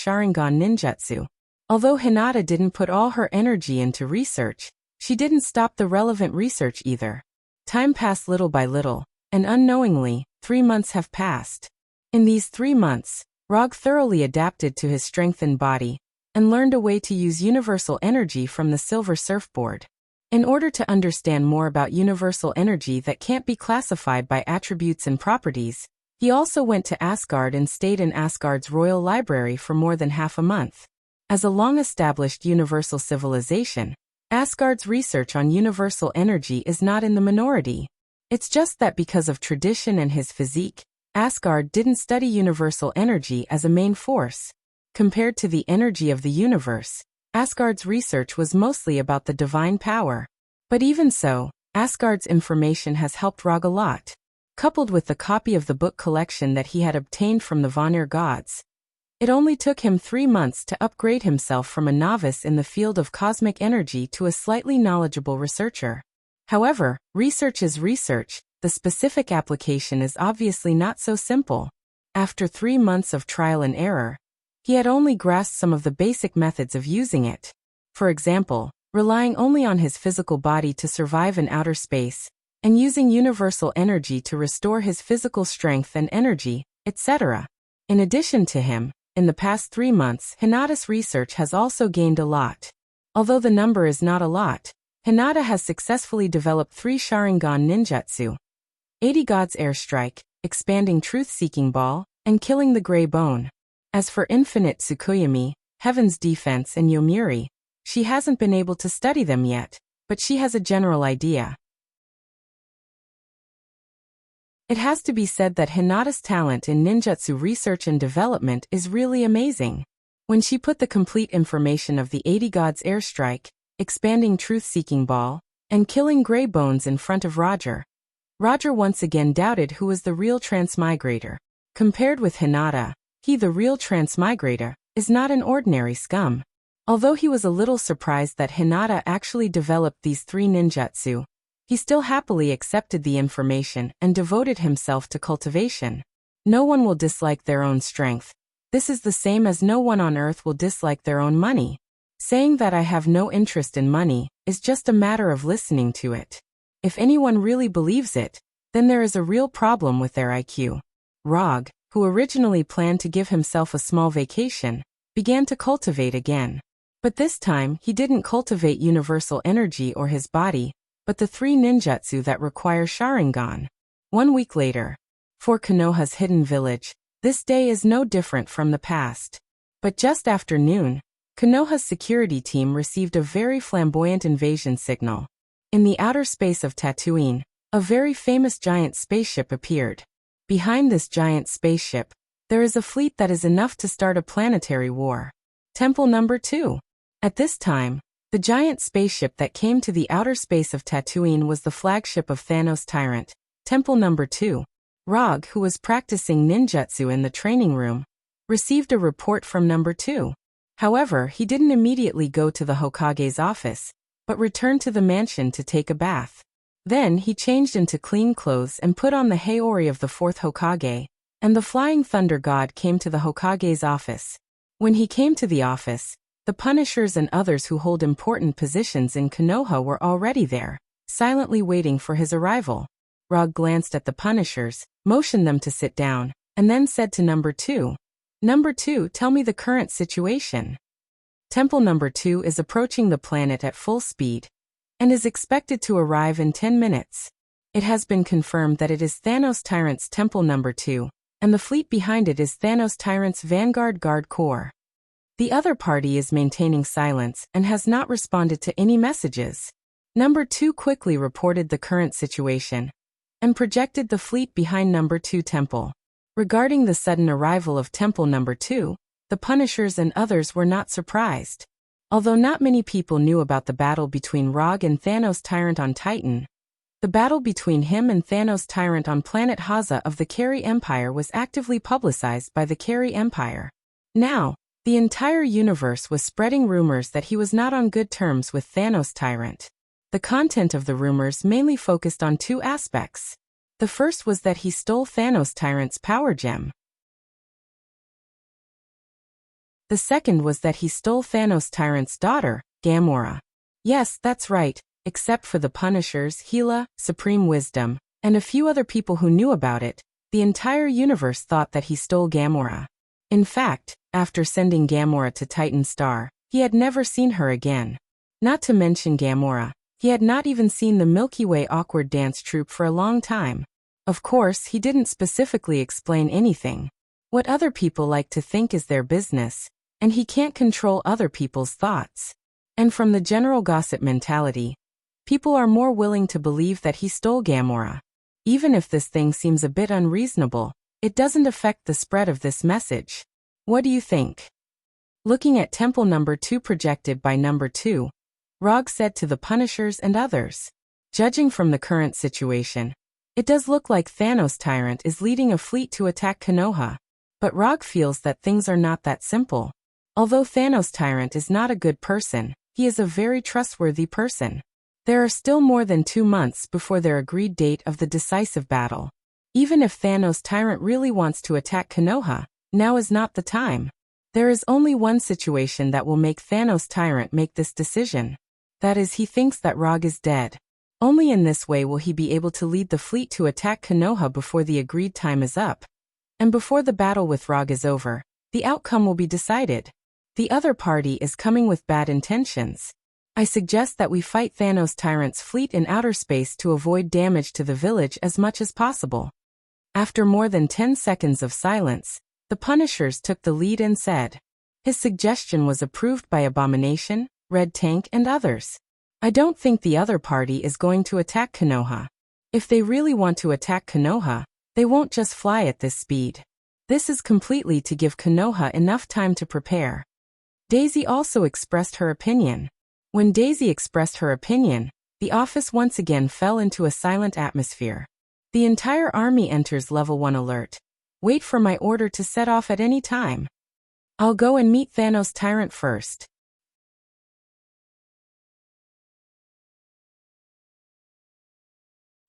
A: ninjutsu. Although Hinata didn't put all her energy into research, she didn't stop the relevant research either. Time passed little by little, and unknowingly, 3 months have passed. In these 3 months, Rog thoroughly adapted to his strengthened body and learned a way to use universal energy from the Silver Surfboard. In order to understand more about universal energy that can't be classified by attributes and properties, he also went to Asgard and stayed in Asgard's royal library for more than half a month. As a long-established universal civilization, Asgard's research on universal energy is not in the minority. It's just that because of tradition and his physique, Asgard didn't study universal energy as a main force. Compared to the energy of the universe, Asgard's research was mostly about the divine power. But even so, Asgard's information has helped Rog a lot. Coupled with the copy of the book collection that he had obtained from the Vanir gods, it only took him 3 months to upgrade himself from a novice in the field of cosmic energy to a slightly knowledgeable researcher. However, research is research, the specific application is obviously not so simple. After 3 months of trial and error, he had only grasped some of the basic methods of using it. For example, relying only on his physical body to survive in outer space, and using universal energy to restore his physical strength and energy, etc. In addition to him, in the past 3 months, Hinata's research has also gained a lot. Although the number is not a lot, Hinata has successfully developed 3 Sharingan ninjutsu: 80 God's Airstrike, Expanding Truth-Seeking Ball, and Killing the Grey Bone. As for Infinite Tsukuyomi, Heaven's Defense and Yomiuri, she hasn't been able to study them yet, but she has a general idea. It has to be said that Hinata's talent in ninjutsu research and development is really amazing. When she put the complete information of the 80 Gods Airstrike, Expanding Truth-Seeking Ball, and Killing Grey Bones in front of Roger, Roger once again doubted who was the real transmigrator. Compared with Hinata, he, the real transmigrator, is not an ordinary scum. Although he was a little surprised that Hinata actually developed these 3 ninjutsu, he still happily accepted the information and devoted himself to cultivation. No one will dislike their own strength. This is the same as no one on earth will dislike their own money. Saying that I have no interest in money is just a matter of listening to it. If anyone really believes it, then there is a real problem with their IQ. Rog, who originally planned to give himself a small vacation, began to cultivate again. But this time, he didn't cultivate universal energy or his body, but the 3 ninjutsu that require Sharingan. 1 week later. For Konoha's hidden village, this day is no different from the past. But just after noon, Konoha's security team received a very flamboyant invasion signal. In the outer space of Tatooine, a very famous giant spaceship appeared. Behind this giant spaceship, there is a fleet that is enough to start a planetary war. Temple number 2. At this time, the giant spaceship that came to the outer space of Tatooine was the flagship of Thanos' Tyrant, Temple number 2. Rog, who was practicing ninjutsu in the training room, received a report from number 2. However, he didn't immediately go to the Hokage's office, but returned to the mansion to take a bath. Then he changed into clean clothes and put on the Haori of the 4th Hokage, and the Flying Thunder God came to the Hokage's office. When he came to the office, the Punishers and others who hold important positions in Konoha were already there, silently waiting for his arrival. Rog glanced at the Punishers, motioned them to sit down, and then said to number 2, "Number 2, tell me the current situation." Temple number 2 is approaching the planet at full speed, and is expected to arrive in 10 minutes. It has been confirmed that it is Thanos Tyrant's Temple number 2, and the fleet behind it is Thanos Tyrant's Vanguard Guard Corps. The other party is maintaining silence and has not responded to any messages. Number 2 quickly reported the current situation and projected the fleet behind number 2 Temple. Regarding the sudden arrival of Temple number 2, the Punishers and others were not surprised. Although not many people knew about the battle between Rog and Thanos Tyrant on Titan, the battle between him and Thanos Tyrant on planet Haza of the Kari Empire was actively publicized by the Kari Empire. Now, the entire universe was spreading rumors that he was not on good terms with Thanos Tyrant. The content of the rumors mainly focused on 2 aspects. The first was that he stole Thanos Tyrant's power gem. The second was that he stole Thanos Tyrant's daughter, Gamora. Yes, that's right, except for the Punishers, Gila, Supreme Wisdom, and a few other people who knew about it, the entire universe thought that he stole Gamora. In fact, after sending Gamora to Titan Star, he had never seen her again. Not to mention Gamora, he had not even seen the Milky Way awkward dance troupe for a long time. Of course, he didn't specifically explain anything. What other people like to think is their business, and he can't control other people's thoughts. And from the general gossip mentality, people are more willing to believe that he stole Gamora. Even if this thing seems a bit unreasonable, it doesn't affect the spread of this message. What do you think? Looking at Temple number 2 projected by number 2, Rog said to the Punishers and others, "Judging from the current situation, it does look like Thanos Tyrant is leading a fleet to attack Konoha. But Rog feels that things are not that simple. Although Thanos Tyrant is not a good person, he is a very trustworthy person. There are still more than 2 months before their agreed date of the decisive battle. Even if Thanos Tyrant really wants to attack Konoha, now is not the time. There is only one situation that will make Thanos Tyrant make this decision. That is, he thinks that Rog is dead. Only in this way will he be able to lead the fleet to attack Konoha before the agreed time is up. And before the battle with Rog is over, the outcome will be decided. The other party is coming with bad intentions. I suggest that we fight Thanos Tyrant's fleet in outer space to avoid damage to the village as much as possible." After more than 10 seconds of silence, the Punishers took the lead and said, "His suggestion was approved by Abomination, Red Tank and others. I don't think the other party is going to attack Konoha. If they really want to attack Konoha, they won't just fly at this speed. This is completely to give Konoha enough time to prepare." Daisy also expressed her opinion. When Daisy expressed her opinion, the office once again fell into a silent atmosphere. The entire army enters level 1 alert. Wait for my order to set off at any time. I'll go and meet Thanos Tyrant first.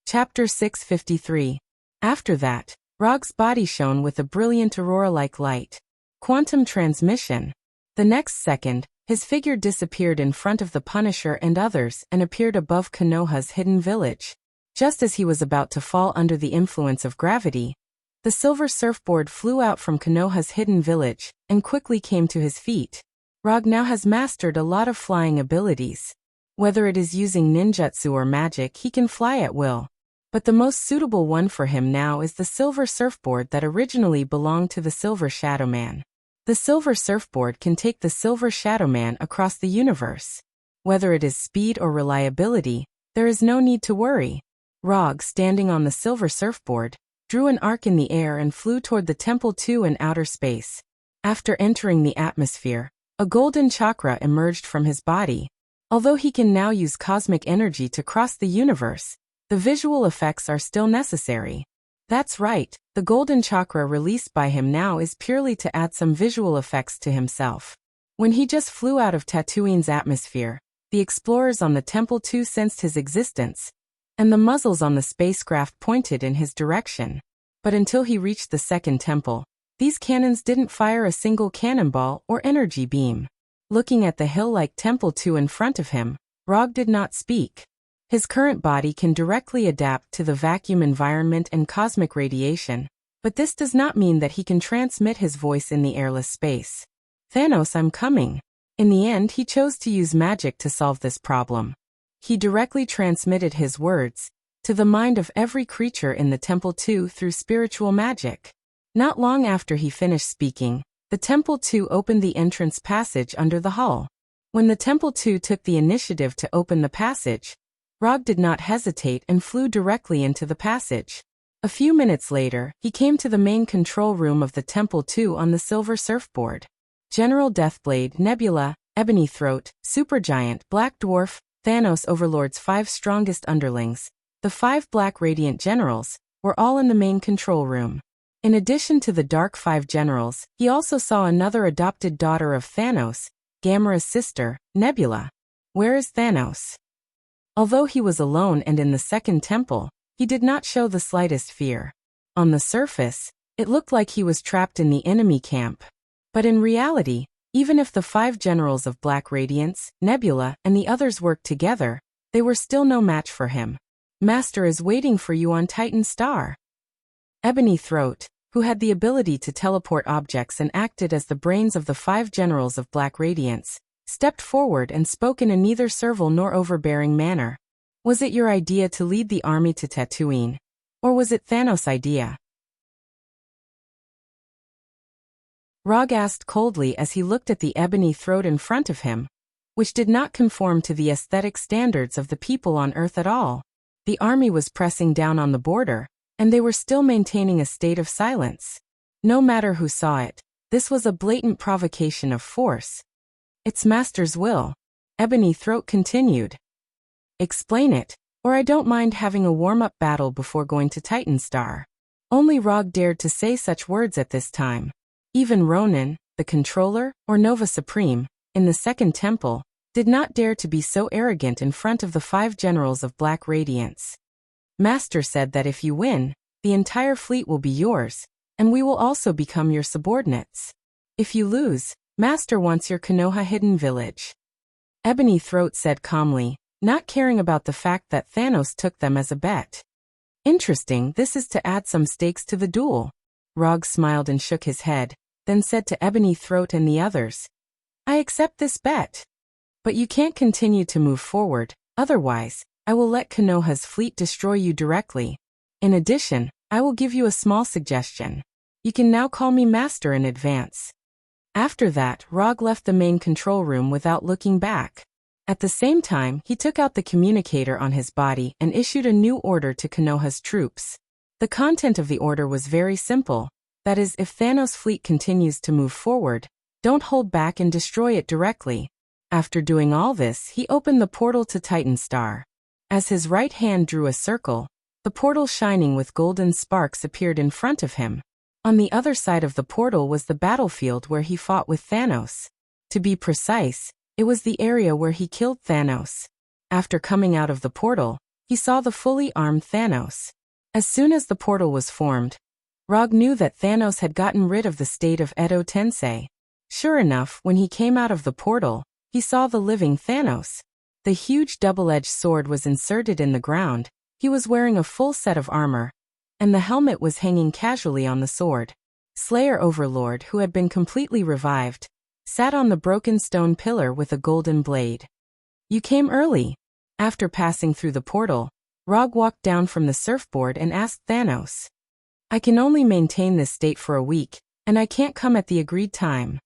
A: Chapter 653. After that, Rog's body shone with a brilliant aurora-like light. Quantum transmission. The next second, his figure disappeared in front of the Punisher and others and appeared above Konoha's hidden village. Just as he was about to fall under the influence of gravity, The silver surfboard flew out from Konoha's hidden village and quickly came to his feet. Rog now has mastered a lot of flying abilities. Whether it is using ninjutsu or magic, he can fly at will. But the most suitable one for him now is the silver surfboard that originally belonged to the Silver Shadow Man. The silver surfboard can take the Silver Shadow Man across the universe. Whether it is speed or reliability, there is no need to worry. Rog, standing on the silver surfboard, drew an arc in the air and flew toward the Temple 2 in outer space. After entering the atmosphere, a golden chakra emerged from his body. Although he can now use cosmic energy to cross the universe, the visual effects are still necessary. That's right, the golden chakra released by him now is purely to add some visual effects to himself. When he just flew out of Tatooine's atmosphere, the explorers on the Temple 2 sensed his existence, and the muzzles on the spacecraft pointed in his direction. But until he reached the second temple, these cannons didn't fire a single cannonball or energy beam. Looking at the hill-like Temple 2 in front of him, Rog did not speak. His current body can directly adapt to the vacuum environment and cosmic radiation, but this does not mean that he can transmit his voice in the airless space. Thanos, I'm coming. In the end, he chose to use magic to solve this problem. He directly transmitted his words to the mind of every creature in the Temple 2 through spiritual magic. Not long after he finished speaking, the Temple 2 opened the entrance passage under the hull. When the Temple 2 took the initiative to open the passage, Rog did not hesitate and flew directly into the passage. A few minutes later, he came to the main control room of the Temple 2 on the silver surfboard. General Deathblade, Nebula, Ebony Throat, Supergiant, Black Dwarf, Thanos, Overlord's 5 strongest underlings, the 5 Black Radiant Generals, were all in the main control room. In addition to the Dark 5 generals, he also saw another adopted daughter of Thanos, Gamera's sister, Nebula. Where is Thanos? Although he was alone and in the second temple, he did not show the slightest fear. On the surface, it looked like he was trapped in the enemy camp. But in reality, even if the 5 generals of Black Radiance, Nebula, and the others worked together, they were still no match for him. Master is waiting for you on Titan Star. Ebony Throat, who had the ability to teleport objects and acted as the brains of the 5 generals of Black Radiance, stepped forward and spoke in a neither servile nor overbearing manner. Was it your idea to lead the army to Tatooine? Or was it Thanos' idea? Rog asked coldly as he looked at the ebony throat in front of him, which did not conform to the aesthetic standards of the people on Earth at all. The army was pressing down on the border, and they were still maintaining a state of silence. No matter who saw it, this was a blatant provocation of force. It's Master's will. Ebony Throat continued. Explain it, or I don't mind having a warm-up battle before going to Titan Star. Only Rog dared to say such words at this time. Even Ronin, the controller, or Nova Supreme, in the second temple, did not dare to be so arrogant in front of the 5 generals of Black Radiance. Master said that if you win, the entire fleet will be yours, and we will also become your subordinates. If you lose, Master wants your Konoha hidden village. Ebony Throat said calmly, not caring about the fact that Thanos took them as a bet. Interesting, this is to add some stakes to the duel. Rog smiled and shook his head, then said to Ebony Throat and the others, I accept this bet. But you can't continue to move forward, otherwise, I will let Konoha's fleet destroy you directly. In addition, I will give you a small suggestion. You can now call me Master in advance. After that, Rog left the main control room without looking back. At the same time, he took out the communicator on his body and issued a new order to Konoha's troops. The content of the order was very simple. That is, if Thanos' fleet continues to move forward, don't hold back and destroy it directly. After doing all this, he opened the portal to Titan Star. As his right hand drew a circle, the portal shining with golden sparks appeared in front of him. On the other side of the portal was the battlefield where he fought with Thanos. To be precise, it was the area where he killed Thanos. After coming out of the portal, he saw the fully armed Thanos. As soon as the portal was formed, Rog knew that Thanos had gotten rid of the state of Edo Tensei. Sure enough, when he came out of the portal, he saw the living Thanos. The huge double-edged sword was inserted in the ground. He was wearing a full set of armor. and the helmet was hanging casually on the sword. Slayer Overlord, who had been completely revived, sat on the broken stone pillar with a golden blade. You came early. After passing through the portal, Rog walked down from the surfboard and asked Thanos. I can only maintain this state for a week, and I can't come at the agreed time.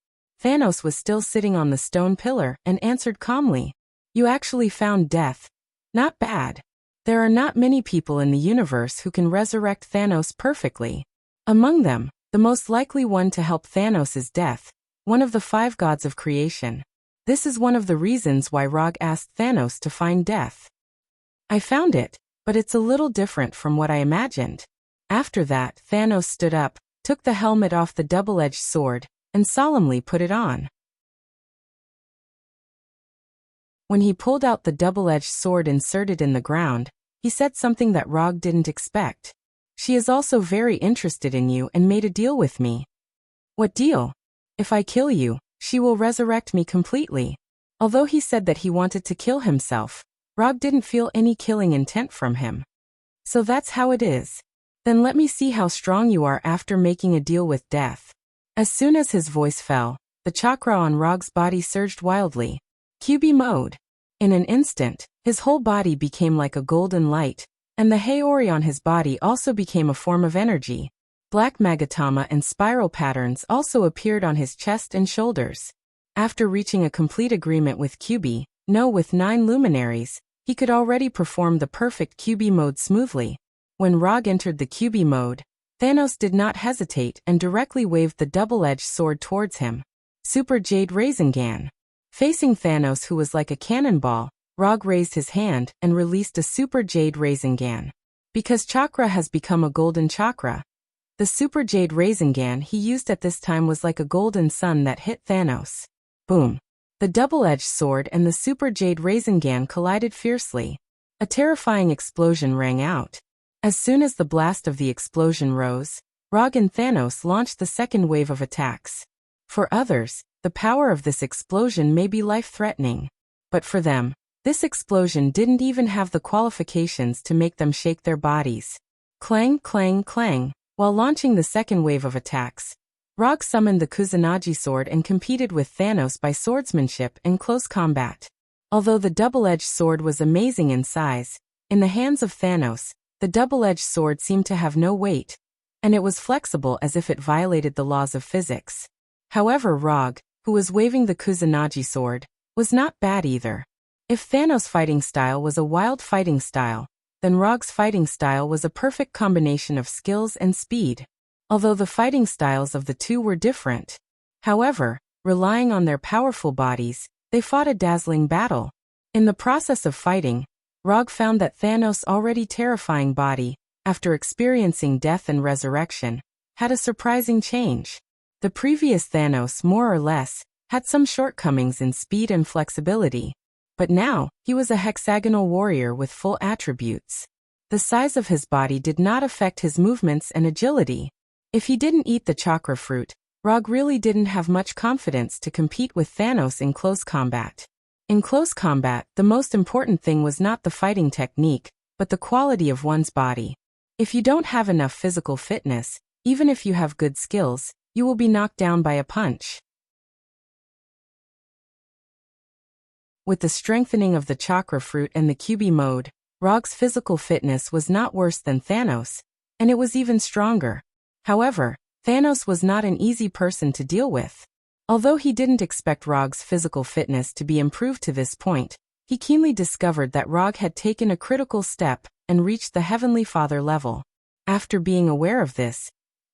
A: Thanos was still sitting on the stone pillar and answered calmly. You actually found death. Not bad. There are not many people in the universe who can resurrect Thanos perfectly. Among them, the most likely one to help Thanos is Death, one of the 5 gods of creation. This is one of the reasons why Rog asked Thanos to find Death. I found it, but it's a little different from what I imagined. After that, Thanos stood up, took the helmet off the double-edged sword, and solemnly put it on. When he pulled out the double-edged sword inserted in the ground, he said something that Rog didn't expect. She is also very interested in you and made a deal with me. What deal? If I kill you, she will resurrect me completely. Although he said that he wanted to kill himself, Rog didn't feel any killing intent from him. So that's how it is. Then let me see how strong you are after making a deal with Death. As soon as his voice fell, the chakra on Rog's body surged wildly. QB mode. In an instant, his whole body became like a golden light, and the Haori on his body also became a form of energy. Black magatama and spiral patterns also appeared on his chest and shoulders. After reaching a complete agreement with QB, with 9 luminaries, he could already perform the perfect QB mode smoothly. When Rog entered the QB mode, Thanos did not hesitate and directly waved the double-edged sword towards him. Super Jade Rasengan. Facing Thanos, who was like a cannonball, Rog raised his hand and released a Super Jade Rasengan. Because chakra has become a golden chakra, the Super Jade Rasengan he used at this time was like a golden sun that hit Thanos. Boom. The double-edged sword and the Super Jade Rasengan collided fiercely. A terrifying explosion rang out. As soon as the blast of the explosion rose, Rog and Thanos launched the second wave of attacks. For others, the power of this explosion may be life-threatening. But for them, this explosion didn't even have the qualifications to make them shake their bodies. Clang, clang, clang. While launching the second wave of attacks, Rog summoned the Kusanagi sword and competed with Thanos by swordsmanship in close combat. Although the double-edged sword was amazing in size, in the hands of Thanos, the double-edged sword seemed to have no weight, and it was flexible as if it violated the laws of physics. However, Rog, who was waving the Kusanagi sword, was not bad either. If Thanos' fighting style was a wild fighting style, then Rog's fighting style was a perfect combination of skills and speed. Although the fighting styles of the two were different. However, relying on their powerful bodies, they fought a dazzling battle. In the process of fighting, Rog found that Thanos' already terrifying body, after experiencing death and resurrection, had a surprising change. The previous Thanos, more or less, had some shortcomings in speed and flexibility. But now, he was a hexagonal warrior with full attributes. The size of his body did not affect his movements and agility. If he didn't eat the chakra fruit, Rog really didn't have much confidence to compete with Thanos in close combat. In close combat, the most important thing was not the fighting technique, but the quality of one's body. If you don't have enough physical fitness, even if you have good skills, you will be knocked down by a punch. With the strengthening of the chakra fruit and the QB mode, Rog's physical fitness was not worse than Thanos, and it was even stronger. However, Thanos was not an easy person to deal with. Although he didn't expect Rog's physical fitness to be improved to this point, he keenly discovered that Rog had taken a critical step and reached the Heavenly Father level. After being aware of this,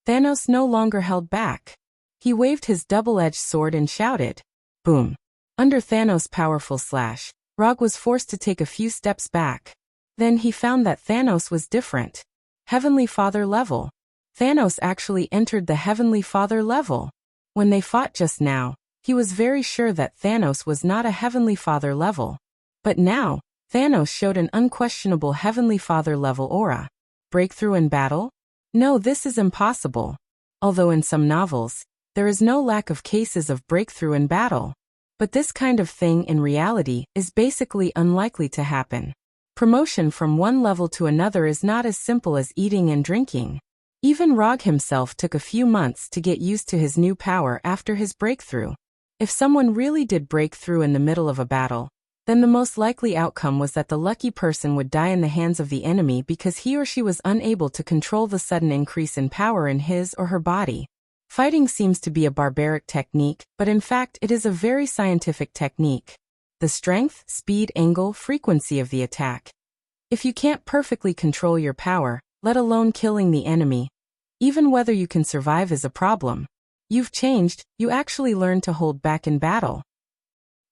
A: Thanos no longer held back. He waved his double-edged sword and shouted, "Boom!" Under Thanos' powerful slash, Rog was forced to take a few steps back. Then he found that Thanos was different. Heavenly Father level. Thanos actually entered the Heavenly Father level. When they fought just now, he was very sure that Thanos was not a Heavenly Father level. But now, Thanos showed an unquestionable Heavenly Father level aura. Breakthrough in battle? No, this is impossible. Although in some novels, there is no lack of cases of breakthrough in battle. But this kind of thing in reality is basically unlikely to happen. Promotion from one level to another is not as simple as eating and drinking. Even Rog himself took a few months to get used to his new power after his breakthrough. If someone really did break through in the middle of a battle, then the most likely outcome was that the lucky person would die in the hands of the enemy because he or she was unable to control the sudden increase in power in his or her body. Fighting seems to be a barbaric technique, but in fact it is a very scientific technique. The strength, speed, angle, frequency of the attack. If you can't perfectly control your power, let alone killing the enemy, even whether you can survive is a problem. You've changed, you actually learned to hold back in battle.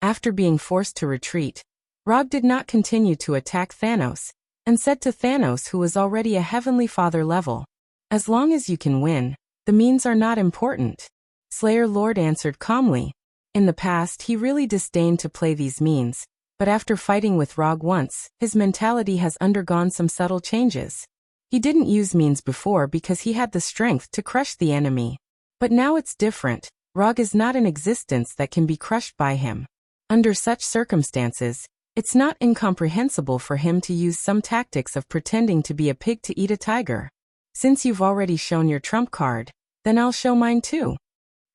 A: After being forced to retreat, Rog did not continue to attack Thanos, and said to Thanos, who was already a Heavenly Father level, "As long as you can win, the means are not important." Slayer Lord answered calmly. In the past he really disdained to play these means, but after fighting with Rog once, his mentality has undergone some subtle changes. He didn't use means before because he had the strength to crush the enemy. But now it's different. Rog is not an existence that can be crushed by him. Under such circumstances, it's not incomprehensible for him to use some tactics of pretending to be a pig to eat a tiger. Since you've already shown your trump card, then I'll show mine too.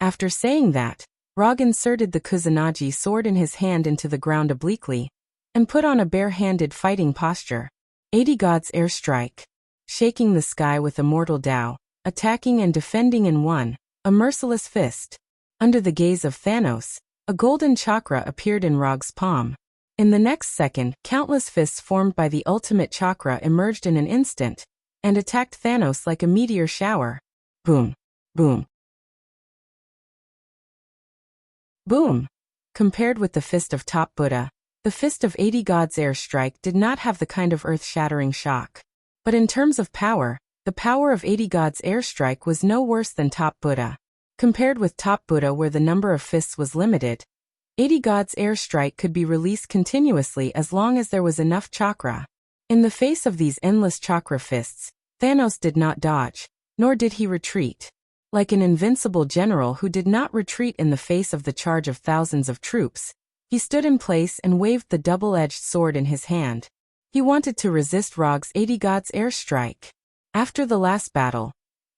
A: After saying that, Rog inserted the Kusanagi sword in his hand into the ground obliquely, and put on a bare-handed fighting posture. 80 God's airstrike. Shaking the sky with immortal Tao, attacking and defending in one, a merciless fist. Under the gaze of Thanos, a golden chakra appeared in Rog's palm. In the next second, countless fists formed by the ultimate chakra emerged in an instant, and attacked Thanos like a meteor shower. Boom. Boom. Boom. Compared with the fist of Top Buddha, the fist of 80 God's airstrike did not have the kind of earth-shattering shock. But in terms of power, the power of 80 God's airstrike was no worse than Top Buddha. Compared with Top Buddha, where the number of fists was limited, 80 God's airstrike could be released continuously as long as there was enough chakra. In the face of these endless chakra fists, Thanos did not dodge, nor did he retreat. Like an invincible general who did not retreat in the face of the charge of thousands of troops, he stood in place and waved the double-edged sword in his hand. He wanted to resist Rog's 80 God's airstrike. After the last battle,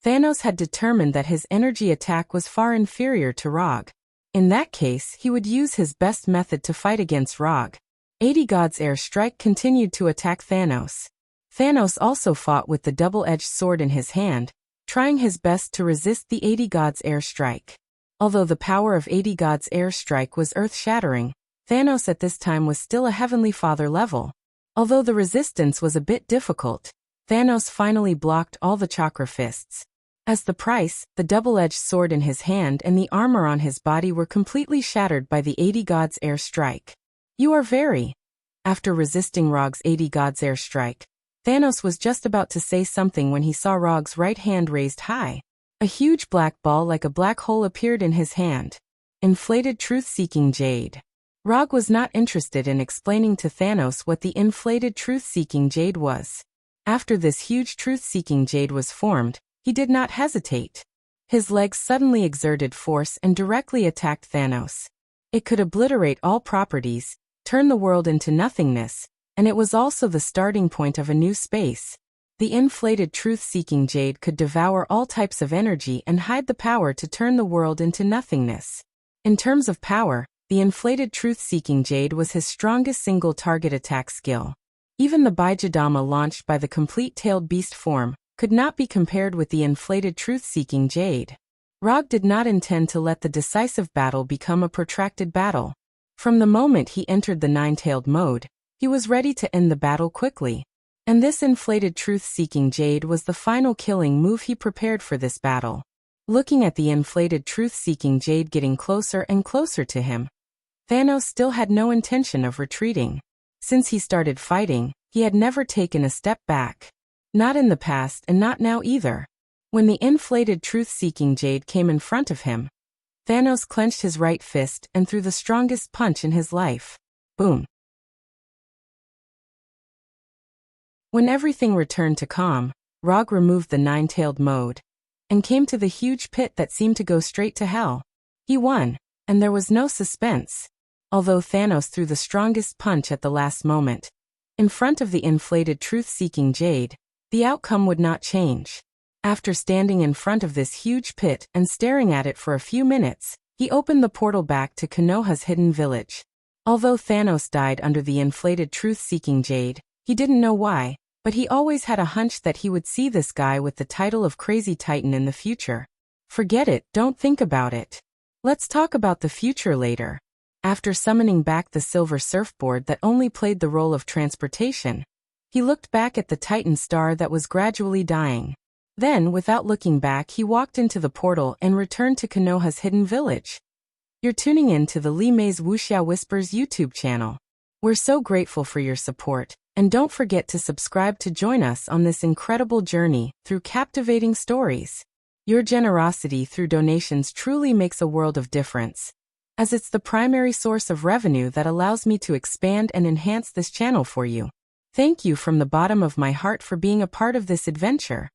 A: Thanos had determined that his energy attack was far inferior to Rog. In that case, he would use his best method to fight against Rog. 80 God's airstrike continued to attack Thanos. Thanos also fought with the double-edged sword in his hand, trying his best to resist the 80 God's airstrike. Although the power of 80 God's airstrike was earth-shattering, Thanos at this time was still a Heavenly Father level. Although the resistance was a bit difficult, Thanos finally blocked all the chakra fists. As the price, the double-edged sword in his hand and the armor on his body were completely shattered by the 80 God's airstrike. You are very. After resisting Rog's 80 God's airstrike, Thanos was just about to say something when he saw Rog's right hand raised high. A huge black ball like a black hole appeared in his hand. Inflated truth-seeking jade. Rog was not interested in explaining to Thanos what the inflated truth-seeking jade was. After this huge truth-seeking jade was formed, he did not hesitate. His legs suddenly exerted force and directly attacked Thanos. It could obliterate all properties, turn the world into nothingness, and it was also the starting point of a new space. The inflated truth-seeking jade could devour all types of energy and hide the power to turn the world into nothingness. In terms of power, the inflated truth-seeking jade was his strongest single-target attack skill. Even the Bijadama launched by the complete-tailed beast form could not be compared with the inflated truth-seeking jade. Rog did not intend to let the decisive battle become a protracted battle. From the moment he entered the nine-tailed mode, he was ready to end the battle quickly. And this inflated truth-seeking jade was the final killing move he prepared for this battle. Looking at the inflated truth-seeking jade getting closer and closer to him, Thanos still had no intention of retreating. Since he started fighting, he had never taken a step back. Not in the past and not now either. When the inflated truth-seeking jade came in front of him, Thanos clenched his right fist and threw the strongest punch in his life. Boom. When everything returned to calm, Rog removed the nine-tailed mode and came to the huge pit that seemed to go straight to hell. He won, and there was no suspense. Although Thanos threw the strongest punch at the last moment, In front of the inflated truth-seeking jade, the outcome would not change. After standing in front of this huge pit and staring at it for a few minutes, he opened the portal back to Konoha's hidden village. Although Thanos died under the inflated truth-seeking jade, he didn't know why, but he always had a hunch that he would see this guy with the title of Crazy Titan in the future. Forget it, don't think about it. Let's talk about the future later. After summoning back the silver surfboard that only played the role of transportation, he looked back at the Titan star that was gradually dying. Then, without looking back, he walked into the portal and returned to Konoha's hidden village. You're tuning in to the Lee Mei's Wuxia Whispers YouTube channel. We're so grateful for your support, and don't forget to subscribe to join us on this incredible journey through captivating stories. Your generosity through donations truly makes a world of difference, as it's the primary source of revenue that allows me to expand and enhance this channel for you. Thank you from the bottom of my heart for being a part of this adventure.